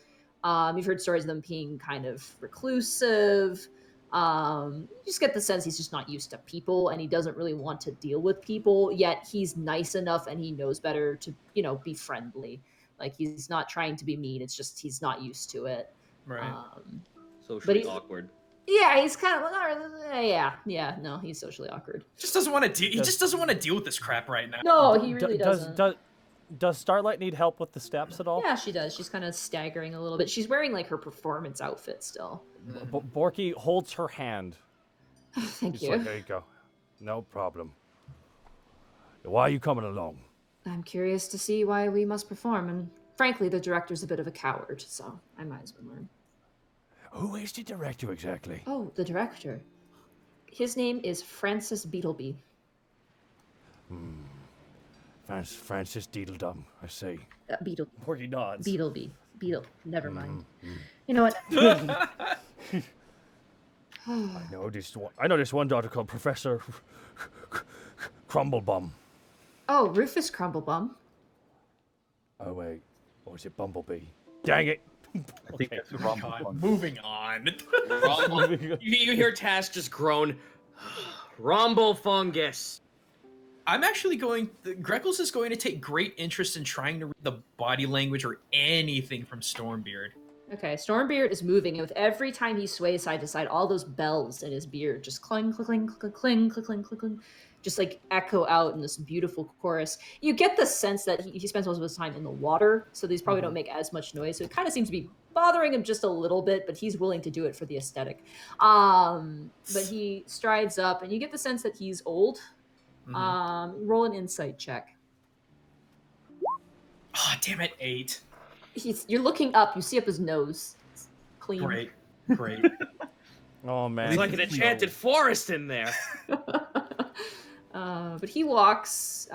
You've heard stories of them being kind of reclusive. You just get the sense he's just not used to people and he doesn't really want to deal with people, yet he's nice enough and he knows better to, be friendly. Like, he's not trying to be mean, it's just he's not used to it. Right. Socially awkward. Yeah, he's kind of no, he's socially awkward. Just doesn't want to deal. He just doesn't want to deal with this crap right now. No, he really doesn't. Does Starlight need help with the steps at all? Yeah, she does. She's kind of staggering a little bit. She's wearing like her performance outfit still. Borky holds her hand. Thank He's you. like, there you go. No problem. Why are you coming along? I'm curious to see why we must perform, and frankly, the director's a bit of a coward, so I might as well learn. Who is the director exactly? Oh, the director. His name is Francis Beetleby. Francis Deedledum, I see. Beetle. Borky nods. Beetleby. Never mind. You know what? I know this one daughter called Professor Crumblebum. Oh, Rufus Crumblebum. Oh wait, or is it Bumblebee? Dang it! I think that's wrong. God, moving on. You hear Task just groan. Rumble fungus. I'm actually Greckles is going to take great interest in trying to read the body language or anything from Stormbeard. Okay, Stormbeard is moving, and with every time he sways side to side, all those bells in his beard just cling, cling, cling, cling, cling, cling, cling, cling, just like echo out in this beautiful chorus. You get the sense that he spends most of his time in the water, so these probably don't make as much noise. So it kind of seems to be bothering him just a little bit, but he's willing to do it for the aesthetic. But he strides up, and you get the sense that he's old. Roll an insight check. Oh, damn it, 8. You're looking up, you see up his nose. It's clean. Great. Oh man. It's like an enchanted forest in there. But he walks.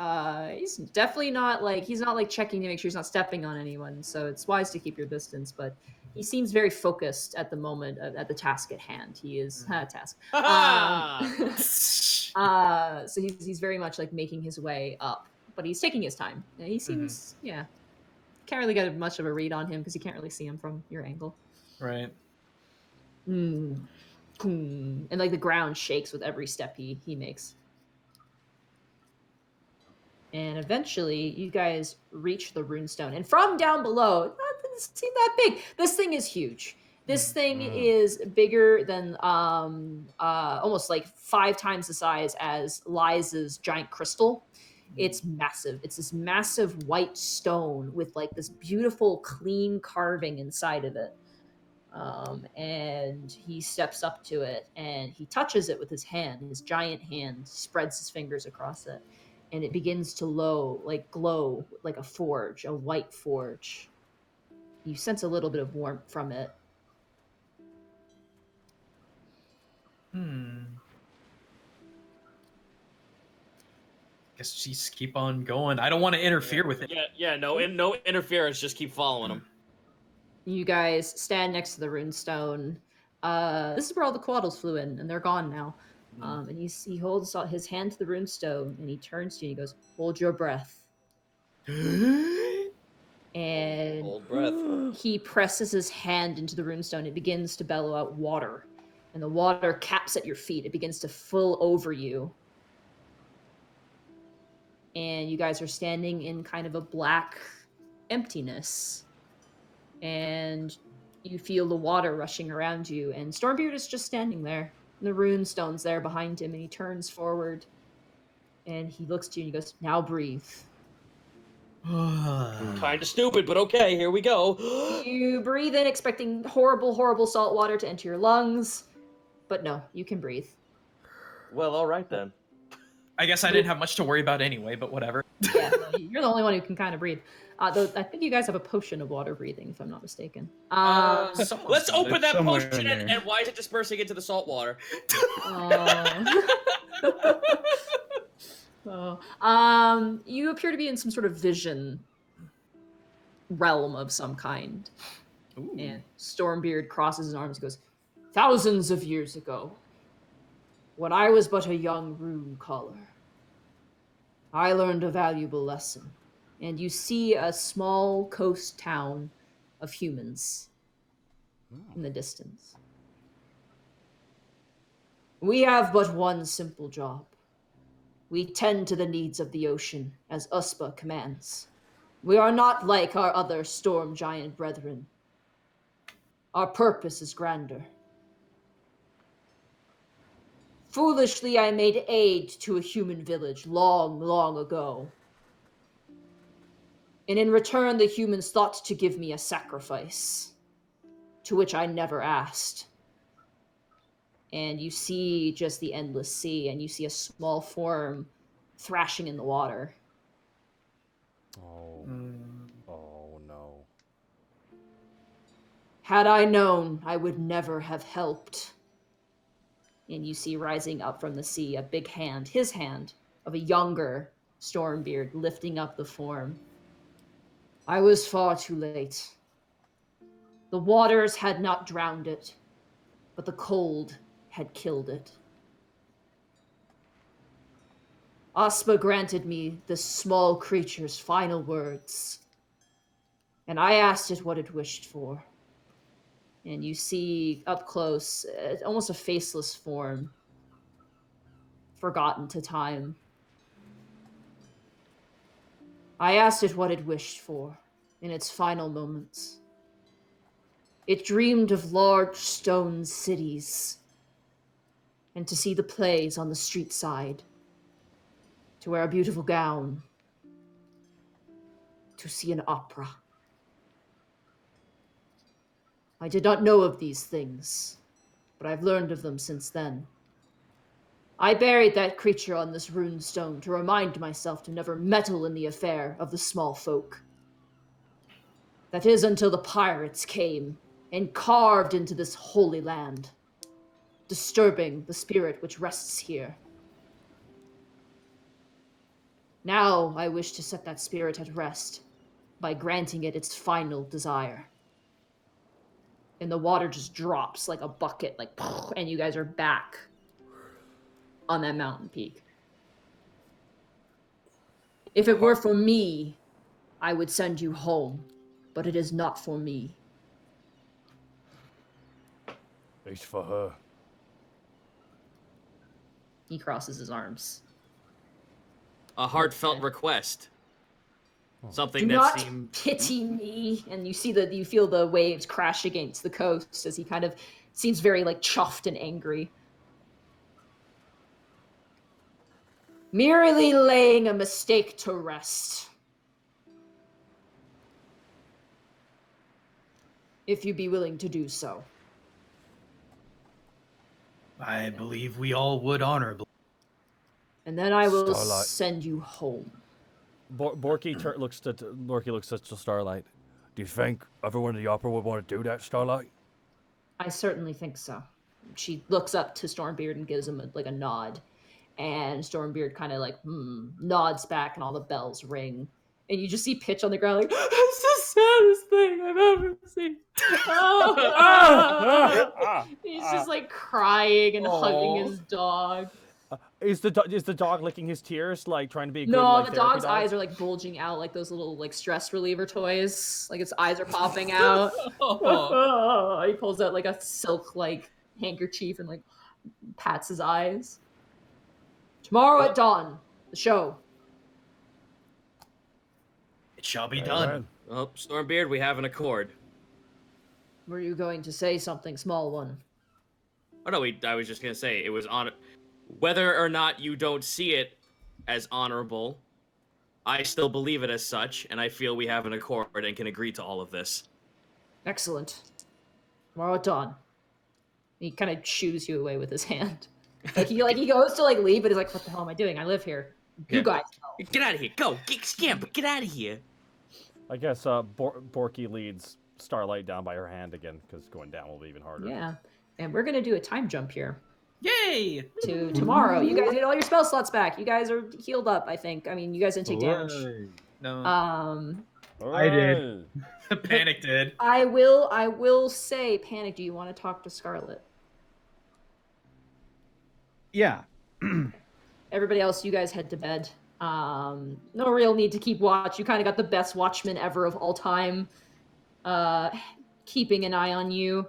He's definitely not he's not checking to make sure he's not stepping on anyone. So it's wise to keep your distance. But he seems very focused at the moment at the task at hand. He is task. So he's very much making his way up, but he's taking his time. And he seems can't really get much of a read on him because you can't really see him from your angle. Right. And the ground shakes with every step he makes. And eventually, you guys reach the runestone. And from down below, it doesn't seem that big. This thing is huge. This thing is bigger than almost 5 times the size as Liza's giant crystal. It's massive. It's this massive white stone with this beautiful, clean carving inside of it. And he steps up to it and he touches it with his hand. His giant hand spreads his fingers across it. And it begins to glow like a forge, a white forge. You sense a little bit of warmth from it. Guess just keep on going. I don't want to interfere with it. No interference. Just keep following him. You guys stand next to the runestone. This is where all the quaddles flew in, and they're gone now. And he holds his hand to the runestone, and he turns to you and he goes, "Hold your breath." And Hold breath. He presses his hand into the runestone. It begins to bellow out water, and the water caps at your feet. It begins to fill over you. And you guys are standing in kind of a black emptiness. And you feel the water rushing around you. And Stormbeard is just standing there. And the runestone's there behind him. And he turns forward. And he looks to you and he goes, "Now breathe." Kind of stupid, but okay, here we go. You breathe in expecting horrible, horrible salt water to enter your lungs. But no, you can breathe. Well, all right then. I guess I didn't have much to worry about anyway, but whatever. Yeah, no, you're the only one who can kind of breathe. Though I think you guys have a potion of water breathing, if I'm not mistaken. Let's got open it. that Somewhere potion in there. and why is it dispersing into the salt water? You appear to be in some sort of vision realm of some kind. Ooh. And Stormbeard crosses his arms and goes, "Thousands of years ago, when I was but a young rune caller, I learned a valuable lesson." And you see a small coast town of humans in the distance. "We have but one simple job. We tend to the needs of the ocean, as Uspa commands. We are not like our other storm giant brethren. Our purpose is Grandeur. Foolishly, I made aid to a human village long, long ago. And in return, the humans thought to give me a sacrifice, to which I never asked." And you see just the endless sea, and you see a small form thrashing in the water. Oh. Oh no. "Had I known, I would never have helped." And you see rising up from the sea a big hand, his hand, of a younger Stormbeard lifting up the form. "I was far too late. The waters had not drowned it, but the cold had killed it. Aspa granted me this small creature's final words, and I asked it what it wished for." And you see up close, almost a faceless form, forgotten to time. "I asked it what it wished for in its final moments. It dreamed of large stone cities, and to see the plays on the street side, to wear a beautiful gown, to see an opera. I did not know of these things, but I've learned of them since then. I buried that creature on this rune stone to remind myself to never meddle in the affair of the small folk. That is until the pirates came and carved into this holy land, disturbing the spirit which rests here. Now I wish to set that spirit at rest by granting it its final desire." And the water just drops like a bucket, like, and you guys are back on that mountain peak. "If it were for me, I would send you home, but it is not for me." It's for her. He crosses his arms. A heartfelt request. Something "Do that not seemed... pity me." And you feel the waves crash against the coast as he kind of seems very like chuffed and angry. "Merely laying a mistake to rest. If you be willing to do so." I believe we all would honorably. "And then I will Starlight. send you home." Borky looks to Starlight. Do you think everyone in the opera would want to do that, Starlight? "I certainly think so." She looks up to Stormbeard and gives him a nod. And Stormbeard kind of like nods back, and all the bells ring. And you just see Pitch on the ground like, "It's the saddest thing I've ever seen." He's just like crying and hugging his dog. Is the dog licking his tears, like trying to be a good No, like the therapy dog's dog? eyes are like bulging out like those little like stress reliever toys. Like its eyes are popping out. He pulls out like a silk like handkerchief and like pats his eyes. "Tomorrow at dawn, the show." It shall be Very done. well. Oh, Stormbeard, we have an accord. "Were you going to say something, small one?" Oh no, I was just gonna say it was on. Whether or not you don't see it as honorable, I still believe it as such, and I feel we have an accord and can agree to all of this. "Excellent. Tomorrow at dawn." He kind of shoos you away with his hand. He goes to like leave, but he's like, "What the hell am I doing? I live here. You Yeah. guys Get out of here. Go. Scamper. Get out of here. I guess Borky leads Starlight down by her hand again, because going down will be even harder. Yeah, and we're gonna do a time jump here Yay! to tomorrow. You guys get all your spell slots back. You guys are healed up, I think. I mean, you guys didn't take damage. No. I did. Panic did. I will say, Panic, do you want to talk to Scarlet? Yeah. Everybody else, you guys head to bed. No real need to keep watch. You kind of got the best watchman ever of all time, keeping an eye on you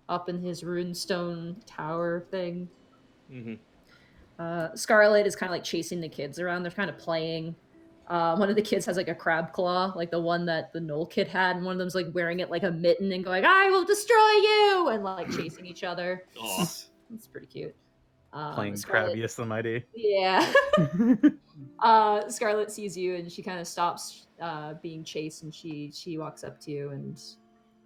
up in his runestone tower thing. Mm-hmm. Scarlet is kind of like chasing the kids around. They're kind of playing. One of the kids has like a crab claw, like the one that the Knoll kid had, and one of them's like wearing it like a mitten and going, "I will destroy you!" and like chasing each other. Oh. It's pretty cute. Playing Scarlet, Crabbiest the Mighty. yeah. Scarlet sees you and she kind of stops being chased, and she walks up to you, and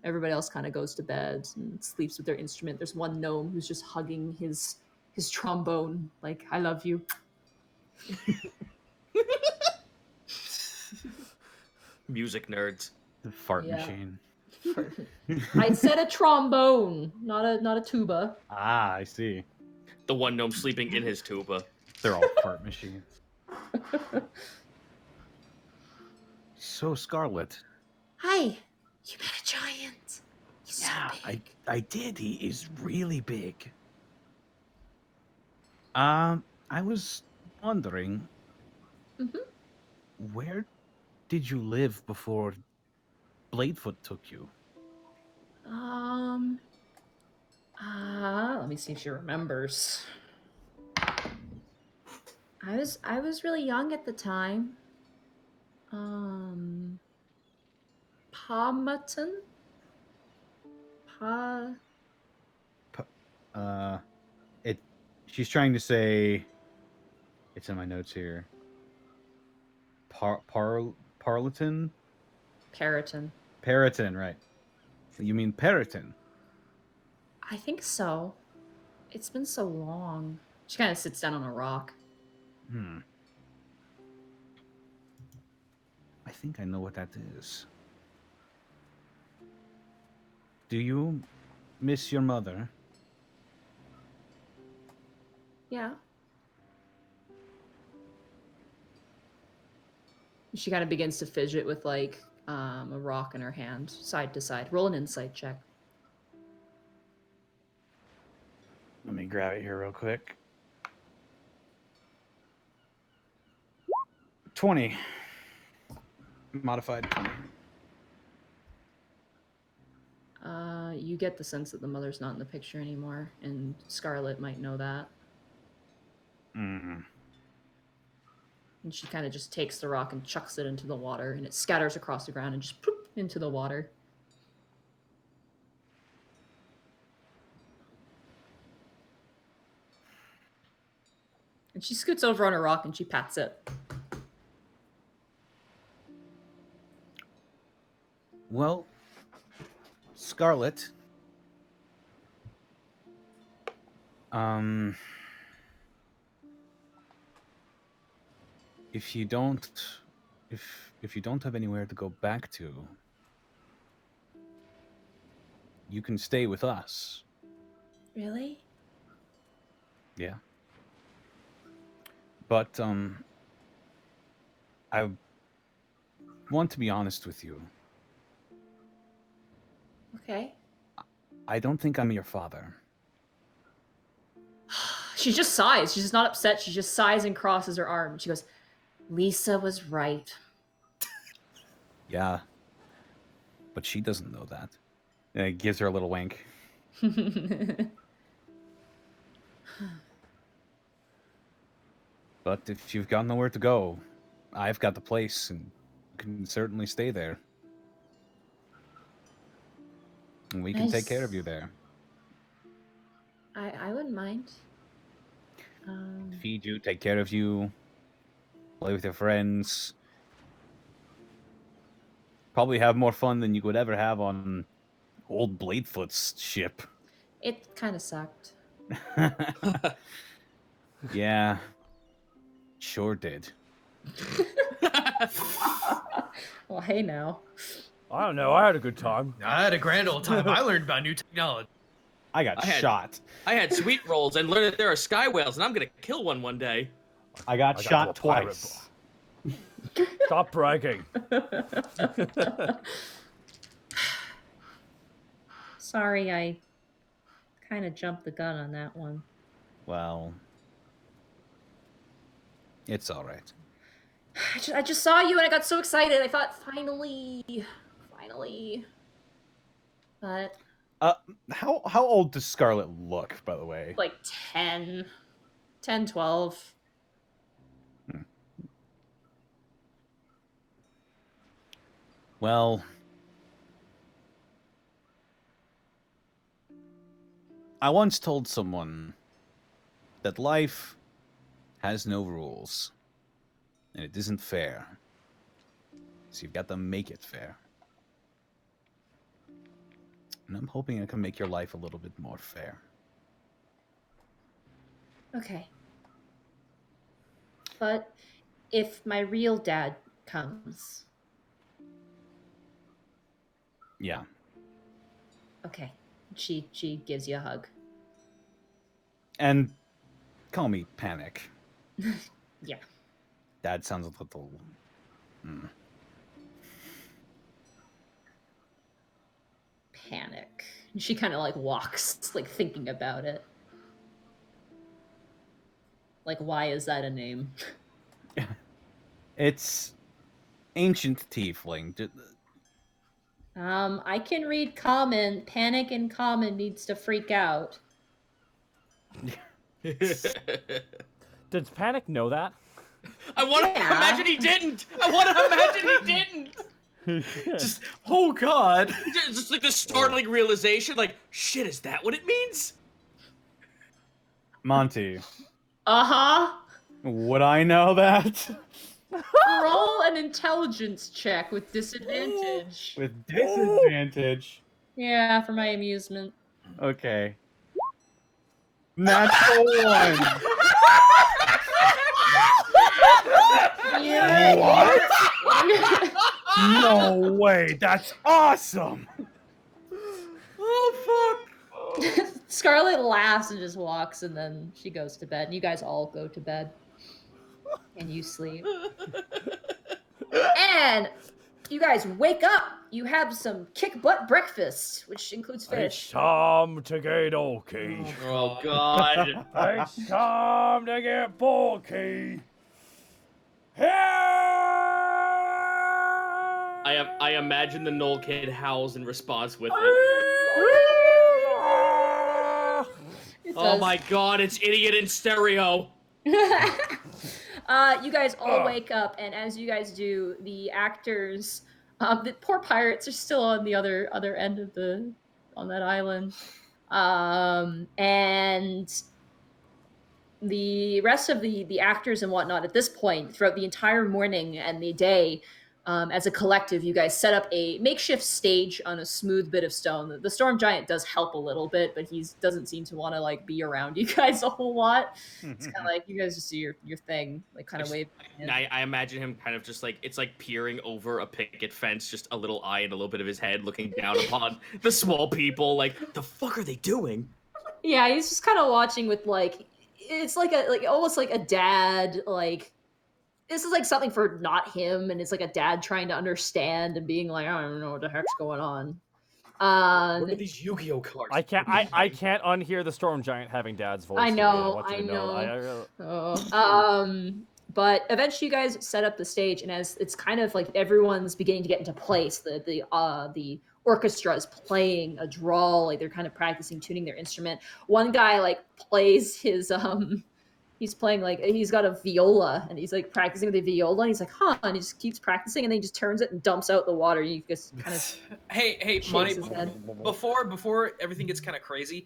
everybody else kind of goes to bed and sleeps with their instrument. There's one gnome who's just hugging his trombone, like, "I love you." Music nerds. The fart Yeah. machine. I said a trombone, not a tuba. Ah, I see. The one gnome sleeping in his tuba. They're all fart machines. So, Scarlet. Hi, you met a giant. He's so big. I did. He is really big. I was wondering, Mhm. where did you live before Bladefoot took you? Let me see if she remembers. I was really young at the time. Palmerton? She's trying to say, it's in my notes here. Parleton? Periton. Periton, right. You mean Periton? I think so. It's been so long. She kind of sits down on a rock. I think I know what that is. Do you miss your mother? Yeah. She kind of begins to fidget with like a rock in her hand, side to side. Roll an insight check. Let me grab it here real quick. 20. Modified 20. You get the sense that the mother's not in the picture anymore, and Scarlet might know that. Mm. And she kind of just takes the rock and chucks it into the water, and it scatters across the ground and just poof into the water. And she scoots over on a rock and she pats it. Well, Scarlet. If you don't have anywhere to go back to, you can stay with us. Really? Yeah. But I want to be honest with you. Okay. I don't think I'm your father. She just sighs. She's just not upset. She just sighs and crosses her arms. She goes, "Lisa was right." Yeah. But she doesn't know that. And it gives her a little wink. But if you've got nowhere to go, I've got the place and can certainly stay there. And we can take care of you there. I wouldn't mind. Feed you, take care of you, play with your friends. Probably have more fun than you would ever have on old Bladefoot's ship. It kind of sucked. Yeah, sure did. Well, hey now. I don't know. I had a good time. I had a grand old time. I learned about new technology. I got shot. I had sweet rolls and learned that there are sky whales, and I'm gonna kill one day. I got shot to a pirate twice. Stop bragging. Sorry, I kind of jumped the gun on that one. Well, it's all right. I just saw you and I got so excited. I thought, finally. But How old does Scarlet look, by the way? like 10, 12. Well, I once told someone that life has no rules, and it isn't fair. So you've got to make it fair. And I'm hoping I can make your life a little bit more fair. Okay. But if my real dad comes, Yeah. okay. She gives you a hug. And call me Panic. Yeah. Dad sounds a little... Panic. And she kind of like walks, like thinking about it. Like, why is that a name? It's ancient tiefling. I can read common. Panic in common needs to freak out. Does Panic know that? I want to imagine he didn't. I want to imagine he didn't. Just, oh god. Just like the startling realization, like, shit, is that what it means? Monty, Uh-huh. would I know that? Roll an intelligence check with disadvantage. With disadvantage. Yeah, for my amusement. Okay. Natural one. What? No way. That's awesome. Oh fuck. Scarlet laughs and just walks, and then she goes to bed. And you guys all go to bed. And you sleep. And you guys wake up. You have some kick-butt breakfast, which includes fish. It's time to get bulky. Oh god. It's time to get bulky. I imagine the Knoll kid howls in response with it. Oh my god, it's idiot in stereo. You guys all wake up, and as you guys do, the actors, the poor pirates are still on the other end of on that island, and the rest of the actors and whatnot at this point, throughout the entire morning and the day, as a collective, you guys set up a makeshift stage on a smooth bit of stone. The storm giant does help a little bit, but he doesn't seem to want to like be around you guys a whole lot. It's kind of like you guys just do your thing, like kind of wave. I imagine him kind of just like, it's like peering over a picket fence, just a little eye and a little bit of his head looking down upon the small people. Like, the fuck are they doing? Yeah, he's just kind of watching with like, it's like almost like a dad, like, this is like something for not him, and it's like a dad trying to understand and being like, I don't know what the heck's going on. What are these Yu-Gi-Oh cards? I can't unhear the storm giant having Dad's voice. I know, I know. But eventually, you guys set up the stage, and as it's kind of like everyone's beginning to get into place, the orchestra is playing a drawl, like they're kind of practicing tuning their instrument. One guy like plays his he's playing like, he's got a viola, and he's like practicing with the viola, and he's like, huh, and he just keeps practicing, and then he just turns it and dumps out the water. You just kind of Hey, shakes Monty, his head. before everything gets kind of crazy,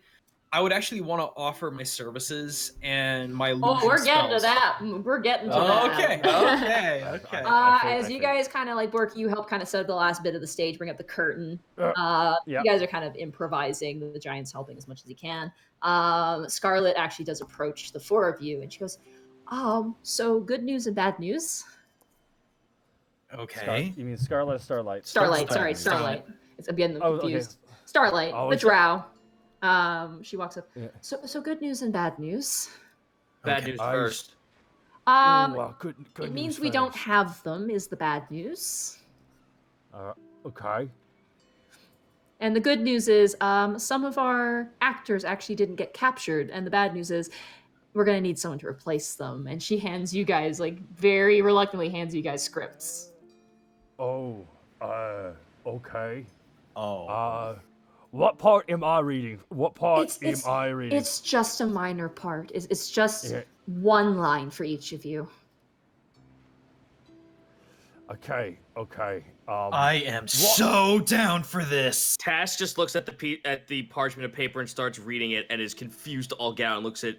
I would actually want to offer my services and my illusion Oh, we're getting to spells. that. We're getting to Oh, that. okay, okay, okay. As you guys kind of like work, you help kind of set up the last bit of the stage, bring up the curtain. Yeah. You guys are kind of improvising. The giant's helping as much as he can. Scarlet actually does approach the four of you, and she goes, so good news and bad news. Okay. You mean Scarlet or Starlight? Starlight, sorry, Starlight. I'm getting them Oh, confused. okay. Starlight, Oh, the it's- drow. She walks up. Yeah. So good news and bad news. Bad Okay. news first. Good It news means we don't first. have them, is the bad news. Okay. And the good news is some of our actors actually didn't get captured. And the bad news is we're going to need someone to replace them. And she hands you guys, like, very reluctantly hands you guys scripts. Oh, okay. Oh. What part am I reading? What part It's- am I reading? It's just a minor part. It's just Yeah. one line for each of you. Okay. I am so down for this. Tash just looks at the parchment of paper and starts reading it and is confused all get out and looks at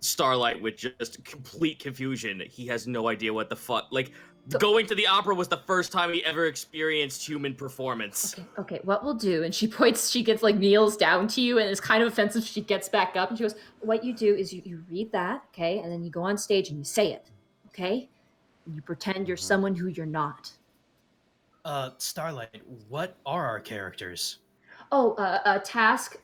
Starlight with just complete confusion. He has no idea what the fuck. Like, going to the opera was the first time he ever experienced human performance. Okay, what we'll do, and she points, she gets like kneels down to you and is kind of offensive. She gets back up and she goes, what you do is you read that, okay? And then you go on stage and you say it, okay? And you pretend you're someone who you're not. Starlight, what are our characters? Task,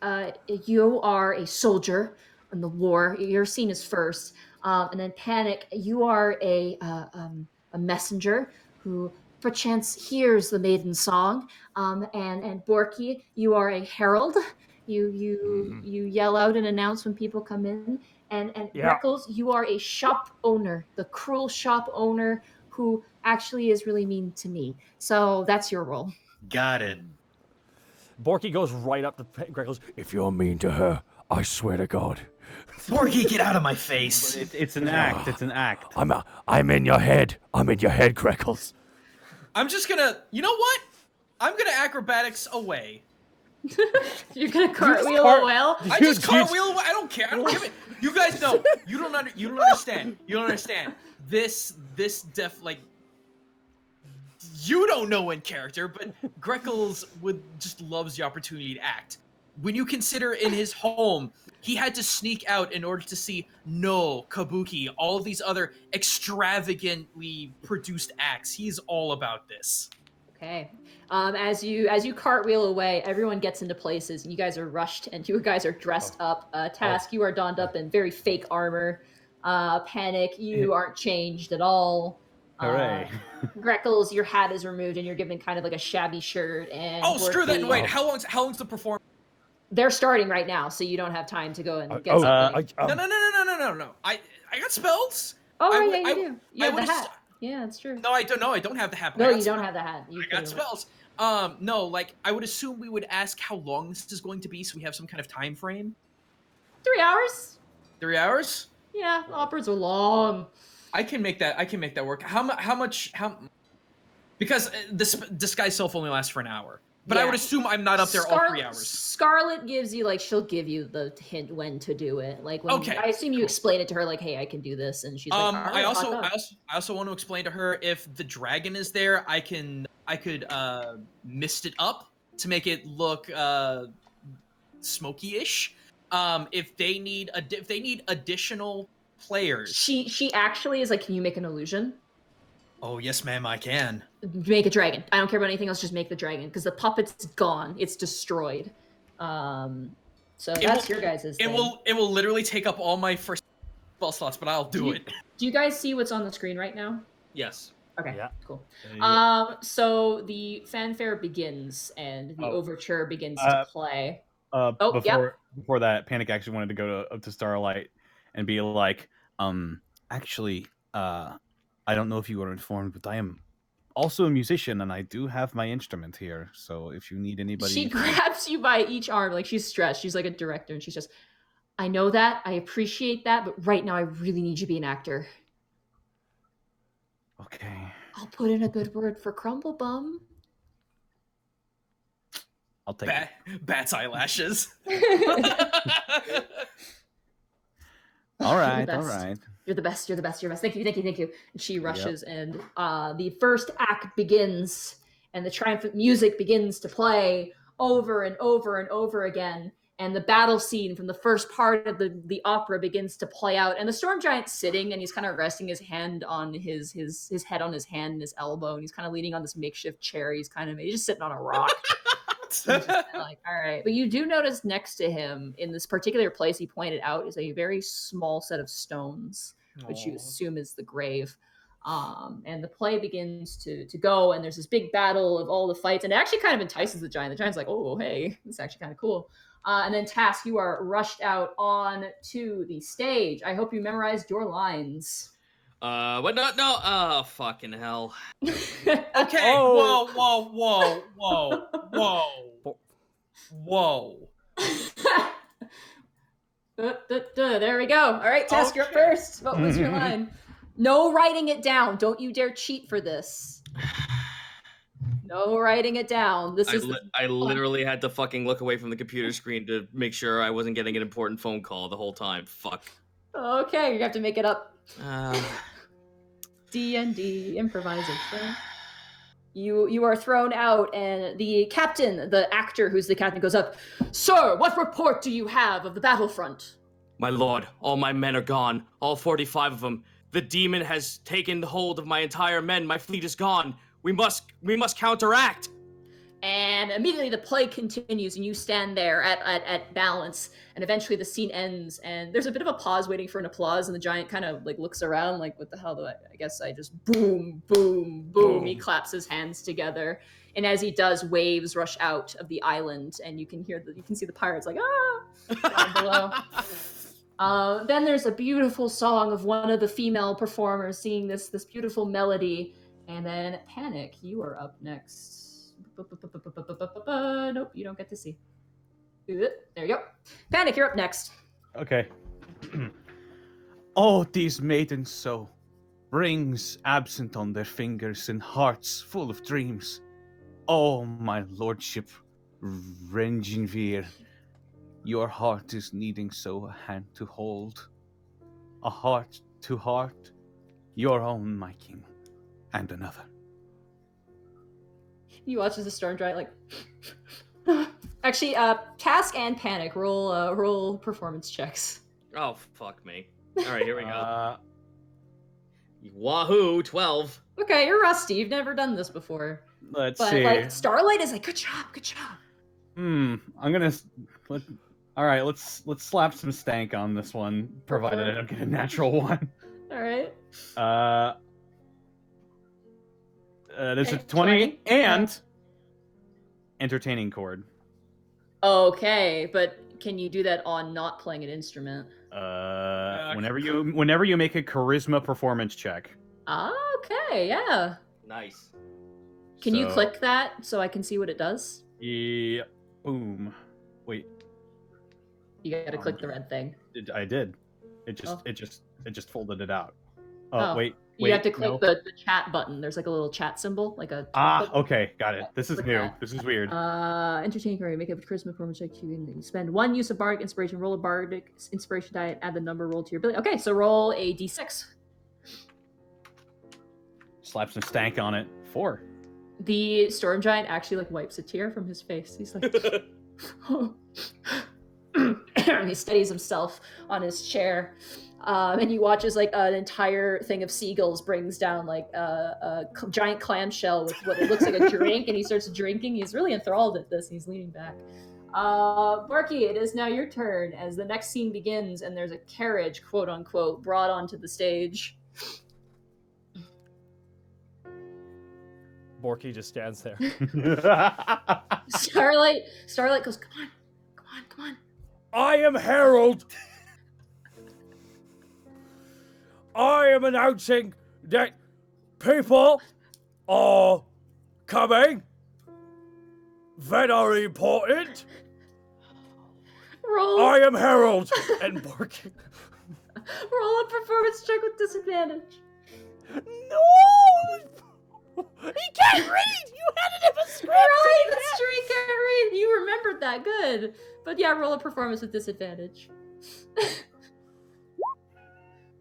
you are a soldier in the war. You're seen as first. And then Panic, you are a messenger who perchance hears the maiden song. And Borky, you are a herald. You yell out and announce when people come in. And Yeah. Greckles, you are a shop owner, the cruel shop owner who actually is really mean to me. So that's your role. Got it. Borky goes right up to Greg. Goes, If you're mean to her, I swear to God, Forky, get out of my face. It's an act. It's an act. I'm in your head. I'm in your head, Greckles. I'm just gonna, you know what? I'm gonna acrobatics away. You're gonna cartwheel cart- a whale? I just cartwheel away. I don't care. I don't give it. You guys know. You don't understand. You don't understand. This like. You don't know in character, but Greckles just loves the opportunity to act. When you consider in his home, he had to sneak out in order to see Kabuki, all of these other extravagantly produced acts. He's all about this. Okay. As you cartwheel away, everyone gets into places, and you guys are rushed, and you guys are dressed up. Task, you are donned up in very fake armor. Panic, you aren't changed at all. Hooray. Greckles, your hat is removed, and you're given kind of like a shabby shirt. And Oh, screw that! Borky- Wait, how long's the performance? They're starting right now, so you don't have time to go and get Oh, something. No. I got spells. Oh, I right, would- yeah, you do. You I have the would've hat. Yeah, that's true. No, I don't. No, I don't have the hat. No, I got you don't spells. have the hat. You I put got it spells. No, like I would assume we would ask how long this is going to be, so we have some kind of time frame. 3 hours. 3 hours? Yeah, operas are long. I can make that work. How much? Because this disguise self only lasts for an hour. But I Yeah. would assume I'm not up there all 3 hours. Scarlet gives you she'll give you the hint when to do it. Like when Okay, I assume you cool. explain it to her, like, hey, I can do this, and she's like, all right, I fuck up. also want to explain to her if the dragon is there, I could mist it up to make it look smoky-ish. If they need additional players. She actually is like, can you make an illusion? Oh yes, ma'am, I can. Make a dragon. I don't care about anything else. Just make the dragon because the puppet's gone. It's destroyed. So that's your guys' It thing. will literally take up all my first spell slots, but I'll do it. Do you guys see what's on the screen right now? Yes. Okay, Yeah. cool. Yeah. So the fanfare begins and the overture begins to play. Before that, Panic actually wanted to go up to Starlight and be like, actually, I don't know if you were informed, but I am also a musician and I do have my instrument here. So if you need anybody, She grabs you by each arm, like she's stressed. She's like a director, and she's just, I know that, I appreciate that, but right now I really need you to be an actor. Okay. I'll put in a good word for Crumblebum. I'll take it. Bat's eyelashes. All right, You're all the best. right. You're the best. You're the best. You're the best. Thank you. Thank you. Thank you. And she rushes, and the first act begins, and the triumphant music begins to play over and over and over again. And the battle scene from the first part of the opera begins to play out. And the storm giant's sitting, and he's kind of resting his hand on his head on his hand and his elbow, and he's kind of leaning on this makeshift chair. He's just sitting on a rock. Just like, all right. But you do notice next to him, in this particular place he pointed out, is a very small set of stones, which you assume is the grave. And the play begins to go, and there's this big battle of all the fights, and it actually kind of entices the giant. The giant's like, oh, hey, this is actually kind of cool. And then Task, you are rushed out on to the stage. I hope you memorized your lines. What? No. Oh, fucking hell. Okay. Oh. Whoa. There we go. All right, Task, you're up first. What was your line? No writing it down. Don't you dare cheat for this. No writing it down. I literally had to fucking look away from the computer screen to make sure I wasn't getting an important phone call the whole time. Fuck. Okay, you have to make it up. Uh, DND improvisation. You are thrown out, and the captain, the actor who's the captain, goes up. Sir, what report do you have of the battlefront? My lord, all my men are gone. All 45 of them. The demon has taken hold of my entire men. My fleet is gone. We must counteract. And immediately the play continues, and you stand there at balance, and eventually the scene ends, and there's a bit of a pause waiting for an applause, and the giant kind of like looks around like, what the hell do I guess I just boom, boom, boom. He claps his hands together, and as he does, waves rush out of the island, and you can see the pirates like, down below. Then there's a beautiful song of one of the female performers singing this beautiful melody, and then Panic, you are up next. Nope, you don't get to see. There you go. Panic, you're up next. Okay. Oh, these maidens so, rings absent on their fingers and hearts full of dreams. Oh, my lordship, Renginvir, your heart is needing so a hand to hold. A heart to heart, your own, my king, and another. You watch as the storm giant like. Actually, Task and Panic roll performance checks. Oh, fuck me. All right, here we go. Wahoo, 12. Okay, you're rusty. You've never done this before. Let's but see. Like Starlight is like, good job. I'm gonna. All right, let's slap some stank on this one, provided I don't get a natural one. All right. There's a 20 and entertaining chord. Okay, but can you do that on not playing an instrument? Whenever you make a charisma performance check. Okay, yeah. Nice. Can you click that so I can see what it does? Yeah. Boom. Wait. You gotta click the red thing. I did. It just folded it out. Oh. Wait. You have to click the chat button. There's like a little chat symbol, like a. Okay, got it. This is new. That. This is weird. Entertaining career. Make a charisma performance check. You can spend 1 use of bardic inspiration. Roll a bardic inspiration die. Add the number rolled to your ability. Okay, so roll a d6. Slap some stank on it. 4. The storm giant actually like wipes a tear from his face. He's like, he steadies himself on his chair. And he watches like an entire thing of seagulls brings down like a giant clamshell with what it looks like a drink, and he starts drinking. He's really enthralled at this. He's leaning back. Barky, it is now your turn as the next scene begins, and there's a carriage, quote unquote, brought onto the stage. Borky just stands there. Starlight goes, come on. I am Harold. I am announcing that people are coming. Very important. Roll. I am Harold and Borky. Roll a performance check with disadvantage. No! He can't read! You handed him a script! Right, that's true. He can't read. You remembered that. Good. But yeah, roll a performance with disadvantage.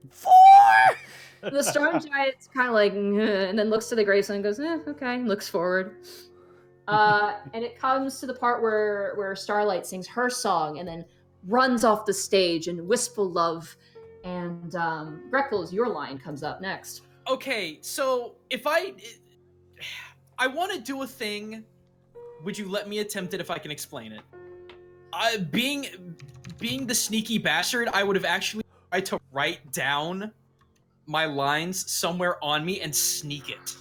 4! The Storm Giant's kind of like, and then looks to the gravestone and goes, okay, and looks forward. And it comes to the part where Starlight sings her song and then runs off the stage in wistful love. And Gretel's your line comes up next. Okay, so if I want to do a thing, would you let me attempt it if I can explain it? Being the sneaky bastard, I would have actually tried to write down my lines somewhere on me and sneak it.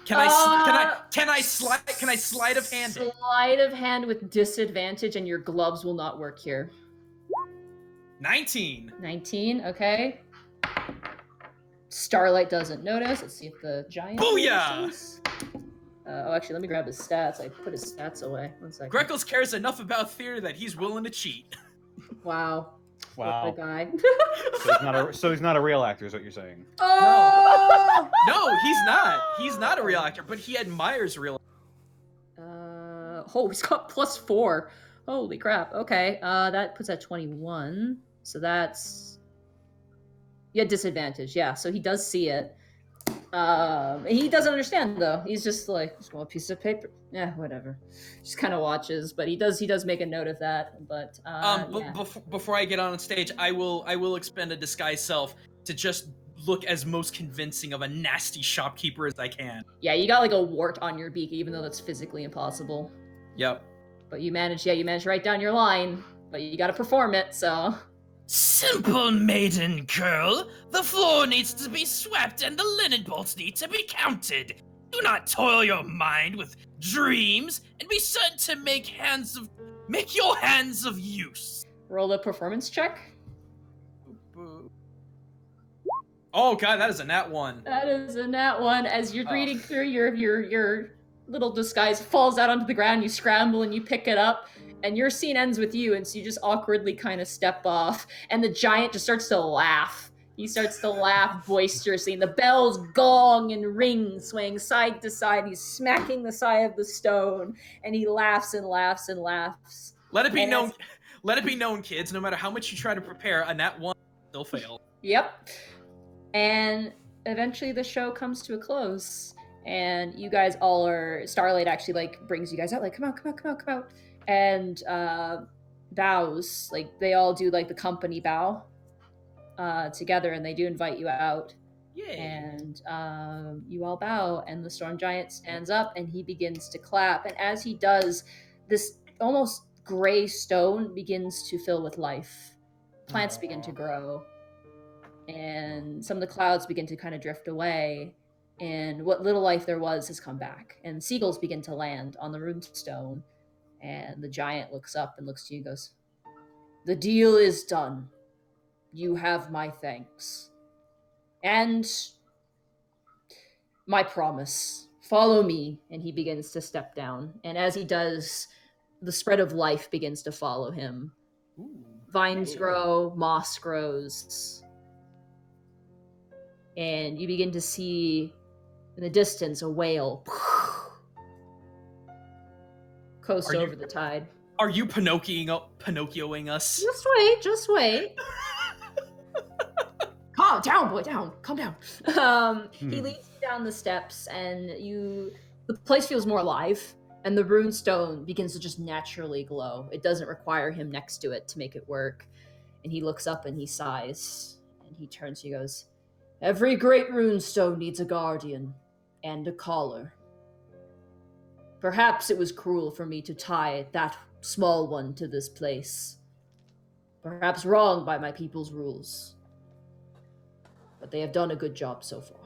Can I sleight of hand it? Sleight of hand with disadvantage, and your gloves will not work here. 19. 19, okay. Starlight doesn't notice. Let's see if the giant Booyah! notices. Actually, let me grab his stats. I put his stats away. 1 second. Gretel cares enough about theater that he's willing to cheat. Wow. Wow. What a guy. So he's not a real actor, is what you're saying? Oh! No, he's not. He's not a real actor, but he admires real. He's got +4. Holy crap. Okay. That puts at 21. So that's... You had disadvantage, yeah. So he does see it. He doesn't understand though. He's just like, small piece of paper. Yeah, whatever. Just kind of watches, but he does make a note of that. But yeah. Before I get on stage, I will expend a disguise self to just look as most convincing of a nasty shopkeeper as I can. Yeah, you got like a wart on your beak, even though that's physically impossible. Yep. But you managed to write down your line, but you got to perform it. So. Simple maiden girl, the floor needs to be swept and the linen bolts need to be counted. Do not toil your mind with dreams, and be certain to make your hands of use. Roll a performance check. Oh god, that is a nat 1. That is a nat 1. As you're reading through your little disguise falls out onto the ground, you scramble and you pick it up. And your scene ends with you, and so you just awkwardly kind of step off, and the giant just starts to laugh. He starts to laugh boisterously, and the bells gong and ring, swaying side to side. He's smacking the side of the stone, and he laughs and laughs and laughs. Let it be known, kids, no matter how much you try to prepare, a nat 1 still fail. Yep. And eventually the show comes to a close, and you guys all are... Starlight actually, like, brings you guys out, like, come out. And bows, like they all do like the company bow together, and they do invite you out. Yay. And you all bow, and the Storm Giant stands up and he begins to clap. And as he does, this almost gray stone begins to fill with life. Plants begin to grow, and some of the clouds begin to kind of drift away. And what little life there was has come back, and seagulls begin to land on the runestone. And the giant looks up and looks to you and goes, "The deal is done. You have my thanks. And my promise. Follow me." And he begins to step down. And as he does, the spread of life begins to follow him. Ooh. Vines grow, moss grows. And you begin to see in the distance a whale coast over the tide. Are you Pinocchioing us? Just wait. Calm down, boy, calm down. He leads you down the steps, and the place feels more alive, and the rune stone begins to just naturally glow. It doesn't require him next to it to make it work. And he looks up and he sighs, and he turns to you and goes, "Every great rune stone needs a guardian and a caller. Perhaps it was cruel for me to tie that small one to this place. Perhaps wrong by my people's rules. But they have done a good job so far.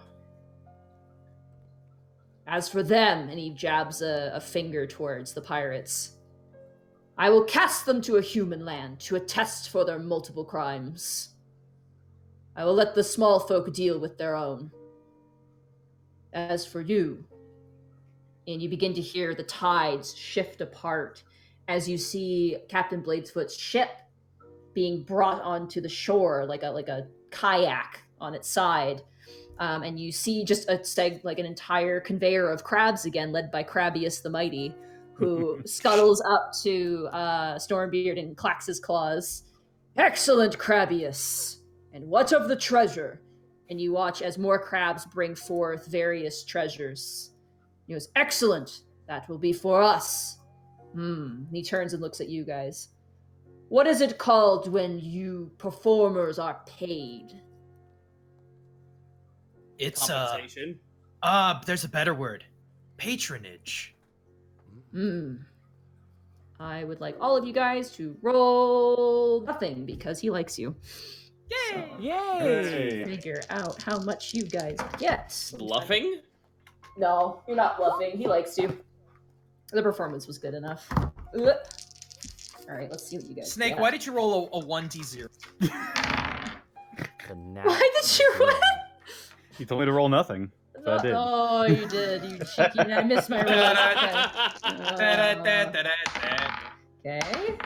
As for them," and he jabs a finger towards the pirates, "I will cast them to a human land to attest for their multiple crimes. I will let the small folk deal with their own. As for you," and you begin to hear the tides shift apart as you see Captain Bladesfoot's ship being brought onto the shore like a kayak on its side. and you see just like an entire conveyor of crabs again, led by Crabius the Mighty, who scuttles up to Stormbeard and clacks his claws. Excellent, Crabius! And what of the treasure? And you watch as more crabs bring forth various treasures. He goes, excellent! That will be for us. He turns and looks at you guys. What is it called when you performers are paid? It's Compensation. there's a better word. Patronage. I would like all of you guys to roll nothing because he likes you. Yay! So, Yay! figure out how much you guys get. Bluffing? No, you're not bluffing. He likes you. The performance was good enough. Ugh. All right, let's see what you guys Snake, get. why did you roll a 1d0? Why did you what? You told me to roll nothing. So I did. Oh, you did. You cheeky. I missed my roll. Okay.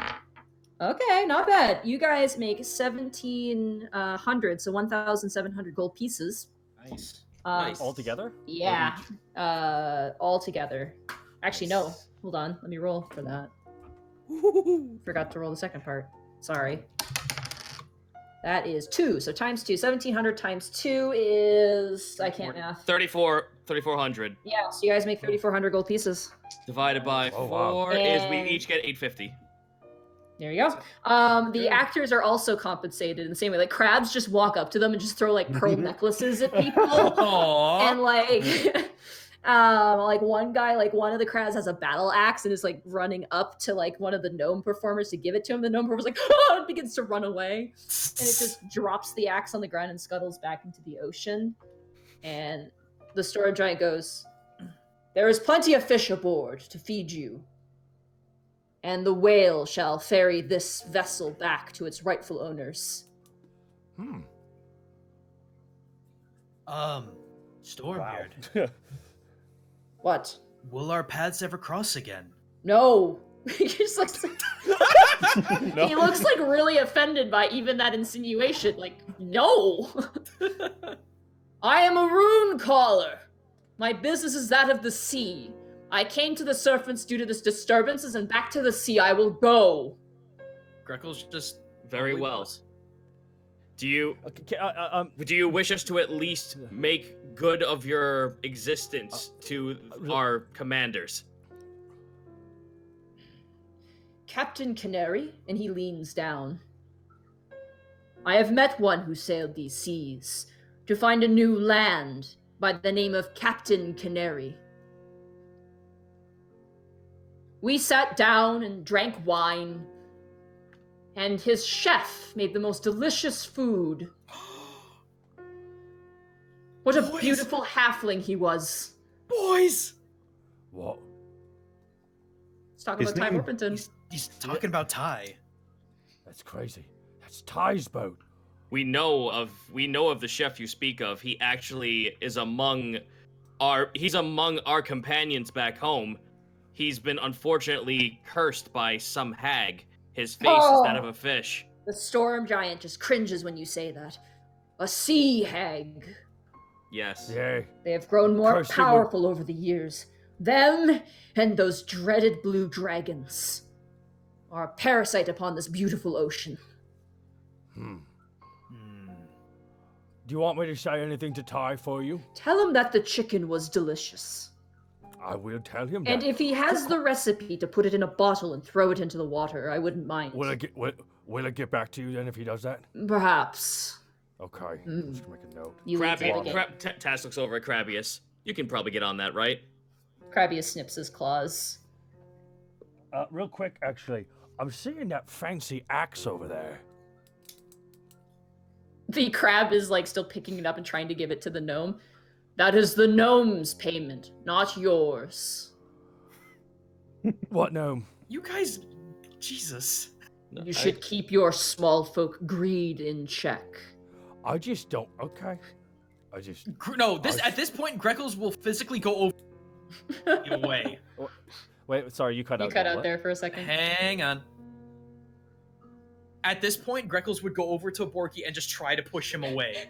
Okay, not bad. You guys make 1,700, so 1,700 gold pieces. Nice. Nice. All together? Yeah. All together. Actually, no. Hold on. Let me roll for that. Forgot to roll the second part. Sorry. That is 2. So times 2. 1,700 times 2 is... I can't math. 3,400. Yeah, so you guys make 3,400 gold pieces. Divided by Oh, 4 wow. is we And- each get 850. There you go. The actors are also compensated in the same way. Like, crabs just walk up to them and just throw, like, pearl necklaces at people. Aww. And, like, one guy, like, one of the crabs has a battle axe and is, like, running up to, like, one of the gnome performers to give it to him. The gnome performer's like, oh, and begins to run away. And it just drops the axe on the ground and scuttles back into the ocean. And the storm giant goes, there is plenty of fish aboard to feed you. And the whale shall ferry this vessel back to its rightful owners. Stormbeard. Wow. What? Will our paths ever cross again? No. He just looks like... He looks like really offended by even that insinuation. Like, no. I am a rune caller. My business is that of the sea. I came to the surface due to this disturbances, and back to the sea I will go. Gretel's just Very probably well. lost. Do you Okay, do you wish us to at least make good of your existence to our commanders? Captain Canary, and he leans down. I have met one who sailed these seas to find a new land by the name of Captain Canary. We sat down and drank wine, and his chef made the most delicious food. What a Boys. beautiful halfling he was. Boys! What? Let's talk about His Ty name- Orpington. He's talking about Ty. That's crazy. That's Ty's boat. We know of the chef you speak of. He actually is among our companions back home. He's been unfortunately cursed by some hag. His face is that of a fish. The storm giant just cringes when you say that. A sea hag. Yes. Yeah. They have grown more Cursed powerful over the years. Them and those dreaded blue dragons are a parasite upon this beautiful ocean. Do you want me to say anything to Ty for you? Tell him that the chicken was delicious. I will tell him And that. if he has the recipe to put it in a bottle and throw it into the water, I wouldn't mind. Will I get back to you then if he does that? Perhaps. Okay. Mm. Just make a note. You Krabby, leave it again. Tass looks over at Crabius. You can probably get on that, right? Crabius snips his claws. Real quick, actually, I'm seeing that fancy axe over there. The crab is like still picking it up and trying to give it to the gnome. That is the gnome's payment, not yours. What gnome? You guys, Jesus. You should keep your small folk greed in check. I just don't. Okay. I just. No, at this point, Gretel's will physically go over away. Wait, sorry, you cut out. You cut out what? there for a second. Hang on. At this point, Gretel's would go over to Borky and just try to push him away.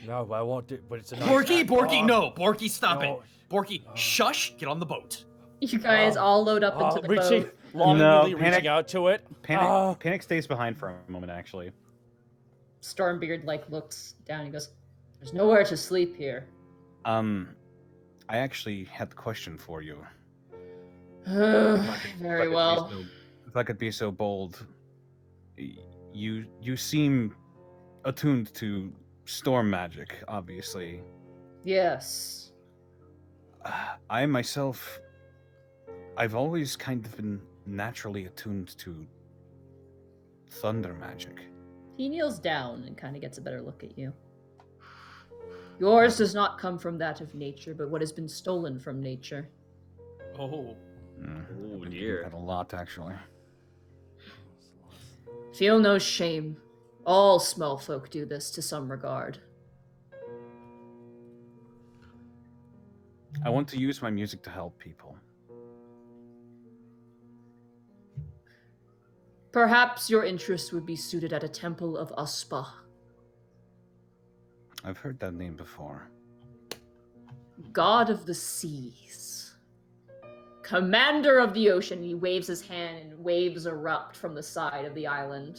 No, I want it, but it's a nice Borky, hat. no. Borky, stop No. it. Borky, shush. Get on the boat. You guys all load up into the boat. Longingly Panic- reaching out to it. Panic stays behind for a moment, actually. Stormbeard looks down and goes, "There's nowhere to sleep here." I actually had the question for you. Very well. If I could be so bold, you seem attuned to storm magic, obviously. Yes. I myself, I've always kind of been naturally attuned to thunder magic. He kneels down and kind of gets a better look at you. Yours does not come from that of nature, but what has been stolen from nature. Oh. Oh dear. Had a lot, actually. Feel no shame. All small folk do this to some regard. I want to use my music to help people. Perhaps your interest would be suited at a temple of Uspa. I've heard that name before. God of the seas. Commander of the ocean. He waves his hand and waves erupt from the side of the island.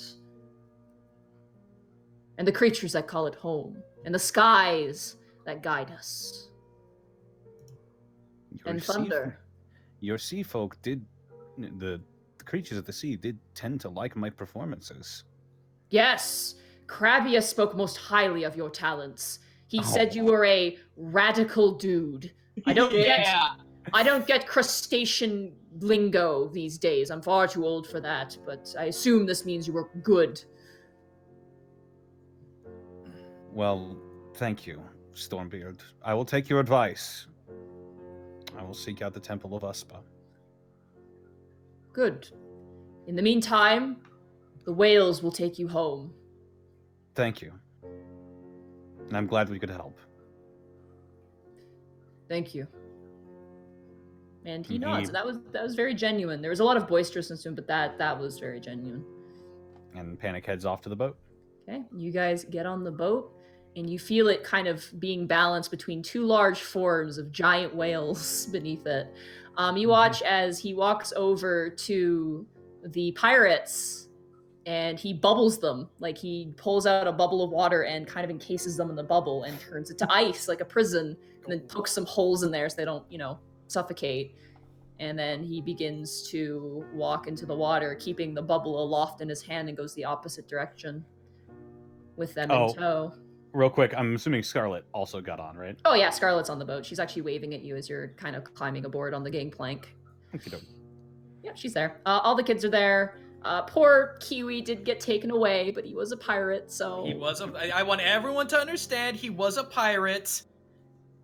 And the creatures that call it home. And the skies that guide us. And thunder. Your sea folk did... The creatures of the sea did tend to like my performances. Yes, Krabius spoke most highly of your talents. He said you were a radical dude. I don't get crustacean lingo these days. I'm far too old for that, but I assume this means you were good. Well, thank you, Stormbeard. I will take your advice. I will seek out the Temple of Uspa. Good. In the meantime, the whales will take you home. Thank you. And I'm glad we could help. Thank you. And he nods. That was very genuine. There was a lot of boisterousness to him, but that was very genuine. And Panic heads off to the boat. Okay, you guys get on the boat, and you feel it kind of being balanced between two large forms of giant whales beneath it. You watch as he walks over to the pirates, and he bubbles them. Like, he pulls out a bubble of water and kind of encases them in the bubble and turns it to ice, like a prison, and then pokes some holes in there so they don't, suffocate. And then he begins to walk into the water, keeping the bubble aloft in his hand, and goes the opposite direction with them in tow. Real quick, I'm assuming Scarlet also got on, right? Oh yeah, Scarlet's on the boat. She's actually waving at you as you're kind of climbing aboard on the gangplank. Okey-doke. Yep, she's there. All the kids are there. Poor Kiwi did get taken away, but he was a pirate, so... I want everyone to understand he was a pirate.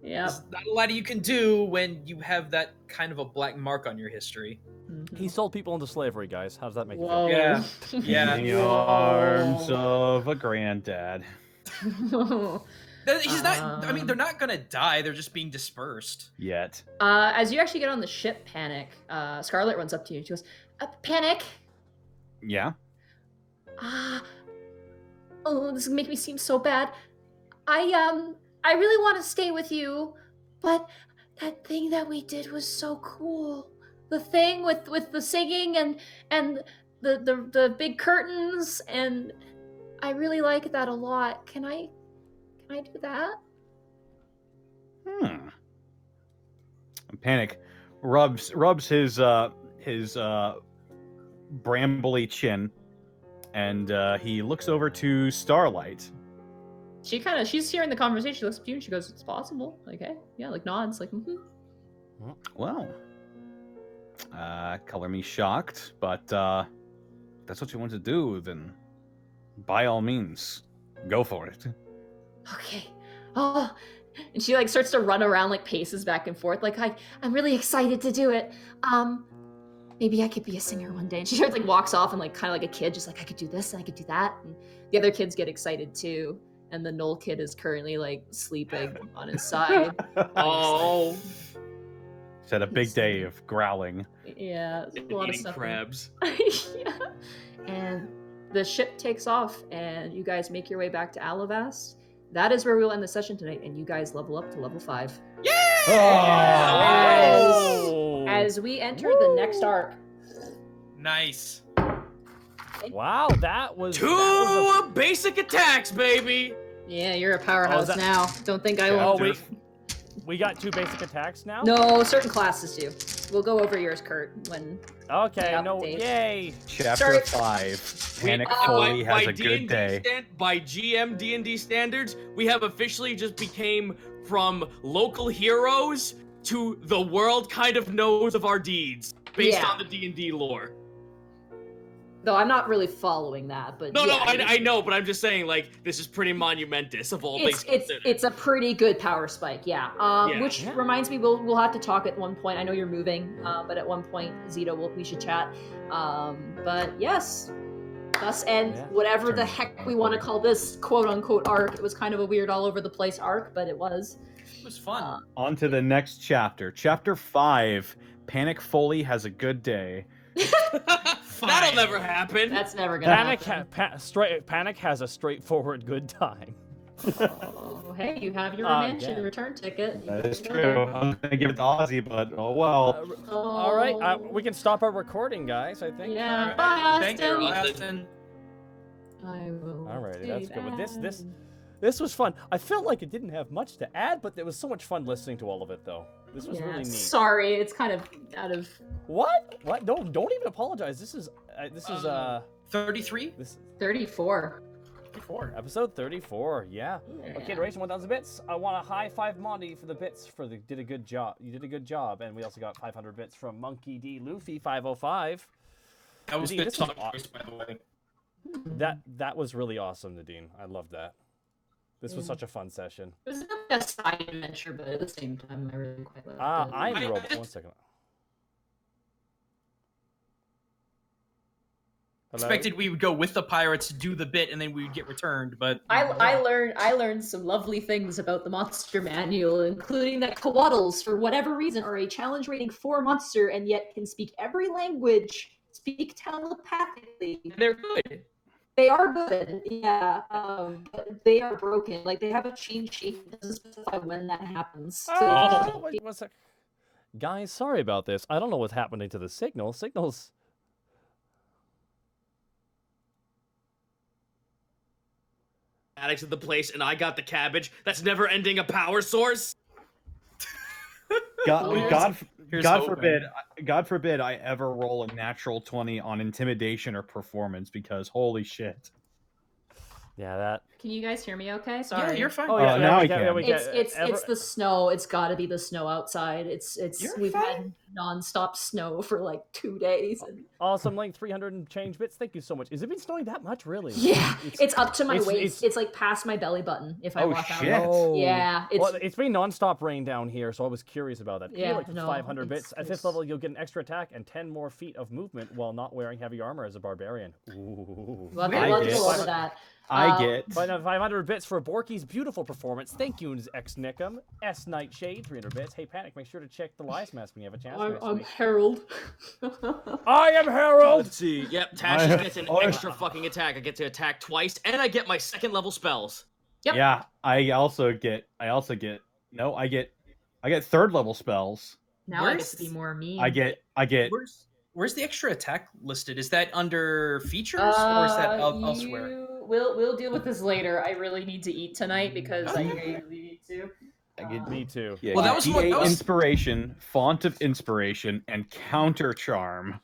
Yeah. There's not a lot you can do when you have that kind of a black mark on your history. Mm-hmm. He sold people into slavery, guys. How does that make you Whoa. feel? Yeah. In the arms of a granddad. He's not. I mean, they're not gonna die. They're just being dispersed. Yet. As you actually get on the ship, Panic, Scarlet runs up to you and she goes, Panic! Yeah? This is gonna make me seem so bad. I really want to stay with you, but that thing that we did was so cool. The thing with the singing and the big curtains, and I really like that a lot. Can I do that? Panic rubs his brambly chin, and he looks over to Starlight. She's hearing the conversation. She looks at you and she goes, "It's possible." Okay, yeah, nods, mm-hmm. Well, color me shocked, but that's what you want to do, then by all means, go for it. Okay. Oh, and she starts to run around, paces back and forth. I'm really excited to do it. Maybe I could be a singer one day. And she walks off and kind of like a kid, just I could do this and I could do that. And the other kids get excited too. And the Knoll kid is currently sleeping on his side. Oh. He's had a big day of growling. Yeah, a lot of eating stuff. crabs. Yeah. And the ship takes off, and you guys make your way back to Alavast. that is where we'll end the session tonight, and you guys level up to level 5. Oh! As we enter the next arc. Nice. Wow, that was... Two basic attacks, baby! Yeah, you're a powerhouse now. Don't think I Oh, will. we got 2 basic attacks now? No, certain classes do. We'll go over yours, Kurt, when... Okay, no, update. yay! Chapter 5. Panic Foley has a good day. By GM D&D standards, we have officially just became from local heroes to the world kind of knows of our deeds based on the D&D lore. Though I'm not really following that, but I know, but I'm just saying, like, this is pretty monumentous of all things considered. It's a pretty good power spike, which reminds me, we'll have to talk at one point. I know you're moving, but at one point, Zito, we should chat. But yes, thus ends whatever the heck we want to call this quote-unquote arc. It was kind of a weird all over the place arc, but it was. It was fun. On to the next chapter. Chapter 5. Panic Foley has a good day. That'll never happen. That's never gonna happen. Panic has a straightforward good time. Oh, hey, you have your mansion return ticket. That is true. I'm gonna give it to Ozzy, but oh well. All right, we can stop our recording, guys. I think. Yeah. Bye, Austin. Thank you, Austin. I will. Alrighty, that's good. But this was fun. I felt like it didn't have much to add, but it was so much fun listening to all of it, though. This was really neat. Sorry, it's kind of out of. What? Don't even apologize. This is 33. This is 34. 34. Episode 34. Yeah. Okay, Duration 1,000 bits. I want a high five, Monty, for the bits. Did a good job. You did a good job, and we also got 500 bits from Monkey D. Luffy 505. That was good talk choice, by the way. That was really awesome, Nadine. I love that. This was such a fun session. It was a side adventure, but at the same time, I really quite loved it. I'm a robot. 1 second. Expected we would go with the pirates, do the bit, and then we would get returned. But I learned some lovely things about the monster manual, including that koalas, for whatever reason, are a challenge rating 4 monster, and yet can speak every language, speak telepathically. They're good. They are good, yeah, but they are broken. Like, they have a change shape. It doesn't specify when that happens. Wait 1 sec. Guys, sorry about this. I don't know what's happening to the signal. Signals. Addicts of the place, and I got the cabbage. That's never ending a power source. God forbid I ever roll a natural 20 on intimidation or performance, because holy shit. Yeah, that. Can you guys hear me okay? Sorry. Yeah, you're fine. Oh, yeah, now I can. It's the snow. It's got to be the snow outside. We've had non-stop snow for like 2 days. And... Awesome, Link, 300 and change bits. Thank you so much. Has it been snowing that much, really? Yeah, it's up to my waist. It's like past my belly button if I walk out. Oh. Yeah. It's been non-stop rain down here, so I was curious about that. Yeah, like 500 bits. At 5th level, you'll get an extra attack and 10 more feet of movement while not wearing heavy armor as a barbarian. Ooh. We'll have to go over that. I get 500 bits for Borky's beautiful performance. Thank you, X Nickum. S Nightshade, 300 bits. Hey, Panic, make sure to check the lies mask when you have a chance. I'm Harold. I am Harold. Let's see. Yep, Tash gets an extra fucking attack. I get to attack twice, and I get my 2nd level spells. Yep. Yeah, I get 3rd level spells. Now I get to be more mean. I get Where's the extra attack listed? Is that under features or is that elsewhere? We'll deal with this later. I really need to eat tonight because I really need to. Me too. Yeah, well, that was inspiration, font of inspiration, and counter charm.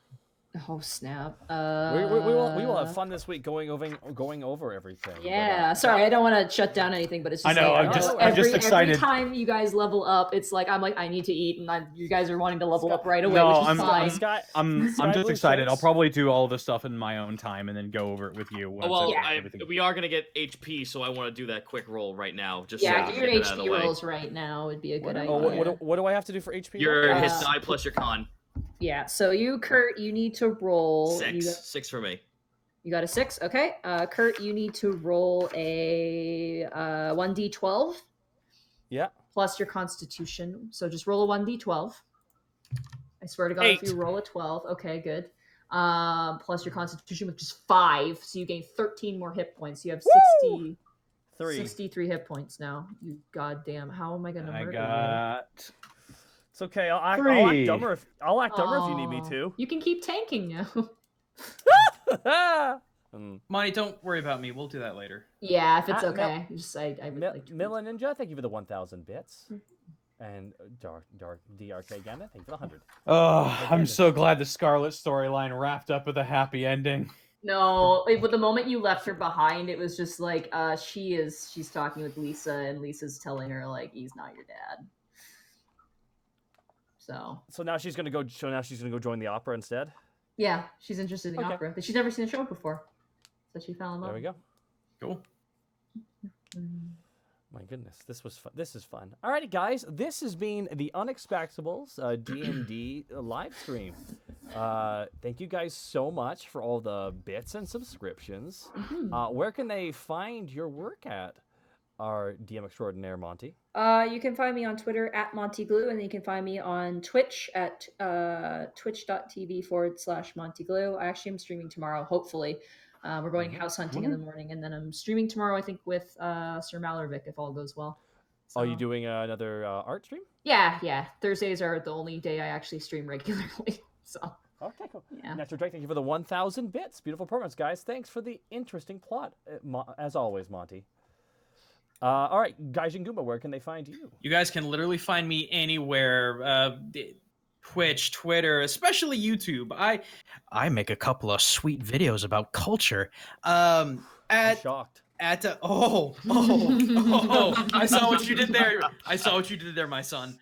Oh snap! We will have fun this week going over everything. Yeah, sorry, I don't want to shut down anything, but it's just I know. I'm just excited. Every time you guys level up, it's like I'm like I need to eat, and you guys are wanting to level up right away. No, which is fine. I'm just excited. I'll probably do all this stuff in my own time and then go over it with you. We are gonna get HP, so I want to do that quick roll right now. Just do your get HP rolls right now would be a good idea. What do I have to do for HP? Your hit die plus your con. Yeah, so Kurt, you need to roll 6 for me. You got a 6, okay. Kurt, you need to roll a 1d12. Yeah. Plus your Constitution. So just roll a 1d12. I swear to God, 8. if you roll a 12, okay, good. Plus your Constitution, which is 5, so you gain 13 more hit points. You have 60. 3. 63 hit points now. You goddamn. How am I gonna I murder got It's okay. I'll act 3. dumber if you need me Aw. to. You can keep tanking now. Monty, don't worry about me. We'll do that later. Yeah, if it's Mil- okay. Just I would like to. Milla Ninja, thank you for the 1,000 bits. And Dark DRK Gamma, thank you for the 100. Oh, I'm so glad the Scarlet storyline wrapped up with a happy ending. No, with the moment you left her behind, it was just like she's talking with Lisa, and Lisa's telling her like he's not your dad. So now she's gonna go. Join the opera instead. yeah, she's interested in the Okay. opera. She's never seen the show before, so she fell in love. There we go. Cool. My goodness, this was fun. This is fun. Alrighty, guys, this has been the Unexpectables D&D live stream. Thank you guys so much for all the bits and subscriptions. Where can they find your work at, our DM extraordinaire Monty? You can find me on Twitter at MontyGlue, and then you can find me on Twitch at twitch.tv/MontyGlue. I actually am streaming tomorrow, hopefully. We're going house hunting in the morning, and then I'm streaming tomorrow, I think, with Sir Malarvik, if all goes well. So, Are you doing another art stream? Yeah. Thursdays are the only day I actually stream regularly. So. Okay, cool. Yeah. Natural Drake, thank you for the 1,000 bits. Beautiful performance, guys. Thanks for the interesting plot, as always, Monty. All right, Gaijin Goomba, where can they find you? You guys can literally find me anywhere. Twitch, Twitter, especially YouTube. I make a couple of sweet videos about culture. I'm shocked. I saw what you did there. My son.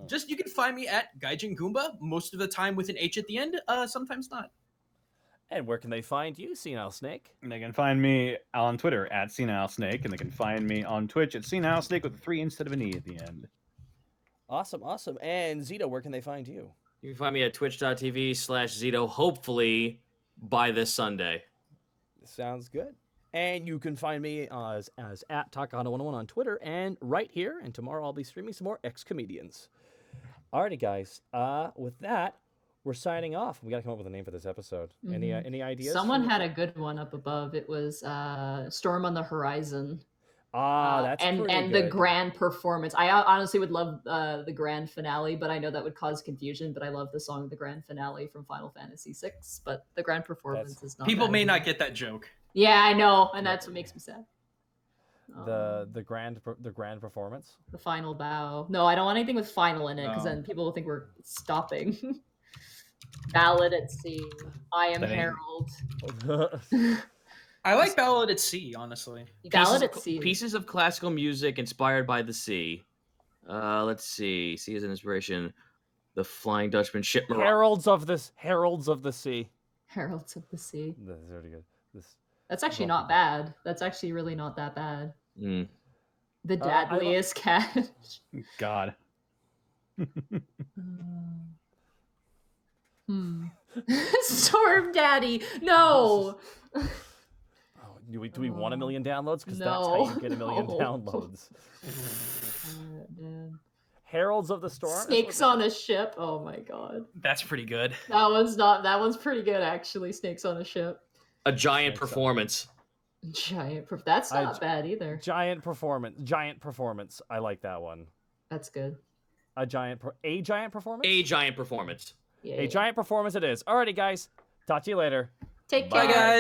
Just you can find me at Gaijin Goomba most of the time with an H at the end. Sometimes not. And where can they find you, Senile Snake? They can find me on Twitter at Senile Snake, and they can find me on Twitch at Senile Snake with a 3 instead of an E at the end. Awesome. And Zito, where can they find you? You can find me at twitch.tv/Zito, hopefully by this Sunday. Sounds good. And you can find me as at Takahana101 on Twitter, and right here. And tomorrow I'll be streaming some more X-Comedians. Alrighty, guys. With that, we're signing off. We got to come up with a name for this episode. Any ideas? Someone had a good one up above. It was Storm on the Horizon. That's and pretty the good. grand performance. I honestly would love the grand finale, but I know that would cause confusion. But I love the song "The Grand Finale" from Final Fantasy VI. But the grand performance is not. People bad may either. not get that joke. Yeah, I know, and that's what makes me sad. The grand performance. The final bow. No, I don't want anything with final in it, because then people will think we're stopping. Ballad at Sea. I am Harold. I like Ballad at Sea, honestly. Ballad at Sea. Pieces of classical music inspired by the sea. Let's see. Sea is an inspiration. The Flying Dutchman, Ship Mirage. Heralds of the Sea. Heralds of the Sea. That's really good. That's actually not bad. That's actually really not that bad. Mm. The Deadliest Cat. God. Storm Daddy. No. Do we want 1 million downloads? Because that's No. how you get 1 million No. downloads. Heralds of the Storm. Snakes on a Ship. Oh my god. That's pretty good. That one's pretty good actually. Snakes on a Ship. A giant performance. That's not bad either. Giant performance. I like that one. That's good. A giant performance. A giant performance. Yeah. A giant performance it is. Alrighty, guys. Talk to you later. Take Bye, care. guys.